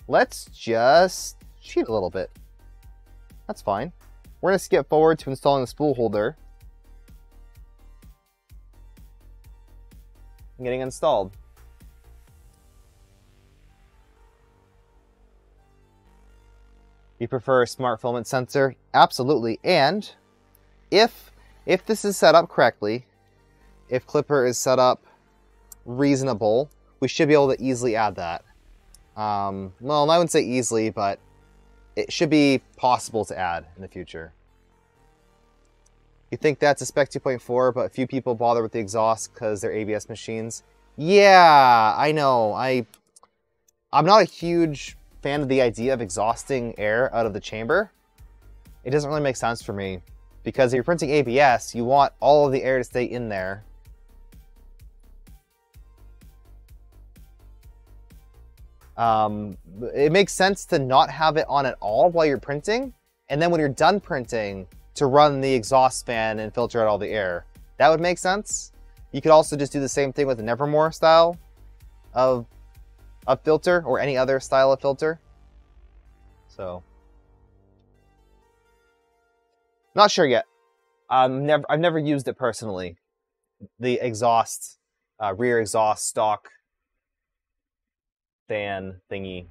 let's just cheat a little bit. That's fine. We're going to skip forward to installing the spool holder. Getting installed. You prefer a smart filament sensor? Absolutely. And if this is set up correctly, if Clipper is set up reasonable, we should be able to easily add that. Well, I wouldn't say easily, but it should be possible to add in the future. You think that's a Spec 2.4, but few people bother with the exhaust because they're ABS machines. Yeah, I know. I'm not a huge fan of the idea of exhausting air out of the chamber. It doesn't really make sense for me because if you're printing ABS, you want all of the air to stay in there. It makes sense to not have it on at all while you're printing, and then when you're done printing, to run the exhaust fan and filter out all the air. That would make sense. You could also just do the same thing with the Nevermore style of filter, or any other style of filter. So, not sure yet. I've never used it personally. The exhaust, rear exhaust stock fan thingy.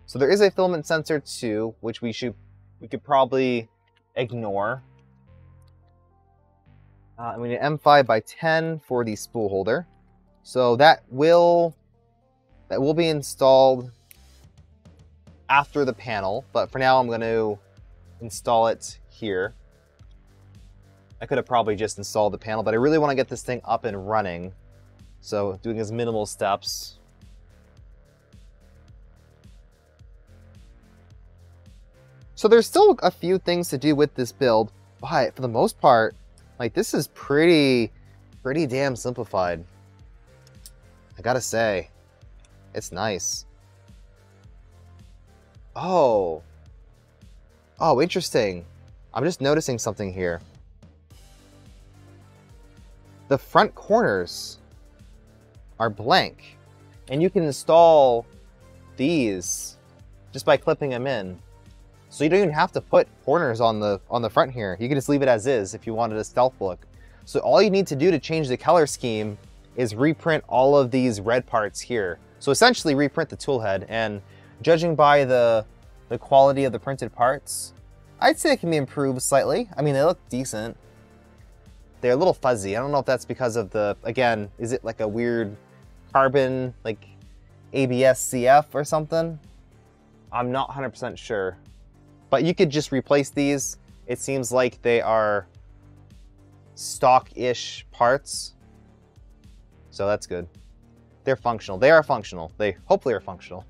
So there is a filament sensor too, which we could probably ignore. And we need an M5x10 for the spool holder. So that will be installed after the panel, but for now I'm going to install it here. I could have probably just installed the panel, but I really want to get this thing up and running. So doing as minimal steps. So there's still a few things to do with this build, but for the most part, like this is pretty damn simplified. I gotta say, it's nice. Oh, interesting. I'm just noticing something here. The front corners are blank, and you can install these just by clipping them in. So you don't even have to put corners on the front here. You can just leave it as is if you wanted a stealth look. So all you need to do to change the color scheme is reprint all of these red parts here. So essentially reprint the tool head, and judging by the quality of the printed parts, I'd say it can be improved slightly. I mean, they look decent. They're a little fuzzy. I don't know if that's because of the, again, is it like a weird carbon, like ABS-CF or something? I'm not 100% sure. But you could just replace these. It seems like they are stock-ish parts. So that's good. They're functional. They are functional. They hopefully are functional.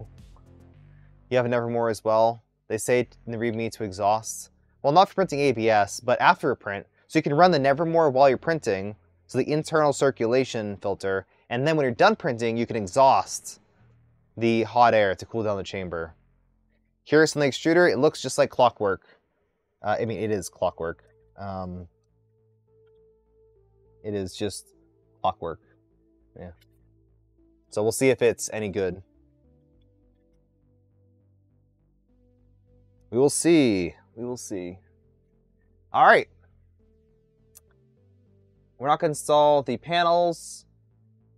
You have a Nevermore as well. They say in the README to exhaust. Well, not for printing ABS, but after a print. So you can run the Nevermore while you're printing, so the internal circulation filter, and then when you're done printing, you can exhaust the hot air to cool down the chamber. Here's from the extruder. It looks just like clockwork. I mean, it is clockwork. It is just clockwork. Yeah. So we'll see if it's any good. We will see. We will see. All right. We're not going to install the panels.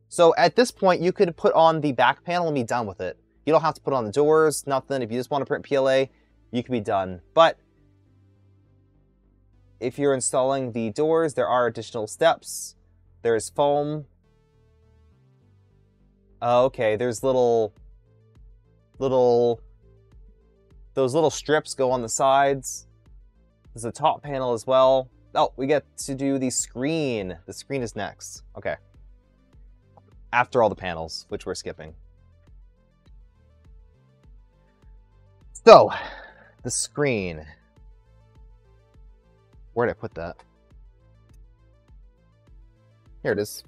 So at this point, you could put on the back panel and be done with it. You don't have to put on the doors, nothing. If you just want to print PLA, you can be done. But if you're installing the doors, there are additional steps. There's foam. Okay, there's those little strips go on the sides. There's a top panel as well. Oh, we get to do the screen. The screen is next. Okay. After all the panels, which we're skipping. So, the screen. Where did I put that? Here it is.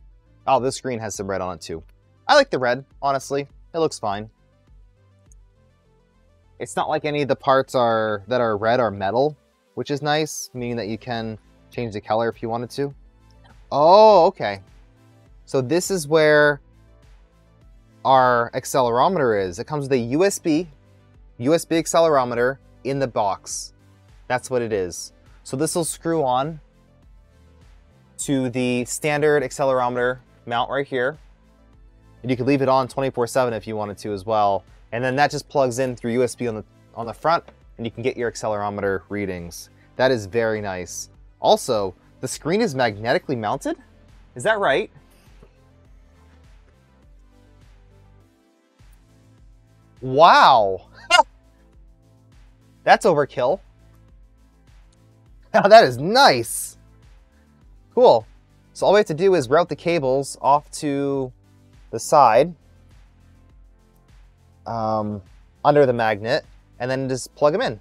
Oh, this screen has some red on it too. I like the red, honestly. It looks fine. It's not like any of the parts that are red are metal, which is nice, meaning that you can change the color if you wanted to. Oh, okay. So this is where our accelerometer is. It comes with a USB accelerometer in the box. That's what it is. So this will screw on to the standard accelerometer mount right here. And you could leave it on 24/7 if you wanted to as well. And then that just plugs in through USB on the front, and you can get your accelerometer readings. That is very nice. Also, the screen is magnetically mounted. Is that right? Wow. That's overkill. Now that is nice. Cool. So all we have to do is route the cables off to the side under the magnet, and then just plug them in.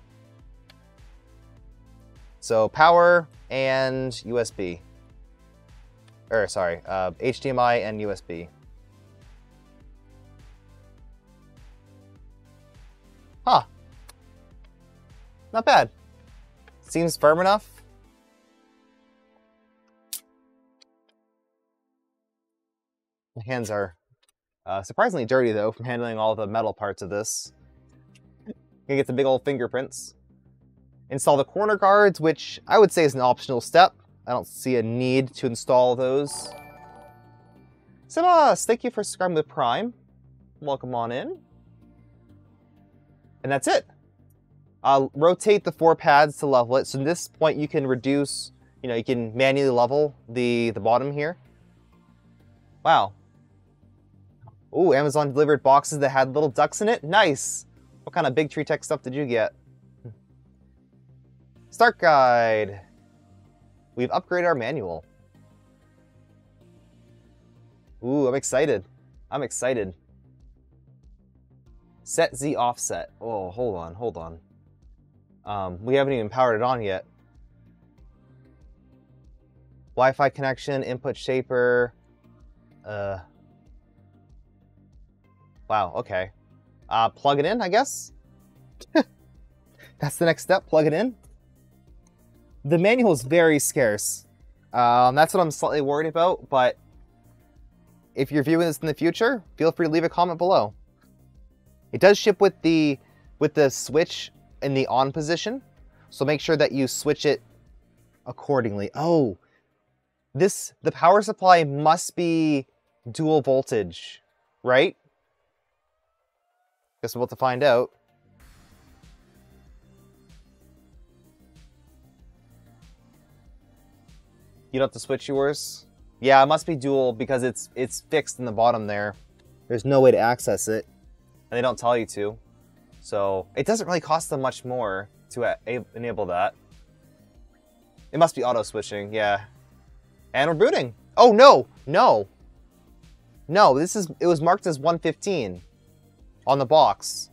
So power and USB. Or sorry, HDMI and USB. Huh. Not bad. Seems firm enough. My hands are surprisingly dirty though from handling all the metal parts of this. Gonna get the big old fingerprints. Install the corner guards, which I would say is an optional step. I don't see a need to install those. Sebas, thank you for subscribing to Prime. Welcome on in. And that's it. Rotate the 4 pads to level it. So at this point you can reduce, you can manually level the bottom here. Wow. Ooh, Amazon delivered boxes that had little ducks in it. Nice. What kind of big tree tech stuff did you get? Start guide. we've upgraded our manual. Ooh, I'm excited. I'm excited. Set Z offset. Oh, hold on. We haven't even powered it on yet. Wi-Fi connection, input shaper. Wow, okay. Plug it in, I guess? That's the next step, plug it in. The manual is very scarce. That's what I'm slightly worried about, but if you're viewing this in the future, feel free to leave a comment below. It does ship with the switch in the on position, so make sure that you switch it accordingly. Oh, the power supply must be dual voltage, right? Guess we'll have to find out. You don't have to switch yours? Yeah, it must be dual because it's fixed in the bottom there. There's no way to access it, and they don't tell you to. So it doesn't really cost them much more to enable that. It must be auto switching, yeah. And we're booting. Oh no, no, no! It was marked as 115 on the box.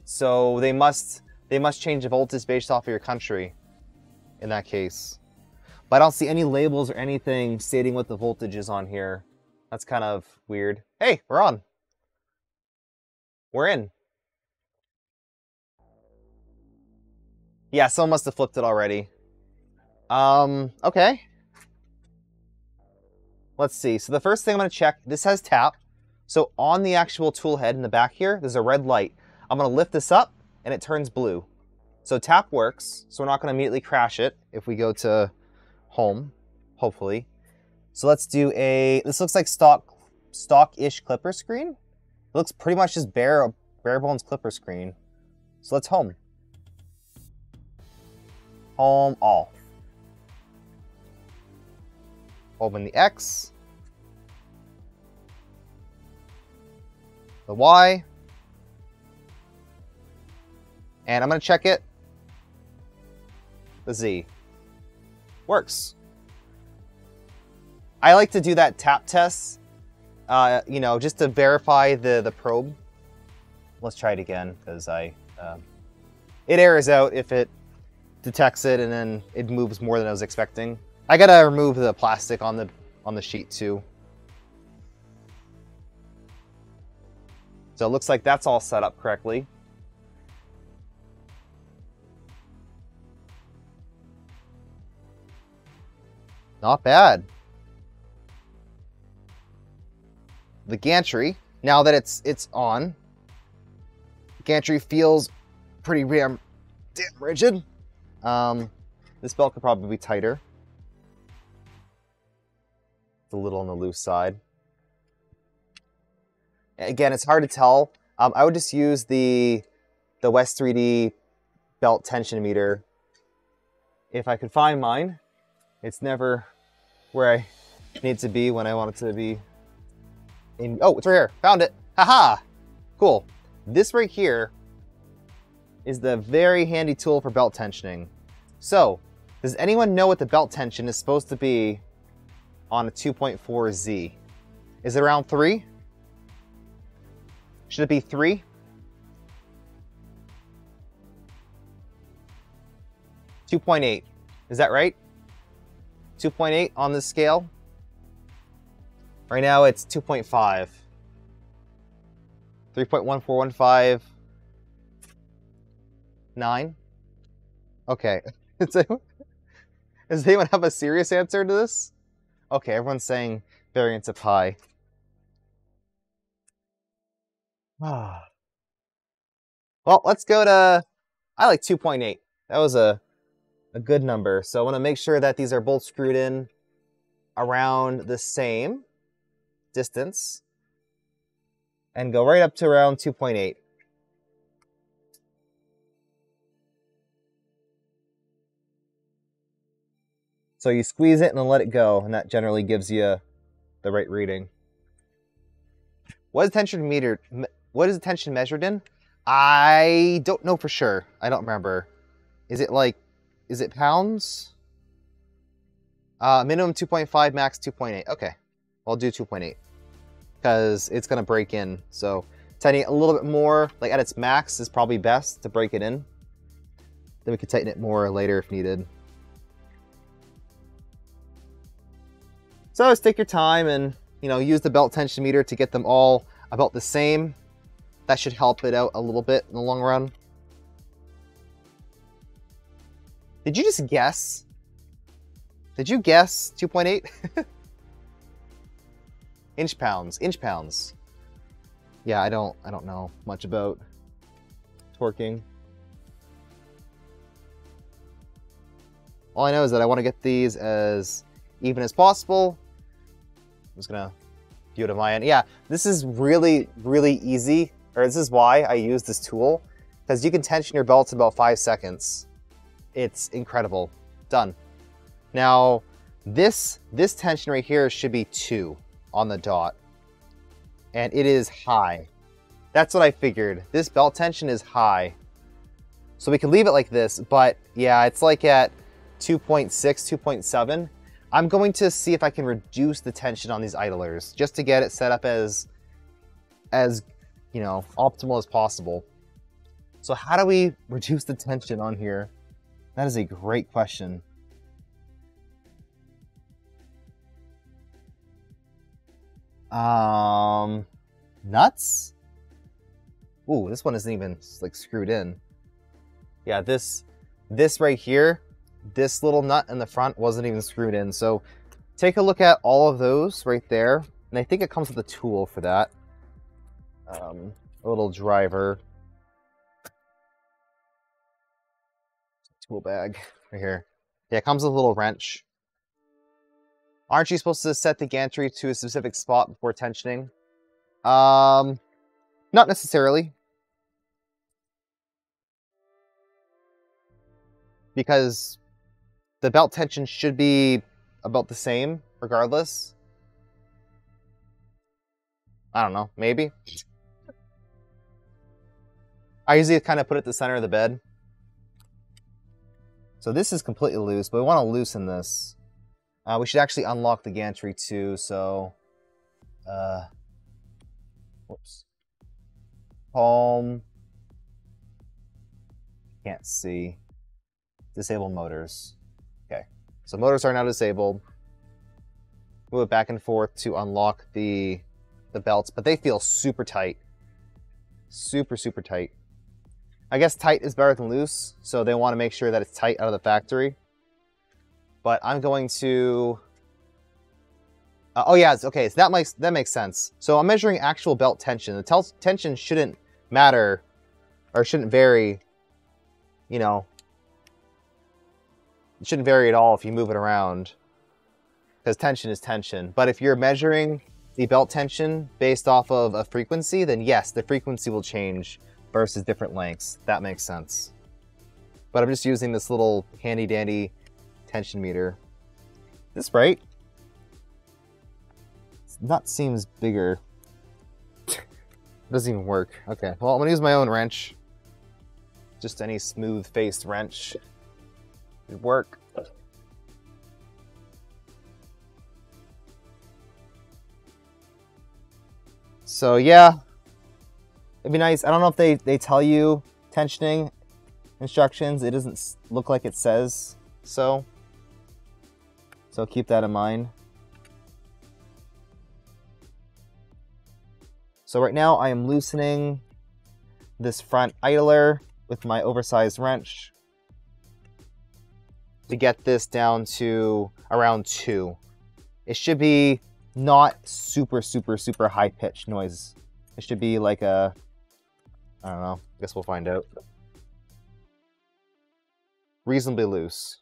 So they must change the voltage based off of your country. In that case. But I don't see any labels or anything stating what the voltage is on here. That's kind of weird. Hey, we're on. We're in. Yeah, someone must have flipped it already. Okay. Let's see. So the first thing I'm going to check, this has tap. So on the actual tool head in the back here, there's a red light. I'm going to lift this up and it turns blue. So tap works, so we're not going to immediately crash it if we go to home, hopefully. So let's do this looks like stock-ish clipper screen. It looks pretty much just bare bones clipper screen. So let's home. Home all. Open the X. The Y. And I'm going to check it. The Z. Works. I like to do that tap test, you know, just to verify the probe. Let's try it again, because it errors out if it detects it and then it moves more than I was expecting. I gotta remove the plastic on the sheet too. So it looks like that's all set up correctly. Not bad. The gantry, now that it's on, gantry feels pretty damn rigid. This belt could probably be tighter. It's a little on the loose side. Again, it's hard to tell. I would just use the West 3D belt tension meter if I could find mine. It's never where I need to be when I want it to be. Oh, it's right here. Found it. Haha! Cool. This right here is the very handy tool for belt tensioning. So, does anyone know what the belt tension is supposed to be on a 2.4Z? Is it around 3? Should it be 3? 2.8. Is that right? 2.8 on this scale. Right now it's 2.5. 3.1415. 9. Okay. Does anyone have a serious answer to this? Okay, everyone's saying variance of pi. Well, let's go to, I like 2.8. That was a good number. So I want to make sure that these are both screwed in around the same distance and go right up to around 2.8. So you squeeze it and then let it go, and that generally gives you the right reading. What is tension measured in? I don't know for sure. I don't remember. Is is it pounds? Minimum 2.5, max 2.8. Okay, I'll do 2.8 because it's gonna break in. So tightening it a little bit more, like at its max, is probably best to break it in. Then we can tighten it more later if needed. So just take your time and, you know, use the belt tension meter to get them all about the same. That should help it out a little bit in the long run. Did you just guess? Did you guess 2.8? Inch pounds, inch pounds. Yeah, I don't know much about torquing. All I know is that I want to get these as even as possible. I'm just gonna view it on my end. Yeah, this is really, really easy, or this is why I use this tool, because you can tension your belts in about 5 seconds. It's incredible. Done. Now, this tension right here should be 2 on the dot, and it is high. That's what I figured. This belt tension is high. So we can leave it like this, but yeah, it's like at 2.6, 2.7. I'm going to see if I can reduce the tension on these idlers just to get it set up as you know, optimal as possible. So how do we reduce the tension on here? That is a great question. Nuts? Ooh, this one isn't even like screwed in. Yeah, this right here, this little nut in the front wasn't even screwed in. So take a look at all of those right there. And I think it comes with a tool for that. A little driver. Tool bag right here. Yeah, it comes with a little wrench. Aren't you supposed to set the gantry to a specific spot before tensioning? Not necessarily. Because the belt tension should be about the same regardless. I don't know, maybe. I usually kind of put it at the center of the bed. So this is completely loose, but we want to loosen this. We should actually unlock the gantry too, so... whoops. Home. Can't see. Disable motors. Okay, so motors are now disabled. Move it back and forth to unlock the belts, but they feel super tight. Super, super tight. I guess tight is better than loose, so they want to make sure that it's tight out of the factory. But I'm going to... oh yeah, okay, so that makes sense. So I'm measuring actual belt tension. The tension shouldn't matter, or shouldn't vary, you know. It shouldn't vary at all if you move it around, because tension is tension. But if you're measuring the belt tension based off of a frequency, then yes, the frequency will change versus different lengths. That makes sense. But I'm just using this little handy dandy tension meter. This right? Nut seems bigger. It doesn't even work. Okay, well, I'm gonna use my own wrench. Just any smooth-faced wrench would work. So yeah, it'd be nice. I don't know if they tell you tensioning instructions. It doesn't look like it says so. So keep that in mind. So right now I am loosening this front idler with my oversized wrench to get this down to around 2. It should be not super, super, super high-pitched noise. It should be like a, I don't know, I guess we'll find out. Reasonably loose.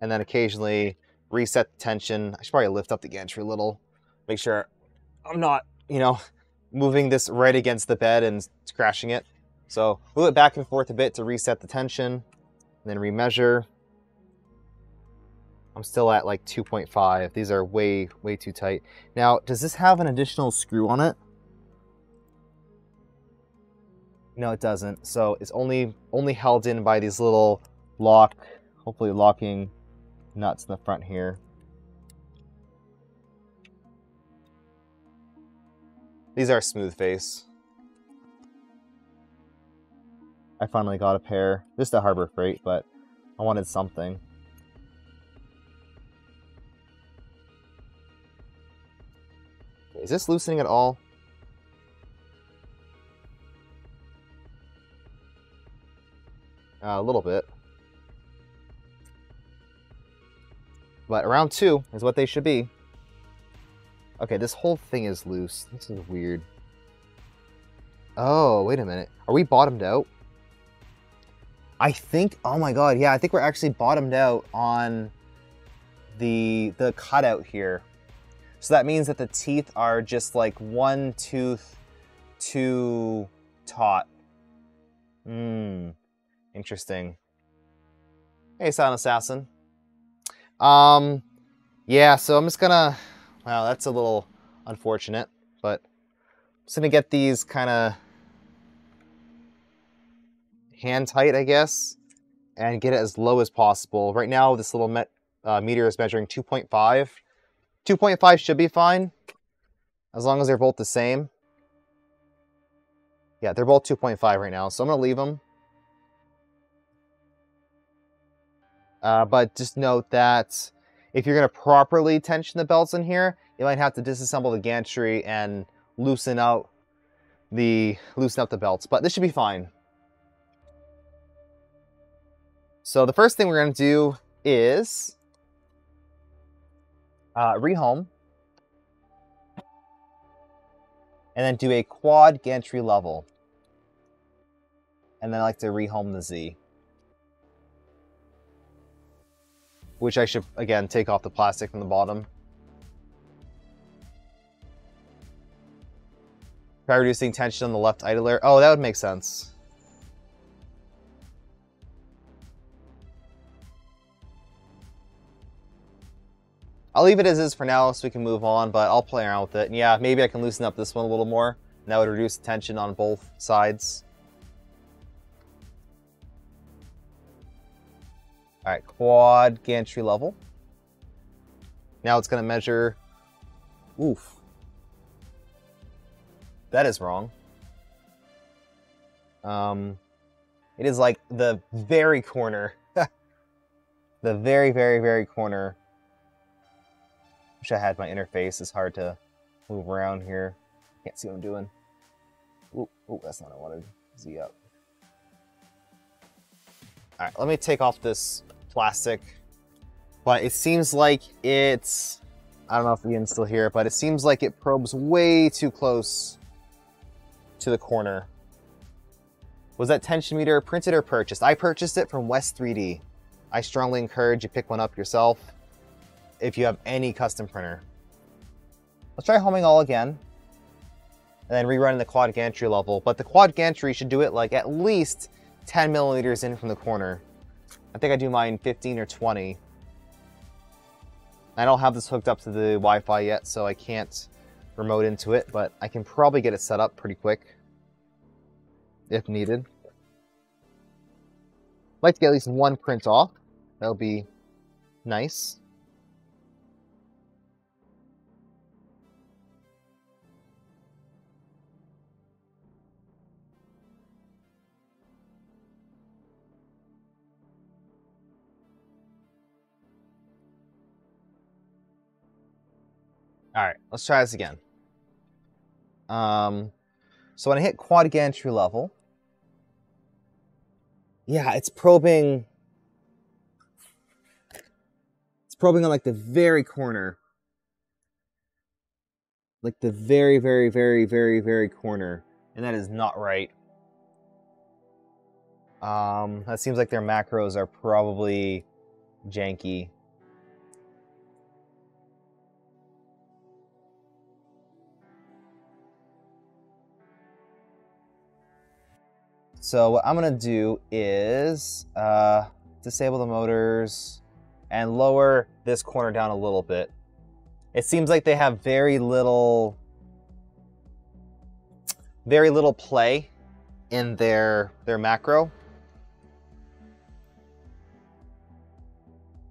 And then occasionally reset the tension. I should probably lift up the gantry a little. Make sure I'm not, you know, moving this right against the bed and crashing it. So move it back and forth a bit to reset the tension, and then remeasure. I'm still at like 2.5. These are way too tight. Now, does this have an additional screw on it? No, it doesn't. So it's only held in by these little hopefully locking nuts in the front here. These are smooth face. I finally got a pair. Just a Harbor Freight, but I wanted something. Is this loosening at all? A little bit. But around 2 is what they should be. Okay, this whole thing is loose. This is weird. Oh, wait a minute. Are we bottomed out? I think, oh my god, yeah, I think we're actually bottomed out on the cutout here. So that means that the teeth are just like one tooth too taut. Interesting. Hey, Silent Assassin. Yeah, so I'm just gonna, wow, that's a little unfortunate, but I'm just gonna get these kind of hand tight, I guess, and get it as low as possible. Right now, this little meter is measuring 2.5. 2.5 should be fine, as long as they're both the same. Yeah, they're both 2.5 right now, so I'm gonna leave them. But just note that if you're going to properly tension the belts in here, you might have to disassemble the gantry and loosen out the belts. But this should be fine. So the first thing we're going to do is rehome, and then do a quad gantry level. And then I like to rehome the Z, which I should, again, take off the plastic from the bottom. Try reducing tension on the left idler. Oh, that would make sense. I'll leave it as is for now so we can move on, but I'll play around with it. And yeah, maybe I can loosen up this one a little more, and that would reduce the tension on both sides. All right, quad gantry level. Now it's going to measure. Oof. That is wrong. It is like the very corner. The very corner. Wish I had my interface. It's hard to move around here. Can't see what I'm doing. Ooh, that's not what I wanted. Z up. All right, let me take off this plastic. But it seems like it's, I don't know if Ian's still here, but it seems like it probes way too close to the corner. Was that tension meter printed or purchased? I purchased it from West 3D. I strongly encourage you pick one up yourself if you have any custom printer. Let's try homing all again, and then rerunning the quad gantry level. But the quad gantry should do it like at least 10 millimeters in from the corner. I think I do mine 15 or 20. I don't have this hooked up to the Wi-Fi yet, so I can't remote into it, but I can probably get it set up pretty quick if needed. I'd like to get at least one print off. That would be nice. All right, let's try this again. So when I hit quad gantry level, yeah, it's probing. It's probing on like the very corner, like the very corner, and that is not right. That seems like their macros are probably janky. So what I'm gonna do is disable the motors, and lower this corner down a little bit. It seems like they have very little play in their macro.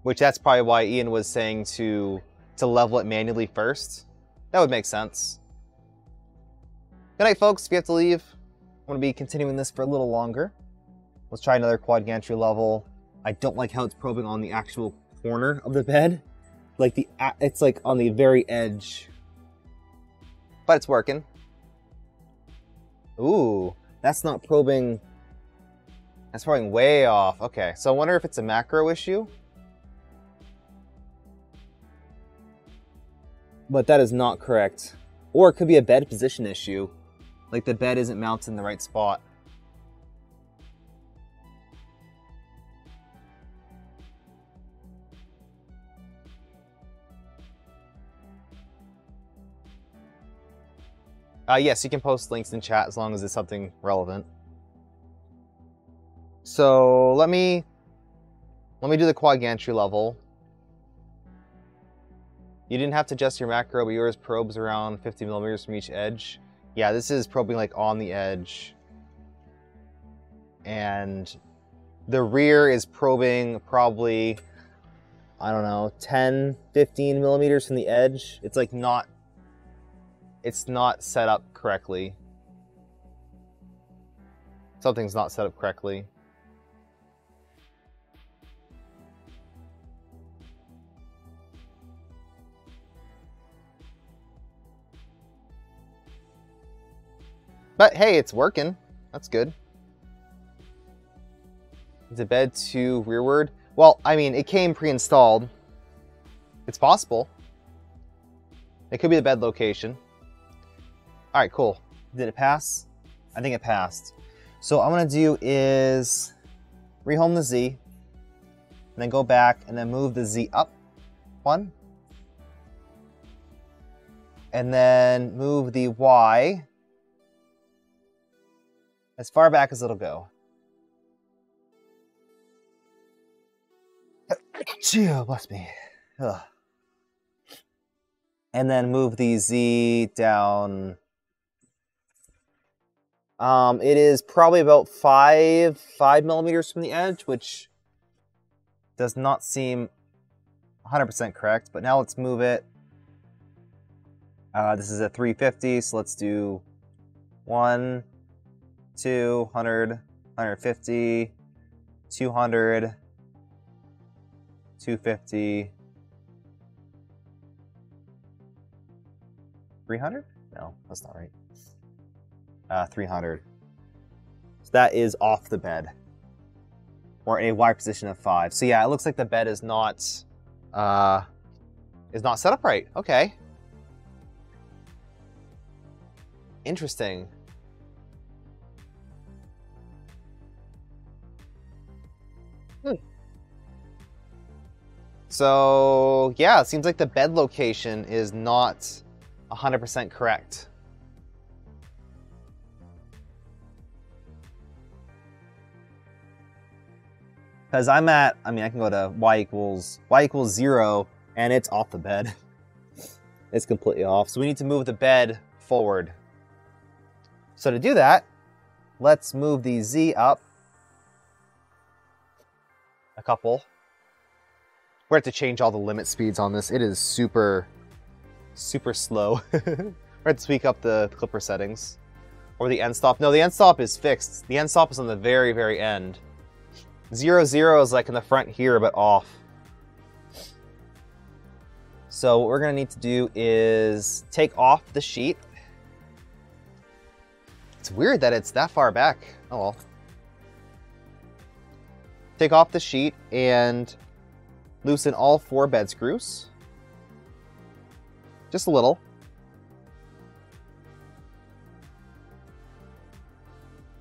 Which that's probably why Ian was saying to level it manually first. That would make sense. Good night, folks. If you have to leave, I'm going to be continuing this for a little longer. Let's try another quad gantry level. I don't like how it's probing on the actual corner of the bed. Like it's like on the very edge. But it's working. Ooh, that's not probing. That's probing way off. Okay, so I wonder if it's a macro issue. But that is not correct. Or it could be a bed position issue. Like the bed isn't mounted in the right spot. Yes, you can post links in chat as long as it's something relevant. So let me do the quad gantry level. You didn't have to adjust your macro, but yours probes around 50 millimeters from each edge. Yeah, this is probing like on the edge. And the rear is probing probably, I don't know, 10, 15 millimeters from the edge. It's like it's not set up correctly. Something's not set up correctly. But hey, it's working. That's good. Is the bed too rearward? Well, I mean, it came pre-installed. It's possible. It could be the bed location. All right, cool. Did it pass? I think it passed. So what I'm gonna do is rehome the Z, and then go back and then move the Z up one. And then move the Y as far back as it'll go. Bless me. Ugh. And then move the Z down. It is probably about 5 millimeters from the edge, which does not seem 100% correct, but now let's move it. This is a 350, so let's do 1, 2, 100, 150, 200, 250, 300? No, that's not right. 300. So that is off the bed, or a Y position of 5. So yeah, it looks like the bed is not set up right. Okay. Interesting. So yeah, it seems like the bed location is not 100% correct. Because I can go to y equals 0, and it's off the bed. It's completely off. So we need to move the bed forward. So to do that, let's move the Z up a couple. We're going to have to change all the limit speeds on this. It is super, super slow. We're going to have to tweak up the clipper settings. Or the end stop. No, the end stop is fixed. The end stop is on the very, very end. 0, 0 is like in the front here, but off. So what we're going to need to do is take off the sheet. It's weird that it's that far back. Oh well. Take off the sheet and loosen all 4 bed screws. Just a little.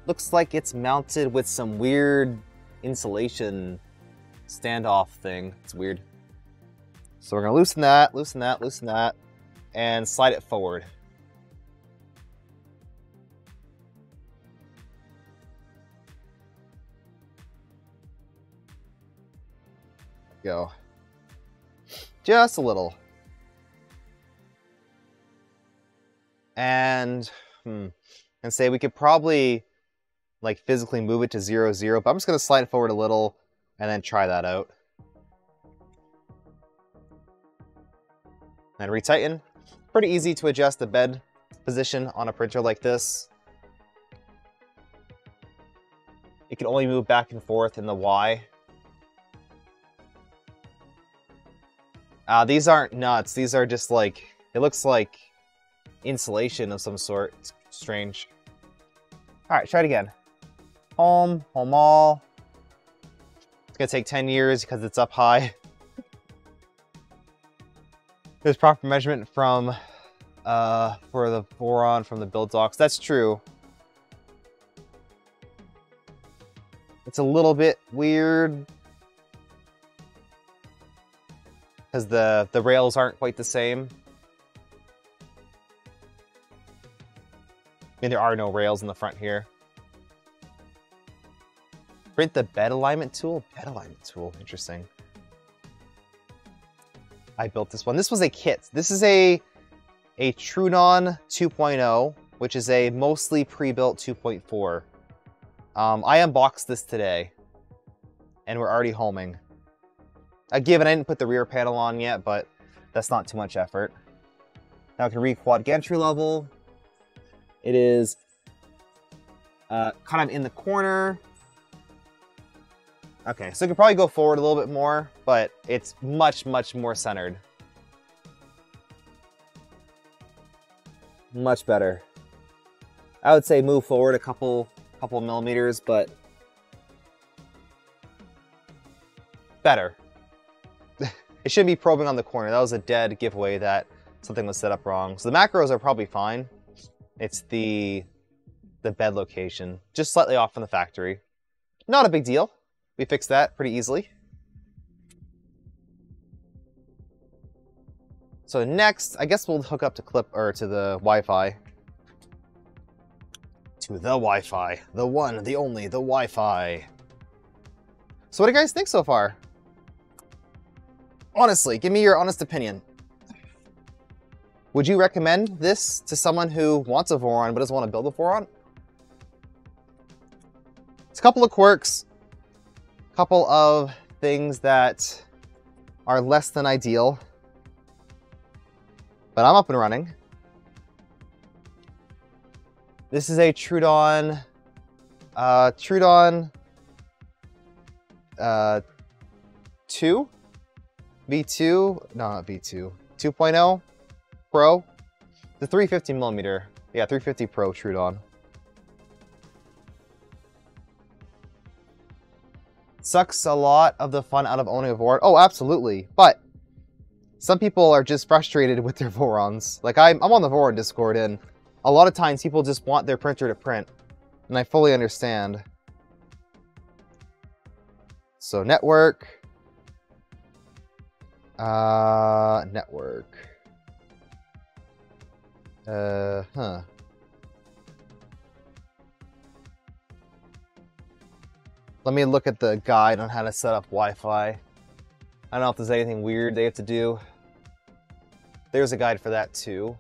Looks like it's mounted with some weird insulation standoff thing. It's weird. So we're gonna loosen that, loosen that, loosen that, and slide it forward. Go. Just a little. And say we could probably like physically move it to 0, 0, but I'm just gonna slide it forward a little and then try that out. And retighten. Pretty easy to adjust the bed position on a printer like this. It can only move back and forth in the Y. These aren't nuts. These are just like, it looks like insulation of some sort. It's strange. All right, try it again. Home, home all. It's gonna take 10 years because it's up high. There's proper measurement from, for the Voron from the build docs. That's true. It's a little bit weird because the rails aren't quite the same. I mean, there are no rails in the front here. Print the bed alignment tool? Bed alignment tool, interesting. I built this one. This was a kit. This is a Troodon 2.0, which is a mostly pre-built 2.4. I unboxed this today, and we're already homing. I didn't put the rear panel on yet, but that's not too much effort. Now I can read quad gantry level. It is kind of in the corner. Okay, so it could probably go forward a little bit more, but it's much, much more centered. Much better. I would say move forward a couple millimeters, but better. It shouldn't be probing on the corner. That was a dead giveaway that something was set up wrong. So the macros are probably fine. It's the bed location, just slightly off from the factory. Not a big deal. We fixed that pretty easily. So next, I guess we'll hook up to the Wi-Fi. To the Wi-Fi. The one, the only, the Wi-Fi. So what do you guys think so far? Honestly, give me your honest opinion. Would you recommend this to someone who wants a Voron but doesn't want to build a Voron? It's a couple of quirks. A couple of things that are less than ideal. But I'm up and running. This is a Troodon, Troodon 2? V2? No, not V2. 2.0 Pro. The 350mm. Yeah, 350 Pro Troodon. Sucks a lot of the fun out of owning a Voron. Oh, absolutely. But some people are just frustrated with their Vorons. Like, I'm on the Voron Discord, and a lot of times people just want their printer to print. And I fully understand. So, network. Network. Let me look at the guide on how to set up Wi-Fi. I don't know if there's anything weird they have to do. There's a guide for that too.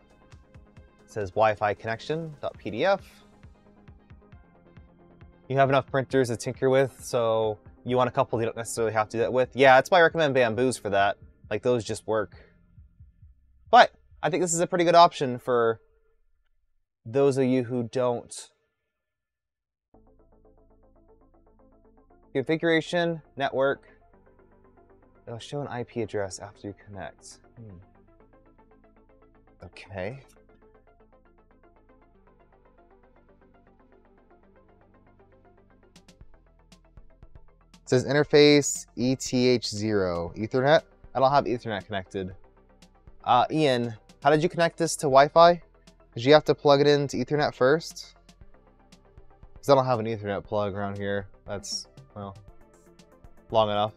It says Wi-Fi connection.pdf. You have enough printers to tinker with, so you want a couple you don't necessarily have to do that with. Yeah, that's why I recommend Bamboos for that. Like, those just work. But I think this is a pretty good option for those of you who don't. Configuration, network. It'll show an IP address after you connect. Okay. It says interface ETH0. Ethernet? I don't have Ethernet connected. Ian, how did you connect this to Wi-Fi? Did you have to plug it into Ethernet first? Because I don't have an Ethernet plug around here. That's, well, long enough.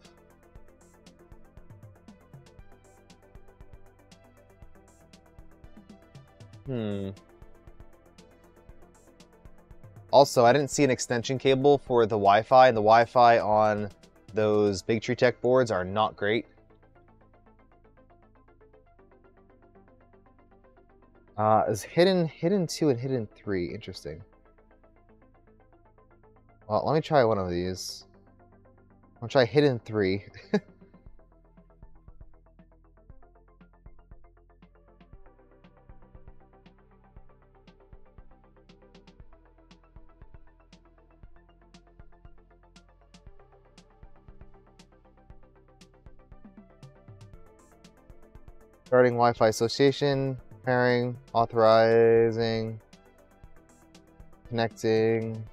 Also, I didn't see an extension cable for the Wi-Fi, and the Wi-Fi on those Big Tree Tech boards are not great. Is hidden 2 and hidden 3. Interesting. Well, let me try one of these. I'll try hidden 3. Starting Wi-Fi association, pairing, authorizing, connecting.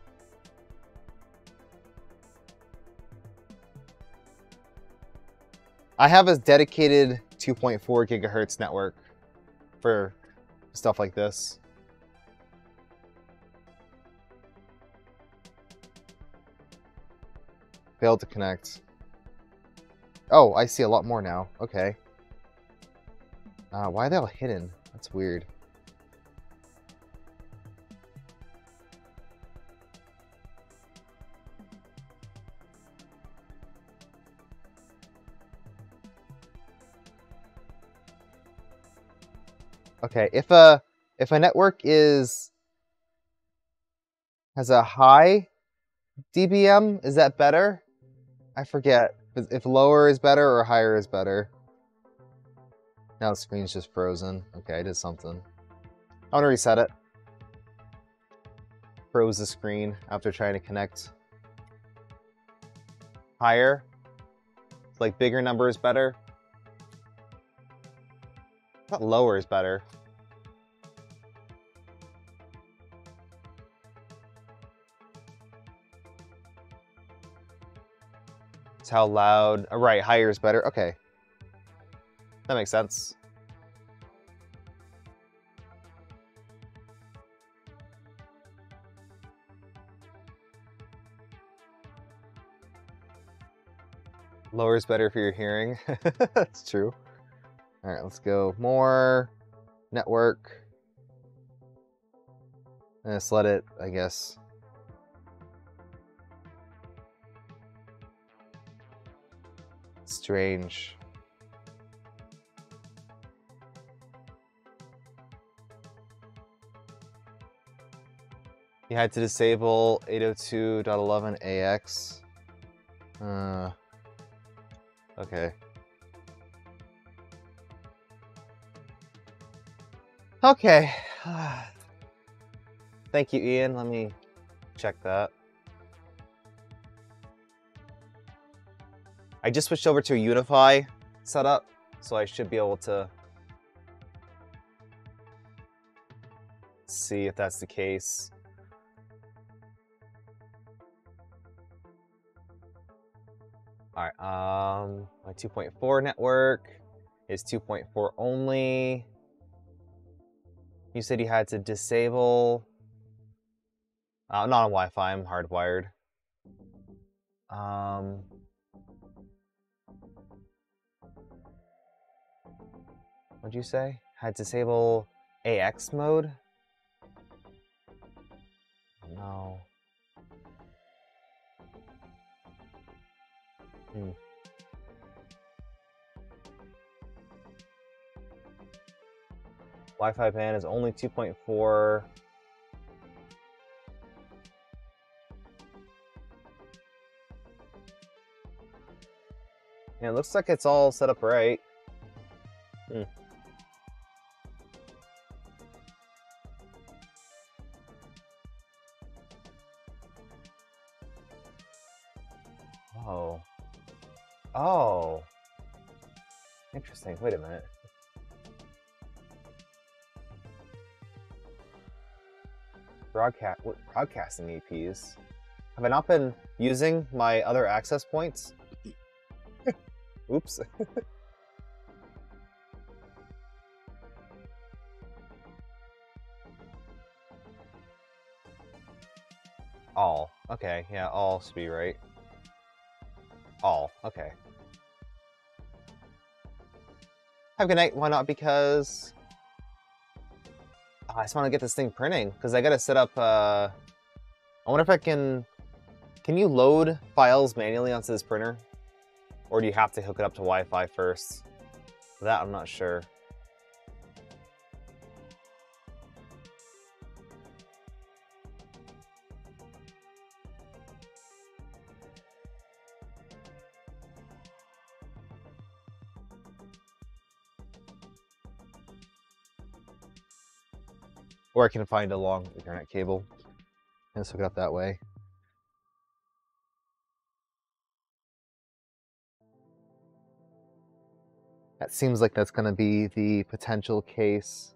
I have a dedicated 2.4 gigahertz network for stuff like this. Failed to connect. Oh, I see a lot more now. Okay. Why are they all hidden? That's weird. Okay, if a network has a high dBm, is that better? I forget if lower is better or higher is better. Now the screen's just frozen. Okay, I did something. I want to reset it. Froze the screen after trying to connect. Higher? Like bigger number is better? I thought lower is better. It's how loud. Oh, right, higher is better. Okay. That makes sense. Lower is better for your hearing. That's true. All right, let's go more network. And just let it, I guess. Strange. You had to disable 802.11ax. Okay. Okay. Thank you, Ian. Let me check that. I just switched over to a Unify setup, so I should be able to see if that's the case. All right, my 2.4 network is 2.4 only. You said you had to disable. Not on Wi-Fi, I'm hardwired. What'd you say? Had to disable AX mode? No. Wi-Fi band is only 2.4. Yeah, it looks like it's all set up right. Oh. Oh. Interesting. Wait a minute. Broadcasting EPs. Have I not been using my other access points? Oops. All. Okay, yeah, all should be right. All. Okay. Have a good night. Why not? Because I just want to get this thing printing because I gotta set up. I wonder if I can. Can you load files manually onto this printer, or do you have to hook it up to Wi-Fi first? That I'm not sure. Or I can find a long Ethernet cable and just hook it up that way. That seems like that's going to be the potential case.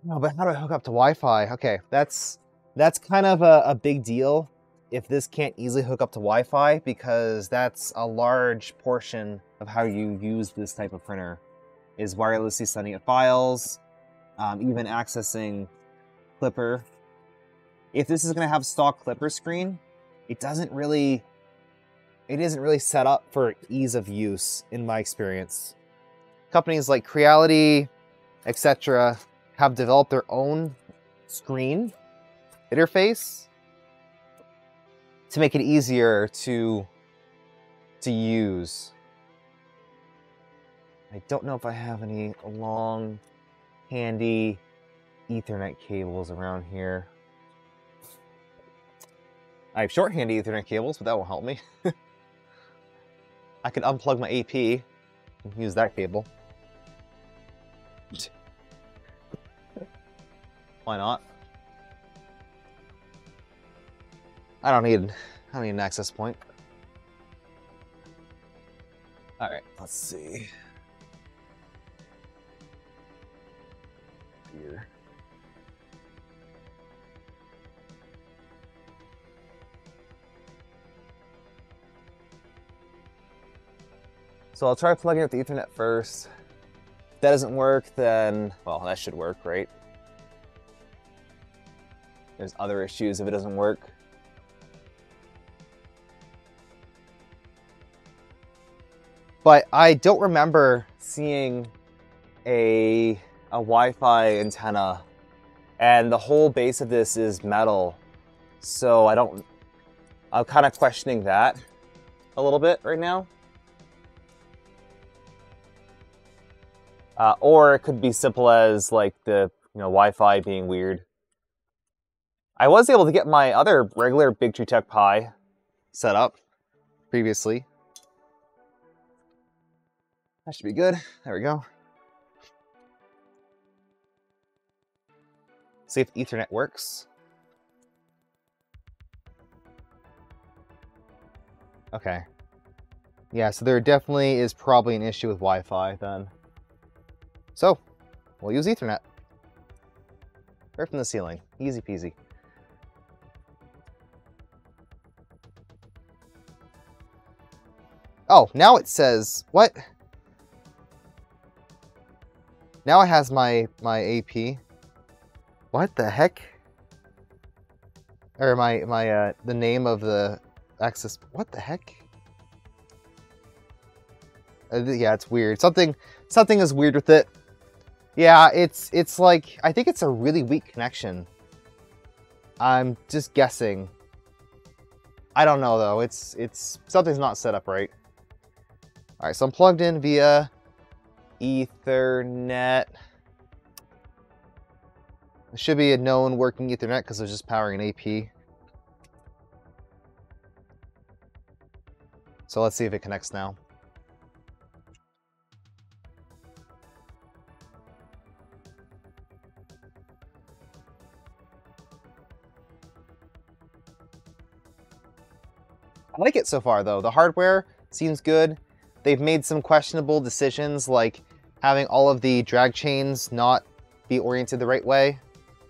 No, but how do I hook up to Wi-Fi? Okay, that's kind of a big deal if this can't easily hook up to Wi-Fi, because that's a large portion of how you use this type of printer, is wirelessly sending it files, even accessing Clipper. If this is going to have stock Clipper screen, it isn't really set up for ease of use in my experience. Companies like Creality, etc., have developed their own screen interface to make it easier to use. I don't know if I have any long, handy Ethernet cables around here. I have short handy Ethernet cables, but that won't help me. I could unplug my AP and use that cable. Why not? I don't need an access point. All right, let's see. Here. So I'll try plugging up the Ethernet first. If that doesn't work, then, well, that should work, right? There's other issues if it doesn't work. But I don't remember seeing a Wi-Fi antenna, and the whole base of this is metal. So I'm kind of questioning that a little bit right now. Or it could be simple as like the Wi-Fi being weird. I was able to get my other regular Big Tree Tech Pi set up previously. That should be good. There we go. See if Ethernet works. Okay. Yeah, so there definitely is probably an issue with Wi-Fi then. So, we'll use Ethernet. Right from the ceiling. Easy peasy. Oh, now it says, what? Now it has my AP. What the heck? Or the name of the access. What the heck? Yeah, it's weird. Something is weird with it. Yeah, it's like, I think it's a really weak connection. I'm just guessing. I don't know though. It's something's not set up right. All right, so I'm plugged in via Ethernet. It should be a known working Ethernet because it's just powering an AP. So let's see if it connects now. I like it so far though. The hardware seems good. They've made some questionable decisions, like having all of the drag chains not be oriented the right way.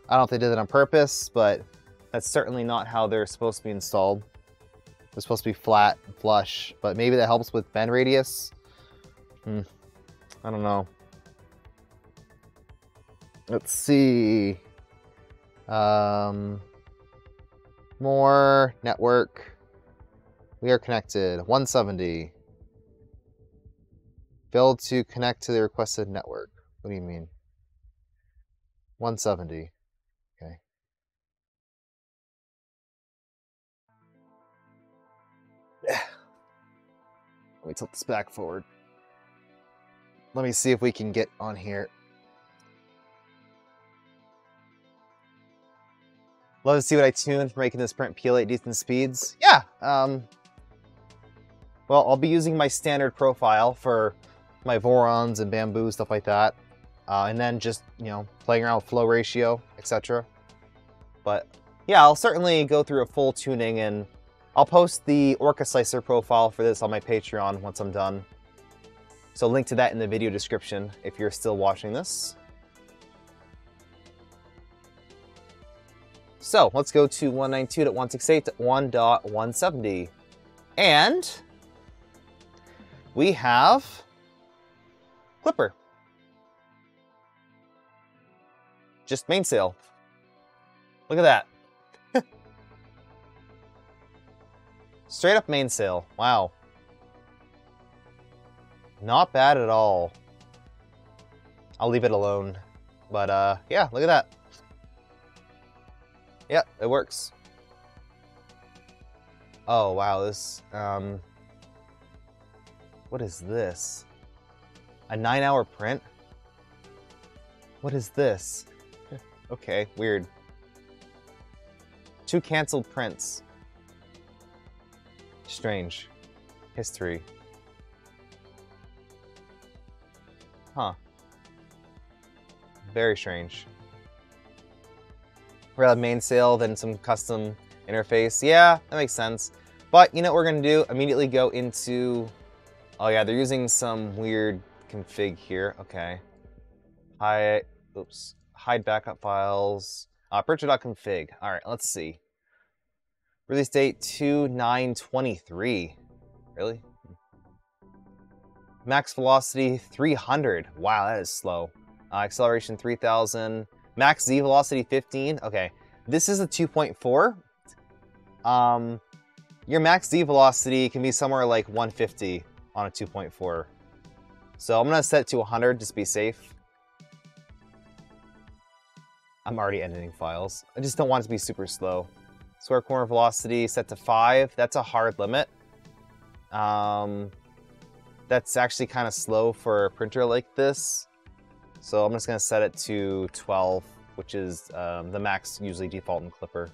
I don't know if they did that on purpose, but that's certainly not how they're supposed to be installed. They're supposed to be flat and flush, but maybe that helps with bend radius. I don't know. Let's see. More network. We are connected. 170. Failed to connect to the requested network. What do you mean? 170. Okay. Let me tilt this back forward. Let me see if we can get on here. Love to see what I tuned for making this print peel at decent speeds. Yeah. Well, I'll be using my standard profile for my Vorons and Bamboo, stuff like that. and then just, you know, playing around with flow ratio, etc. But yeah, I'll certainly go through a full tuning, and I'll post the Orca Slicer profile for this on my Patreon once I'm done. So link to that in the video description if you're still watching this. So let's go to 192.168.1.170. And we have Clipper. Just mainsail. Look at that. Straight up mainsail. Wow. Not bad at all. I'll leave it alone. But yeah, look at that. Yeah, it works. Oh wow, this what is this? A 9-hour print? What is this? Okay, weird. 2 canceled prints. Strange. History. Huh. Very strange. Rather mainsail than some custom interface. Yeah, that makes sense. But you know what we're gonna do? Immediately go into... Oh yeah, they're using some weird config here. Okay. Oops. Hide backup files. Printer.config. Alright, let's see. Release date 2/9/23. Really? Max velocity 300. Wow, that is slow. Acceleration 3000. Max Z velocity 15. Okay, this is a 2.4. Your max Z velocity can be somewhere like 150 on a 2.4. So I'm gonna set it to 100 just to be safe. I'm already editing files. I just don't want it to be super slow. Square corner velocity set to 5. That's a hard limit. That's actually kind of slow for a printer like this. So I'm just gonna set it to 12, which is the max usually default in Clipper,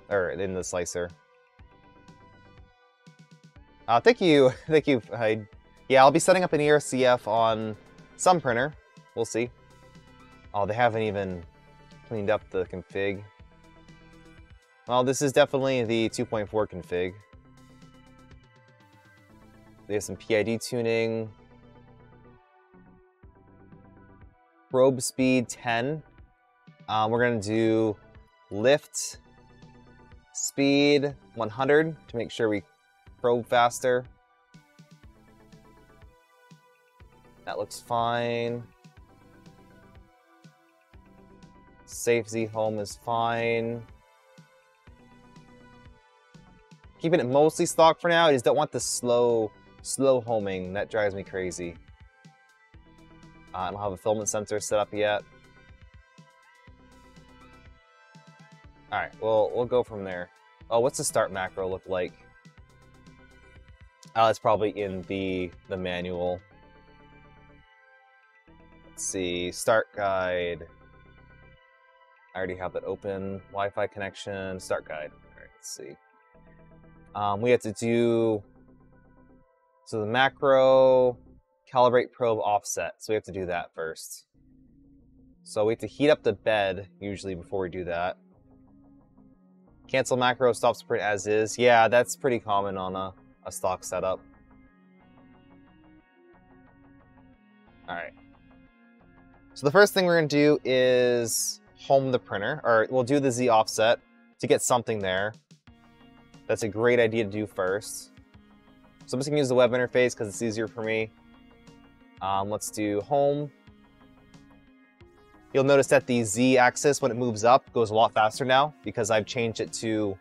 or in the slicer. Thank you, thank you, Hyde. Yeah, I'll be setting up an ERCF on some printer. We'll see. Oh, they haven't even cleaned up the config. Well, this is definitely the 2.4 config. They have some PID tuning. Probe speed 10. We're gonna do lift speed 100 to make sure we probe faster. That looks fine. Safe Z home is fine. Keeping it mostly stock for now. I just don't want the slow homing. That drives me crazy. I don't have a filament sensor set up yet. Alright, we'll go from there. Oh, what's the start macro look like? It's probably in the manual. Let's see, start guide. I already have that open. Wi-Fi connection, start guide. Alright, let's see. We have to do, so the macro, calibrate probe offset. So we have to do that first. So we have to heat up the bed usually before we do that. Cancel macro, stops print as is. Yeah, that's pretty common on a stock setup. Alright. So the first thing we're going to do is home the printer, or we'll do the Z offset to get something there. That's a great idea to do first. So I'm just going to use the web interface because it's easier for me. Let's do home. You'll notice that the Z axis, when it moves up, goes a lot faster now because I've changed it to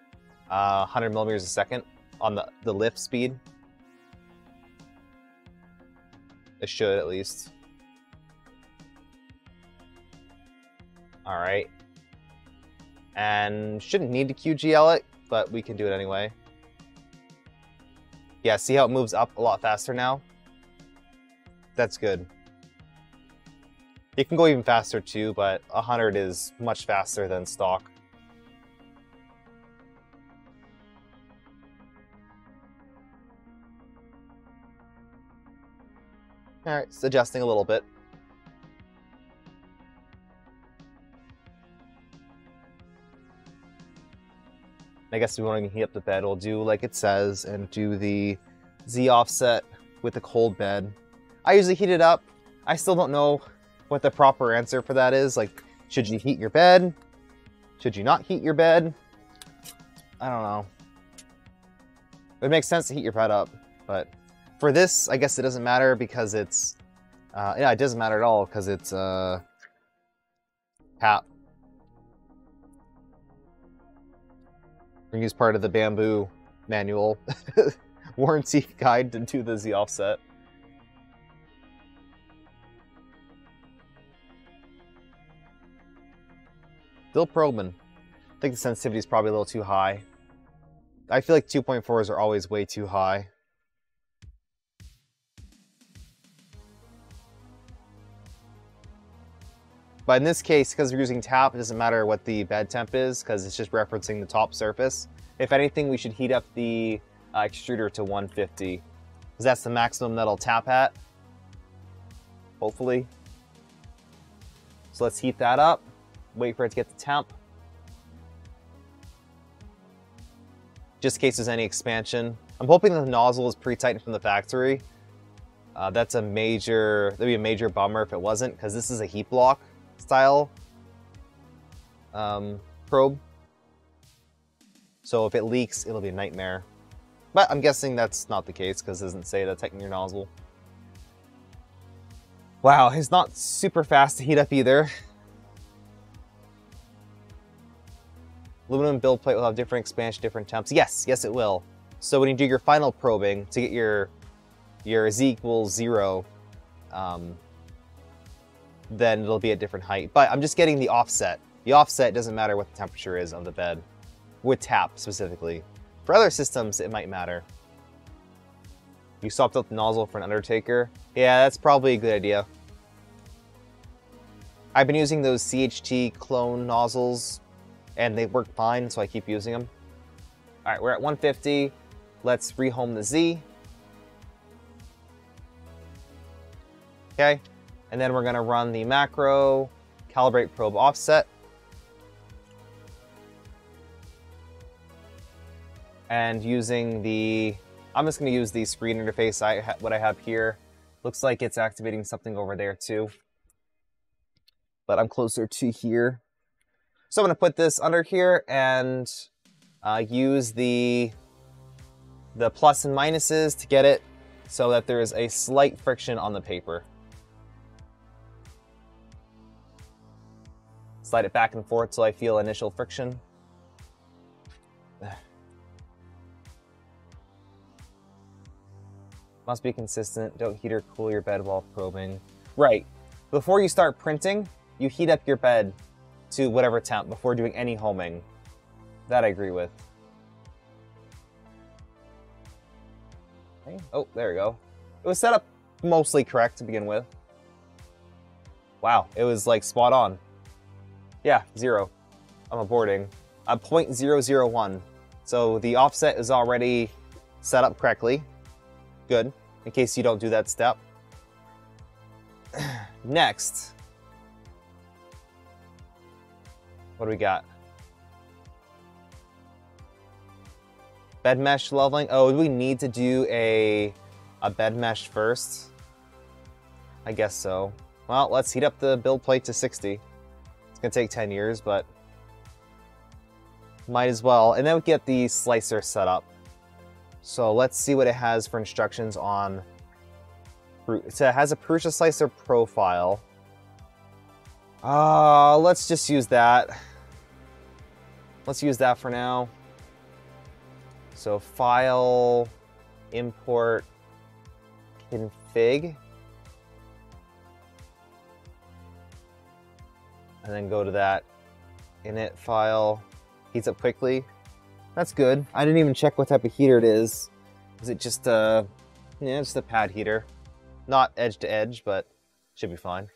100 millimeters a second on the lift speed. It should, at least. Alright. And shouldn't need to QGL it, but we can do it anyway. Yeah, see how it moves up a lot faster now? That's good. It can go even faster too, but 100 is much faster than stock. Alright, it's adjusting a little bit. I guess we won't even heat up the bed. We'll do like it says and do the Z offset with the cold bed. I usually heat it up. I still don't know what the proper answer for that is. Like, should you heat your bed? Should you not heat your bed? I don't know. It makes sense to heat your bed up, but for this, I guess it doesn't matter because it's, yeah, it doesn't matter at all because it's tap. We use part of the bamboo manual warranty guide to do the Z offset. Still probing. I think the sensitivity is probably a little too high. I feel like 2.4s are always way too high. But in this case, because we're using tap, it doesn't matter what the bed temp is, because it's just referencing the top surface. If anything, we should heat up the extruder to 150, because that's the maximum that'll tap at, hopefully. So let's heat that up, wait for it to get the temp. Just in case there's any expansion. I'm hoping the nozzle is pre-tightened from the factory. That'd be a major bummer if it wasn't, because this is a heat block style probe. So if it leaks, it'll be a nightmare. But I'm guessing that's not the case because it doesn't say to tighten your nozzle. Wow, it's not super fast to heat up either. Aluminum build plate will have different expansion, different temps. Yes, yes it will. So when you do your final probing to get your Z equals 0, then it'll be at different height. But I'm just getting the offset. The offset doesn't matter what the temperature is of the bed, with tap specifically. For other systems, it might matter. You swapped out the nozzle for an Undertaker? Yeah, that's probably a good idea. I've been using those CHT clone nozzles, and they work fine, so I keep using them. All right, we're at 150. Let's rehome the Z. Okay, and then we're gonna run the macro, calibrate probe offset. And using the, I'm just gonna use the screen interface, what I have here. Looks like it's activating something over there too. But I'm closer to here. So I'm gonna put this under here and use the plus and minuses to get it so that there is a slight friction on the paper. Slide it back and forth till I feel initial friction. Must be consistent. Don't heat or cool your bed while probing. Right. Before you start printing, you heat up your bed to whatever temp before doing any homing. That I agree with. Okay. Oh, there we go. It was set up mostly correct to begin with. Wow, it was like spot on. Yeah, 0. I'm aborting. 0.001. So the offset is already set up correctly. Good, in case you don't do that step. Next. What do we got? Bed mesh leveling. Oh, do we need to do a bed mesh first? I guess so. Well, let's heat up the build plate to 60. It's gonna take 10 years, but might as well. And then we get the slicer set up. So let's see what it has for instructions on. So it has a Prusa slicer profile. Let's just use that. Let's use that for now. So file, import, config. And then go to that init file. Heats up quickly. That's good. I didn't even check what type of heater it is. Is it just a, yeah, just a pad heater. Not edge to edge, but should be fine.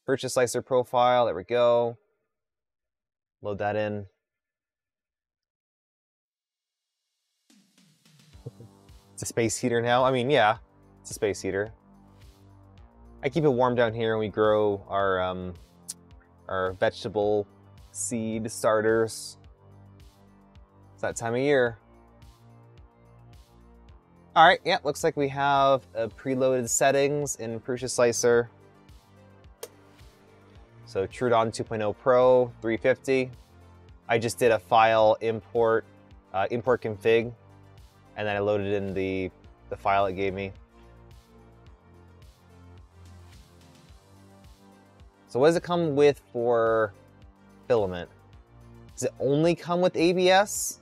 Purchase slicer profile, there we go. Load that in. It's a space heater now. I mean, yeah, it's a space heater. I keep it warm down here and we grow our vegetable seed starters. It's that time of year. All right, yeah, looks like we have preloaded settings in Prusa Slicer. So Troodon 2.0 Pro, 350. I just did a file import, import config, and then I loaded in the file it gave me. So what does it come with for filament? Does it only come with ABS?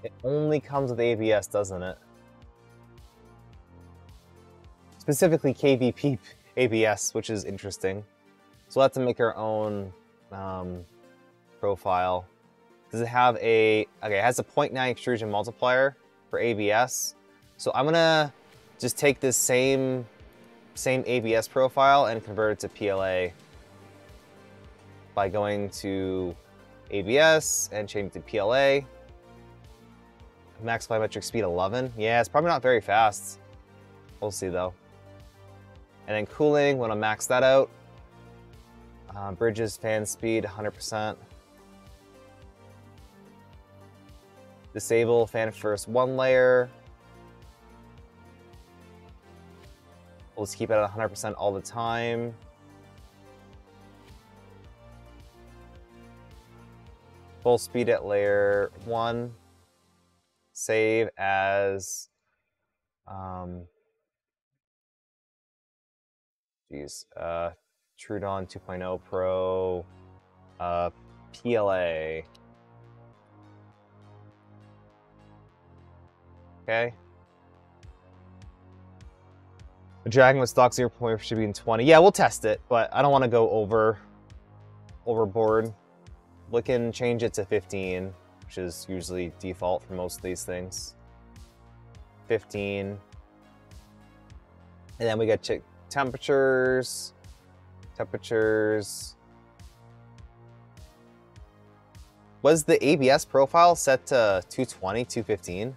It only comes with ABS, doesn't it? Specifically KVP ABS, which is interesting. So we'll have to make our own profile. Does it have a, okay, it has a 0.9 extrusion multiplier for ABS. So I'm gonna just take this same ABS profile and convert it to PLA by going to ABS and changing it to PLA. Max biometric speed 11. Yeah, it's probably not very fast. We'll see though. And then cooling, when I max that out. Bridges, fan speed, 100%. Disable fan first one layer. We'll just keep it at 100% all the time. Full speed at layer 1. Save as, Troodon 2.0 Pro, PLA. Okay. The dragging with stock 0.4 should be in 20. Yeah, we'll test it, but I don't want to go overboard. We can change it to 15. Which is usually default for most of these things. 15. And then we got check temperatures. Was the ABS profile set to 220, 215?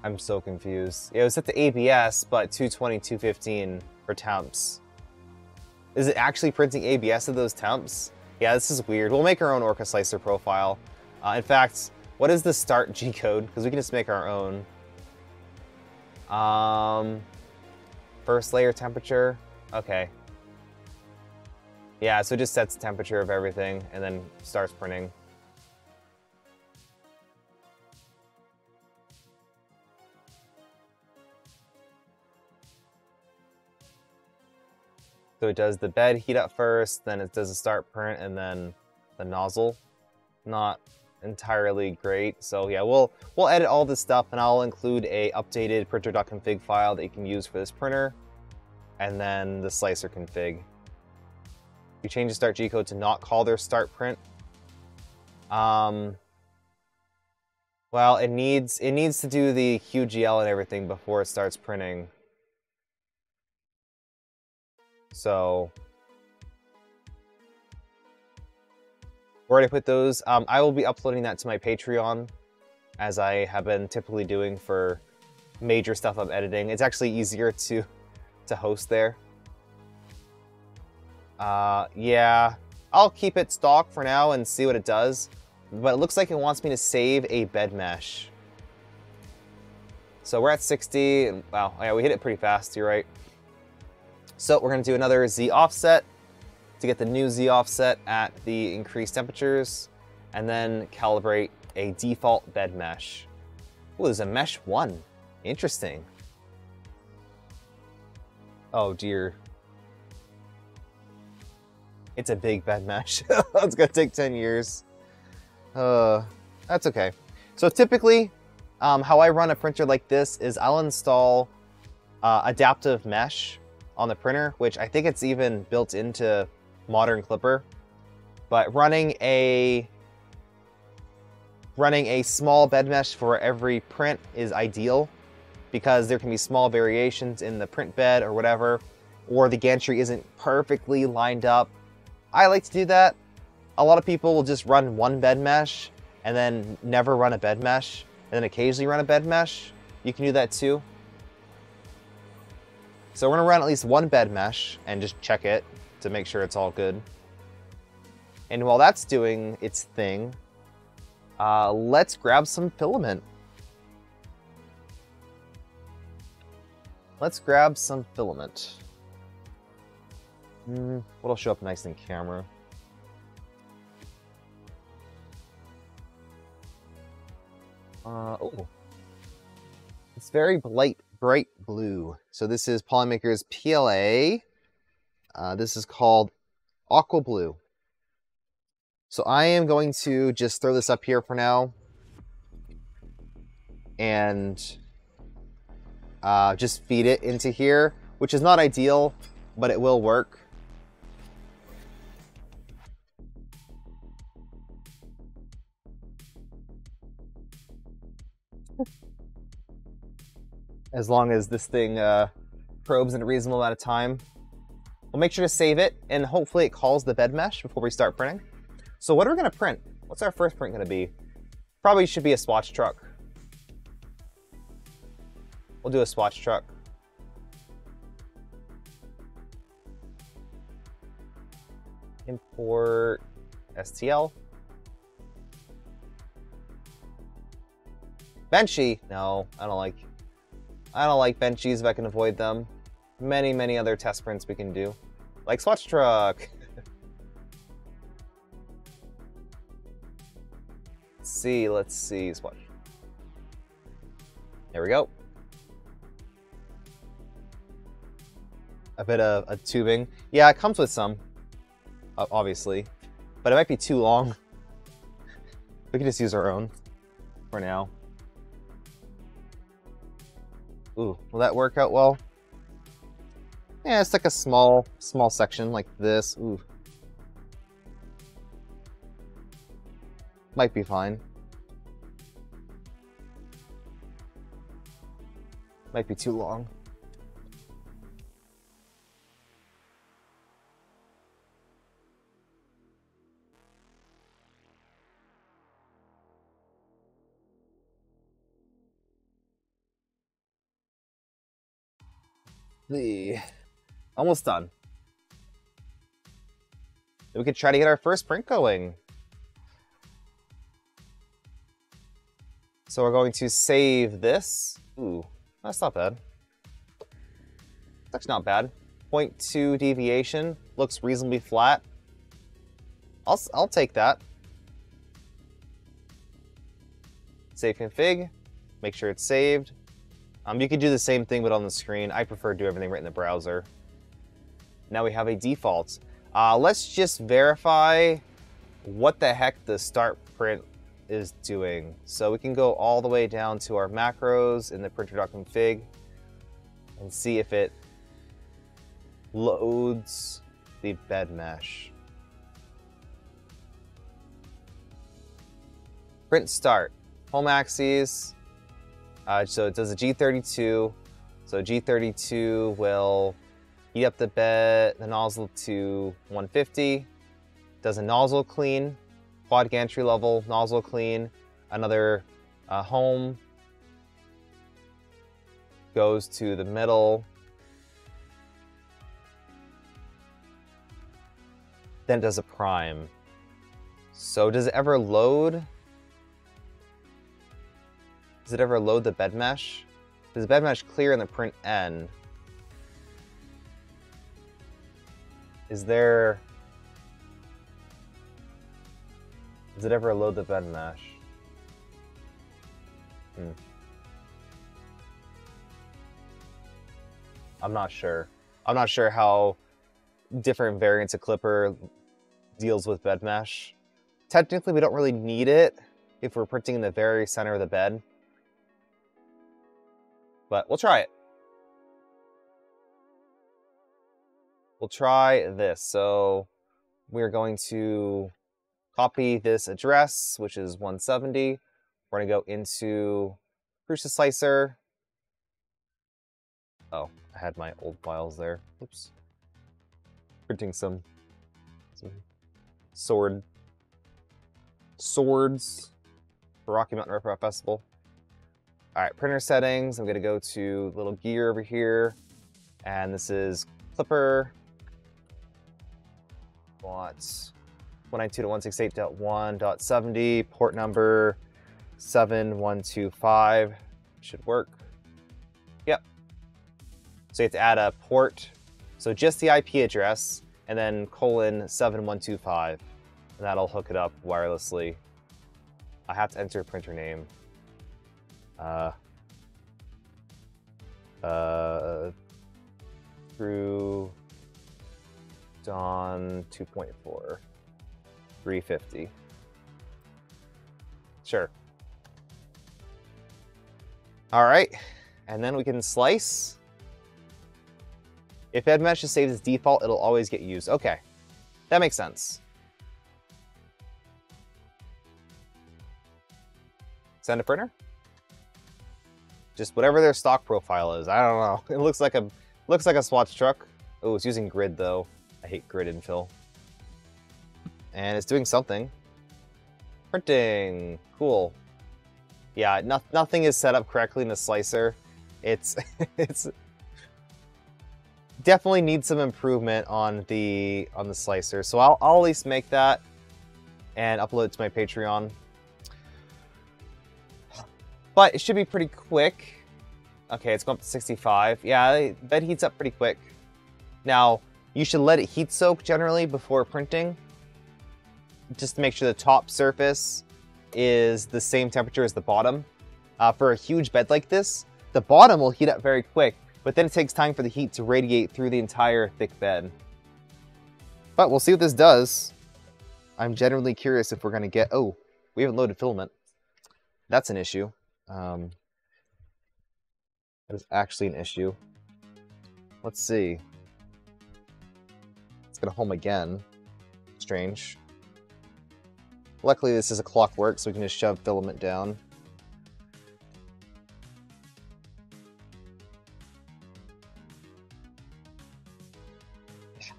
I'm so confused. Yeah, it was set to ABS, but 220, 215 for temps. Is it actually printing ABS at those temps? Yeah, this is weird. We'll make our own Orca Slicer profile. In fact, what is the start G code? Because we can just make our own. First layer temperature. Okay. Yeah, so it just sets the temperature of everything and then starts printing. So it does the bed heat up first, then it does a start print, and then the nozzle. Not entirely great. So yeah, we'll edit all this stuff, and I'll include a updated printer.config file that you can use for this printer, and then the slicer config. You change the start G code to not call their start print. Well, it needs to do the QGL and everything before it starts printing. So where I put those, I will be uploading that to my Patreon, as I have been typically doing for major stuff I'm editing. It's actually easier to host there. Yeah, I'll keep it stock for now and see what it does. But it looks like it wants me to save a bed mesh. So we're at 60. And, wow, yeah, we hit it pretty fast, you're right. So we're going to do another Z offset to get the new Z offset at the increased temperatures, and then calibrate a default bed mesh. Oh, there's a mesh 1. Interesting. Oh dear. It's a big bed mesh. It's going to take 10 years. That's okay. So typically, how I run a printer like this is I'll install adaptive mesh on the printer, which I think it's even built into Modern Clipper. But running a small bed mesh for every print is ideal, because there can be small variations in the print bed or whatever, or the gantry isn't perfectly lined up. I like to do that. A lot of people will just run one bed mesh and then never run a bed mesh, and then occasionally run a bed mesh, you can do that too. So we're gonna run at least one bed mesh and just check it to make sure it's all good. And while that's doing its thing, let's grab some filament. Let's grab some filament. What'll show up nice in camera? Oh, it's very bright blue. So this is Polymaker's PLA. This is called Aqua Blue. So I am going to just throw this up here for now and just feed it into here, which is not ideal, but it will work. As long as this thing probes in a reasonable amount of time. We'll make sure to save it, and hopefully it calls the bed mesh before we start printing. So what are we going to print? What's our first print going to be? Probably should be a swatch truck. We'll do a swatch truck. Import STL. Benchy? No, I don't like benchies if I can avoid them. Many other test prints we can do. Like swatch truck. Let's see, swatch. There we go. A bit of a tubing. Yeah, it comes with some, obviously, but it might be too long. We can just use our own for now. Ooh, will that work out well? Yeah, it's like a small section like this. Ooh. Might be fine. Might be too long. Almost done. Then we could try to get our first print going. So we're going to save this. Ooh, that's not bad. That's not bad. 0.2 deviation, looks reasonably flat. I'll take that. Save config, make sure it's saved. You can do the same thing but on the screen. I prefer to do everything right in the browser. Now we have a default. Let's just verify what the heck the start print is doing. So we can go all the way down to our macros in the printer.config and see if it loads the bed mesh. Print start, home axes. So it does a G32. So G32 will heat up the nozzle to 150. Does a nozzle clean, quad gantry level nozzle clean. Another home goes to the middle. Then it does a prime. So does it ever load? Does it ever load the bed mesh? Does the bed mesh clear in the print end? Does it ever load the bed mesh? I'm not sure. I'm not sure how different variants of Clipper deals with bed mesh. Technically, we don't really need it if we're printing in the very center of the bed. But we'll try it. We'll try this. So we're going to copy this address, which is 170. We're going to go into Crucia Slicer. Oh, I had my old files there. Oops. Printing some swords. for Rocky Mountain Riprap Festival. All right, printer settings. I'm gonna go to little gear over here. And this is Clipper. Want 192.168.1.70, port number 7125. Should work. Yep. So you have to add a port. So just the IP address and then :7125. And that'll hook it up wirelessly. I have to enter a printer name. Troodon 2.4. 350. Sure. All right, and then we can slice. If EdMesh is saved as default, it'll always get used. Okay, that makes sense. Send a printer? Just whatever their stock profile is. I don't know. It looks like a Swatch truck. Oh, it's using grid though. I hate grid infill. And it's doing something. Printing. Cool. Yeah, nothing is set up correctly in the slicer. It's definitely needs some improvement on the slicer. So I'll at least make that and upload it to my Patreon. But it should be pretty quick. Okay, it's going up to 65. Yeah, that heats up pretty quick. Now, you should let it heat soak generally before printing, just to make sure the top surface is the same temperature as the bottom. For a huge bed like this, the bottom will heat up very quick, but then it takes time for the heat to radiate through the entire thick bed. But we'll see what this does. I'm genuinely curious if we're going to get... Oh, we haven't loaded filament. That's an issue. That is actually an issue. Let's see. It's going to home again. Strange. Luckily, this is a clockwork, so we can just shove filament down.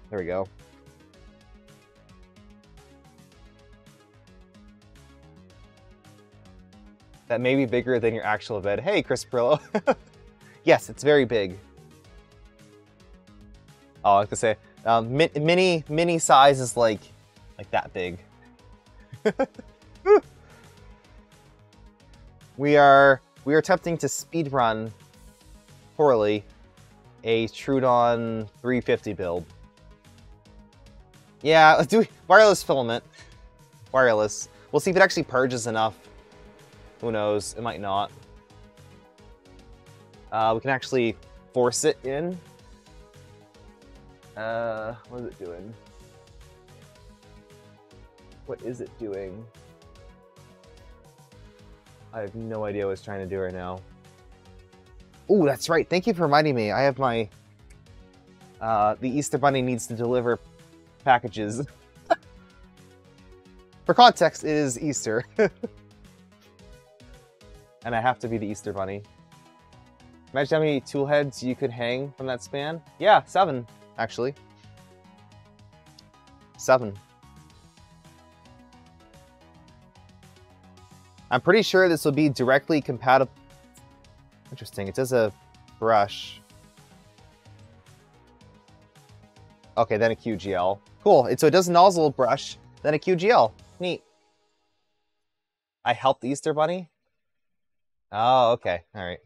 There we go. That may be bigger than your actual bed. Hey, Chris Perillo. Yes, it's very big. Oh, I was gonna say, mini size is like that big. We are attempting to speedrun poorly a Troodon 350 build. Yeah, let's do wireless filament. Wireless. We'll see if it actually purges enough. Who knows? It might not. We can actually force it in. What is it doing? What is it doing? I have no idea what it's trying to do right now. Oh, that's right. Thank you for reminding me. I have my... the Easter Bunny needs to deliver packages. For context, it is Easter. And I have to be the Easter Bunny. Imagine how many tool heads you could hang from that span. Yeah, 7, actually. 7. I'm pretty sure this will be directly compatible. Interesting, it does a brush. Okay, then a QGL. Cool, so it does a nozzle brush, then a QGL. Neat. I helped the Easter Bunny? Oh, okay, alright.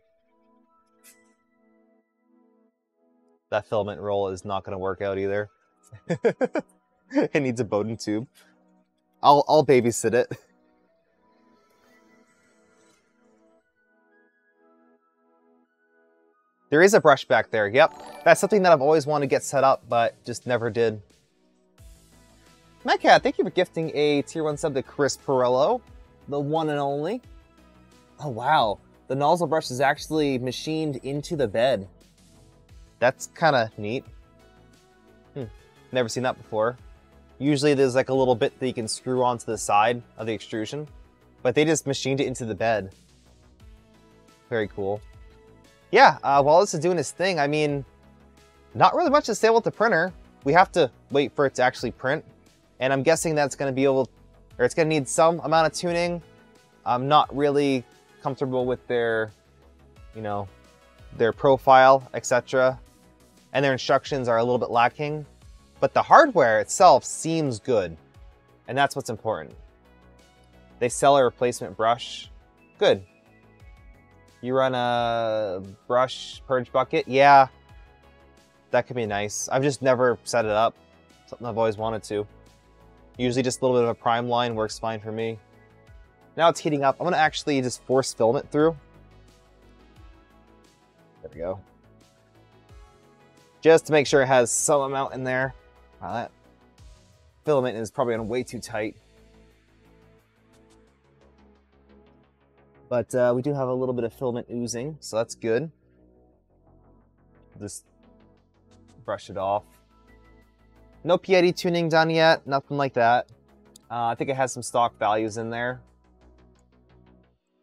That filament roll is not going to work out either. It needs a Bowden tube. I'll babysit it. There is a brush back there, yep. That's something that I've always wanted to get set up, but just never did. Metcat, thank you for gifting a tier 1 sub to Chris Perillo, the one and only. Oh wow, the nozzle brush is actually machined into the bed. That's kind of neat. Never seen that before. Usually there's like a little bit that you can screw onto the side of the extrusion, but they just machined it into the bed. Very cool. Yeah, while this is doing its thing, I mean, not really much to say about the printer. We have to wait for it to actually print, and I'm guessing that's going to be able, or it's going to need some amount of tuning. I'm not really comfortable with their, you know, their profile, etc. And their instructions are a little bit lacking. But the hardware itself seems good. And that's what's important. They sell a replacement brush. Good. You run a brush purge bucket? Yeah. That could be nice. I've just never set it up. Something I've always wanted to. Usually just a little bit of a prime line works fine for me. Now it's heating up. I'm going to actually just force filament through. There we go. Just to make sure it has some amount in there. Wow, that filament is probably on way too tight. But we do have a little bit of filament oozing, so that's good. Just brush it off. No PID tuning done yet, nothing like that. I think it has some stock values in there.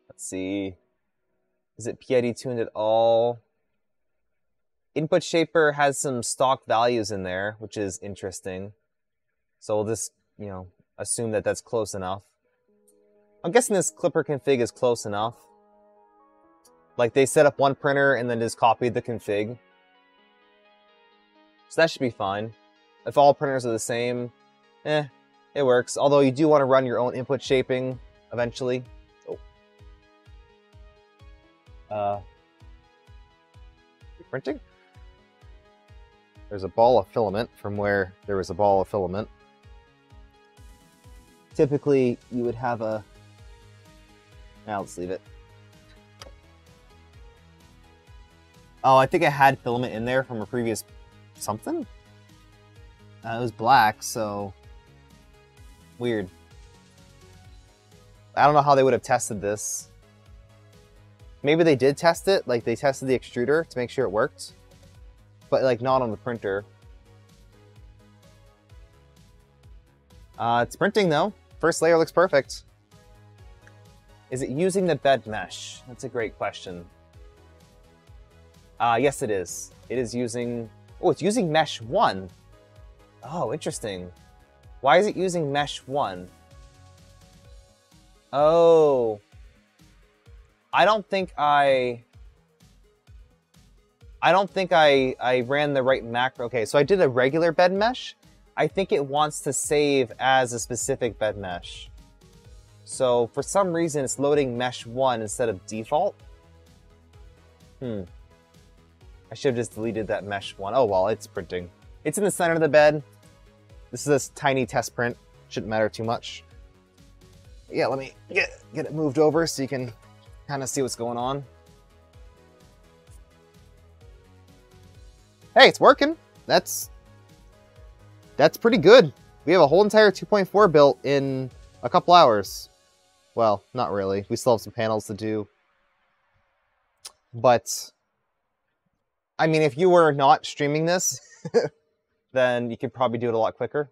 Let's see. Is it PID tuned at all? Input Shaper has some stock values in there, which is interesting. So we'll just, you know, assume that that's close enough. I'm guessing this Clipper config is close enough. Like they set up one printer and then just copied the config. So that should be fine. If all printers are the same, it works. Although you do want to run your own input shaping eventually. Printing? There's a ball of filament from where there was a ball of filament. Typically, you would have a... Now let's leave it. Oh, I think I had filament in there from a previous something? It was black, so... Weird. I don't know how they would have tested this. Maybe they did test it, like they tested the extruder to make sure it worked. But like not on the printer. It's printing though. First layer looks perfect. Is it using the bed mesh? That's a great question. Yes it is. It is using... Oh, it's using mesh 1. Oh, interesting. Why is it using mesh 1? Oh... I don't think I ran the right macro. Okay, so I did a regular bed mesh. I think it wants to save as a specific bed mesh. So for some reason it's loading mesh 1 instead of default. I should have just deleted that mesh 1. Oh well, it's printing. It's in the center of the bed. This is a tiny test print. Shouldn't matter too much. Yeah, let me get it moved over so you can kind of see what's going on. Hey, it's working. That's pretty good. We have a whole entire 2.4 built in a couple hours. Well, not really. We still have some panels to do. But, I mean, if you were not streaming this, then you could probably do it a lot quicker.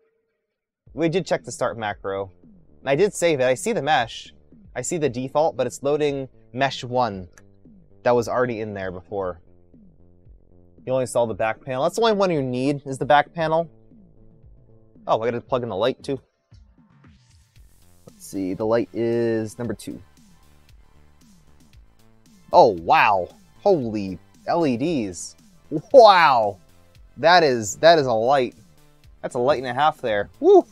We did check the start macro. And I did save it. I see the mesh. I see the default, but it's loading mesh 1 that was already in there before. You only saw the back panel. That's the only one you need, is the back panel. Oh, I gotta plug in the light too. Let's see, the light is number 2. Oh, wow. Holy LEDs. Wow. That is a light. That's a light and a half there. Woo!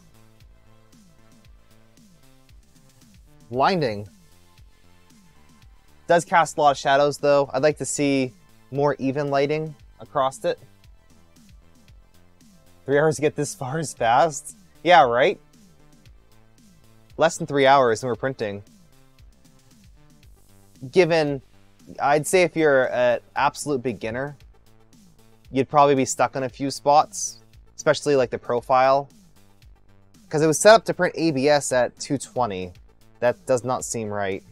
Blinding. Does cast a lot of shadows though. I'd like to see more even lighting across it. 3 hours to get this far is fast. Yeah, right? Less than 3 hours and we're printing. Given, I'd say if you're an absolute beginner, you'd probably be stuck on a few spots, especially like the profile. Because it was set up to print ABS at 220. That does not seem right.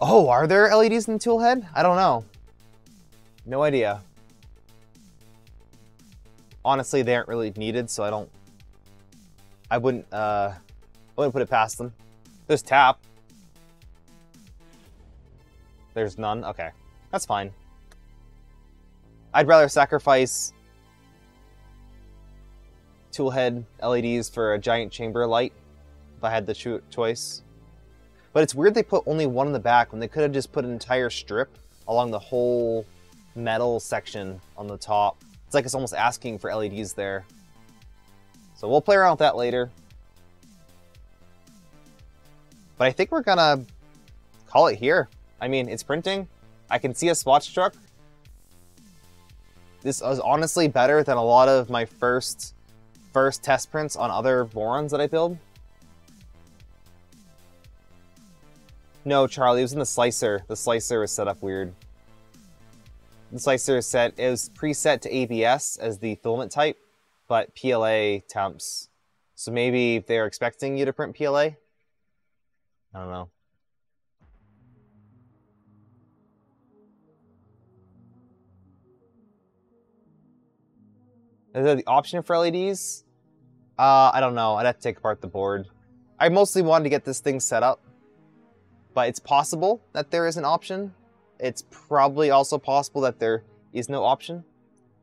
Oh, are there LEDs in the tool head? I don't know. No idea. Honestly, they aren't really needed, so I wouldn't put it past them. There's tap. There's none. Okay, that's fine. I'd rather sacrifice tool head LEDs for a giant chamber light if I had the choice. But it's weird they put only one in the back when they could have just put an entire strip along the whole metal section on the top. It's like it's almost asking for LEDs there. So we'll play around with that later. But I think we're gonna call it here. I mean, it's printing. I can see a spot struck. This is honestly better than a lot of my first test prints on other Vorons that I build. No, Charlie, it was in the slicer. The slicer was set up weird. The slicer is set, it was preset to ABS as the filament type, but PLA temps. So maybe they're expecting you to print PLA? I don't know. Is there the option for LEDs? I don't know. I'd have to take apart the board. I mostly wanted to get this thing set up, but it's possible that there is an option. It's probably also possible that there is no option.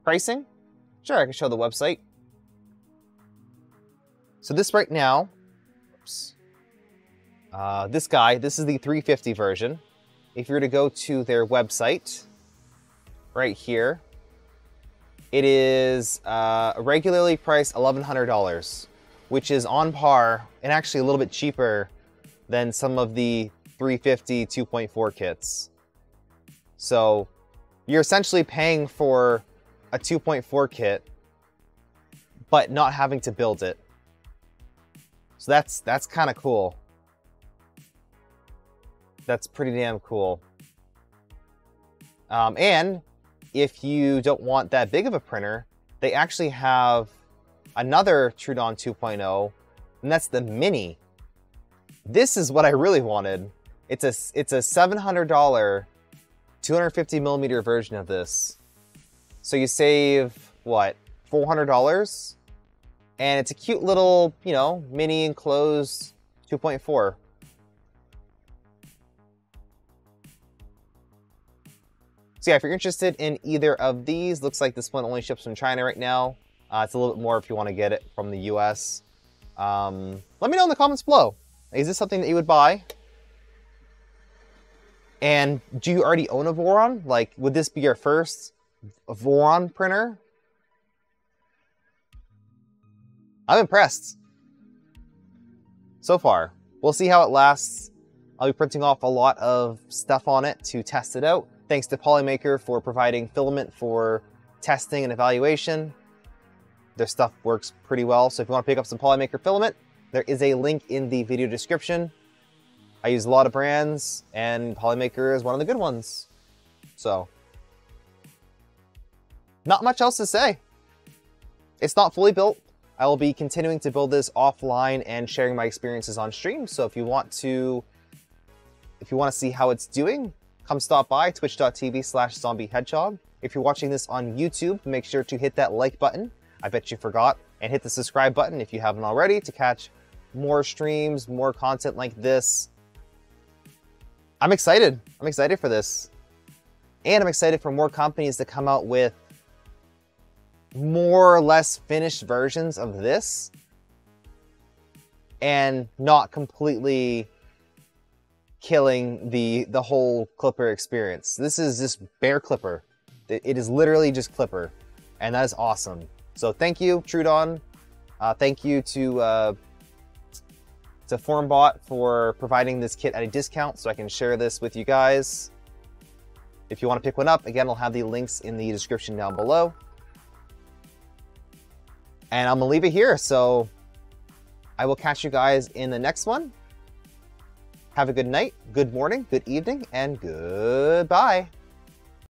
Pricing? Sure, I can show the website. So this right now, oops. This is the 350 version. If you were to go to their website, right here, it is regularly priced $1,100, which is on par and actually a little bit cheaper than some of the 350 2.4 kits. So you're essentially paying for a 2.4 kit, but not having to build it. So that's kind of cool. That's pretty damn cool. And if you don't want that big of a printer, they actually have another Troodon 2.0, and that's the Mini. This is what I really wanted. It's a $700 250mm version of this. So you save, what, $400? And it's a cute little, you know, mini enclosed 2.4. So yeah, if you're interested in either of these, looks like this one only ships from China right now. It's a little bit more if you want to get it from the US. Let me know in the comments below. Is this something that you would buy? And do you already own a Voron? Like, would this be your first Voron printer? I'm impressed so far. We'll see how it lasts. I'll be printing off a lot of stuff on it to test it out. Thanks to Polymaker for providing filament for testing and evaluation. Their stuff works pretty well. So if you want to pick up some Polymaker filament, there is a link in the video description. I use a lot of brands, and Polymaker is one of the good ones. So, not much else to say. It's not fully built. I will be continuing to build this offline and sharing my experiences on stream. So if you want to see how it's doing, come stop by twitch.tv/zombiehedgehog. If you're watching this on YouTube, make sure to hit that like button. I bet you forgot. And hit the subscribe button if you haven't already to catch more streams, more content like this. I'm excited. I'm excited for this. And I'm excited for more companies to come out with more or less finished versions of this and not completely killing the whole Clipper experience. This is just bare Clipper. It is literally just Clipper, and that is awesome. So thank you, Troodon. Thank you to FormBot for providing this kit at a discount so I can share this with you guys. If you want to pick one up, again, I'll have the links in the description down below. And I'm gonna leave it here, so I will catch you guys in the next one. Have a good night, good morning, good evening, and goodbye.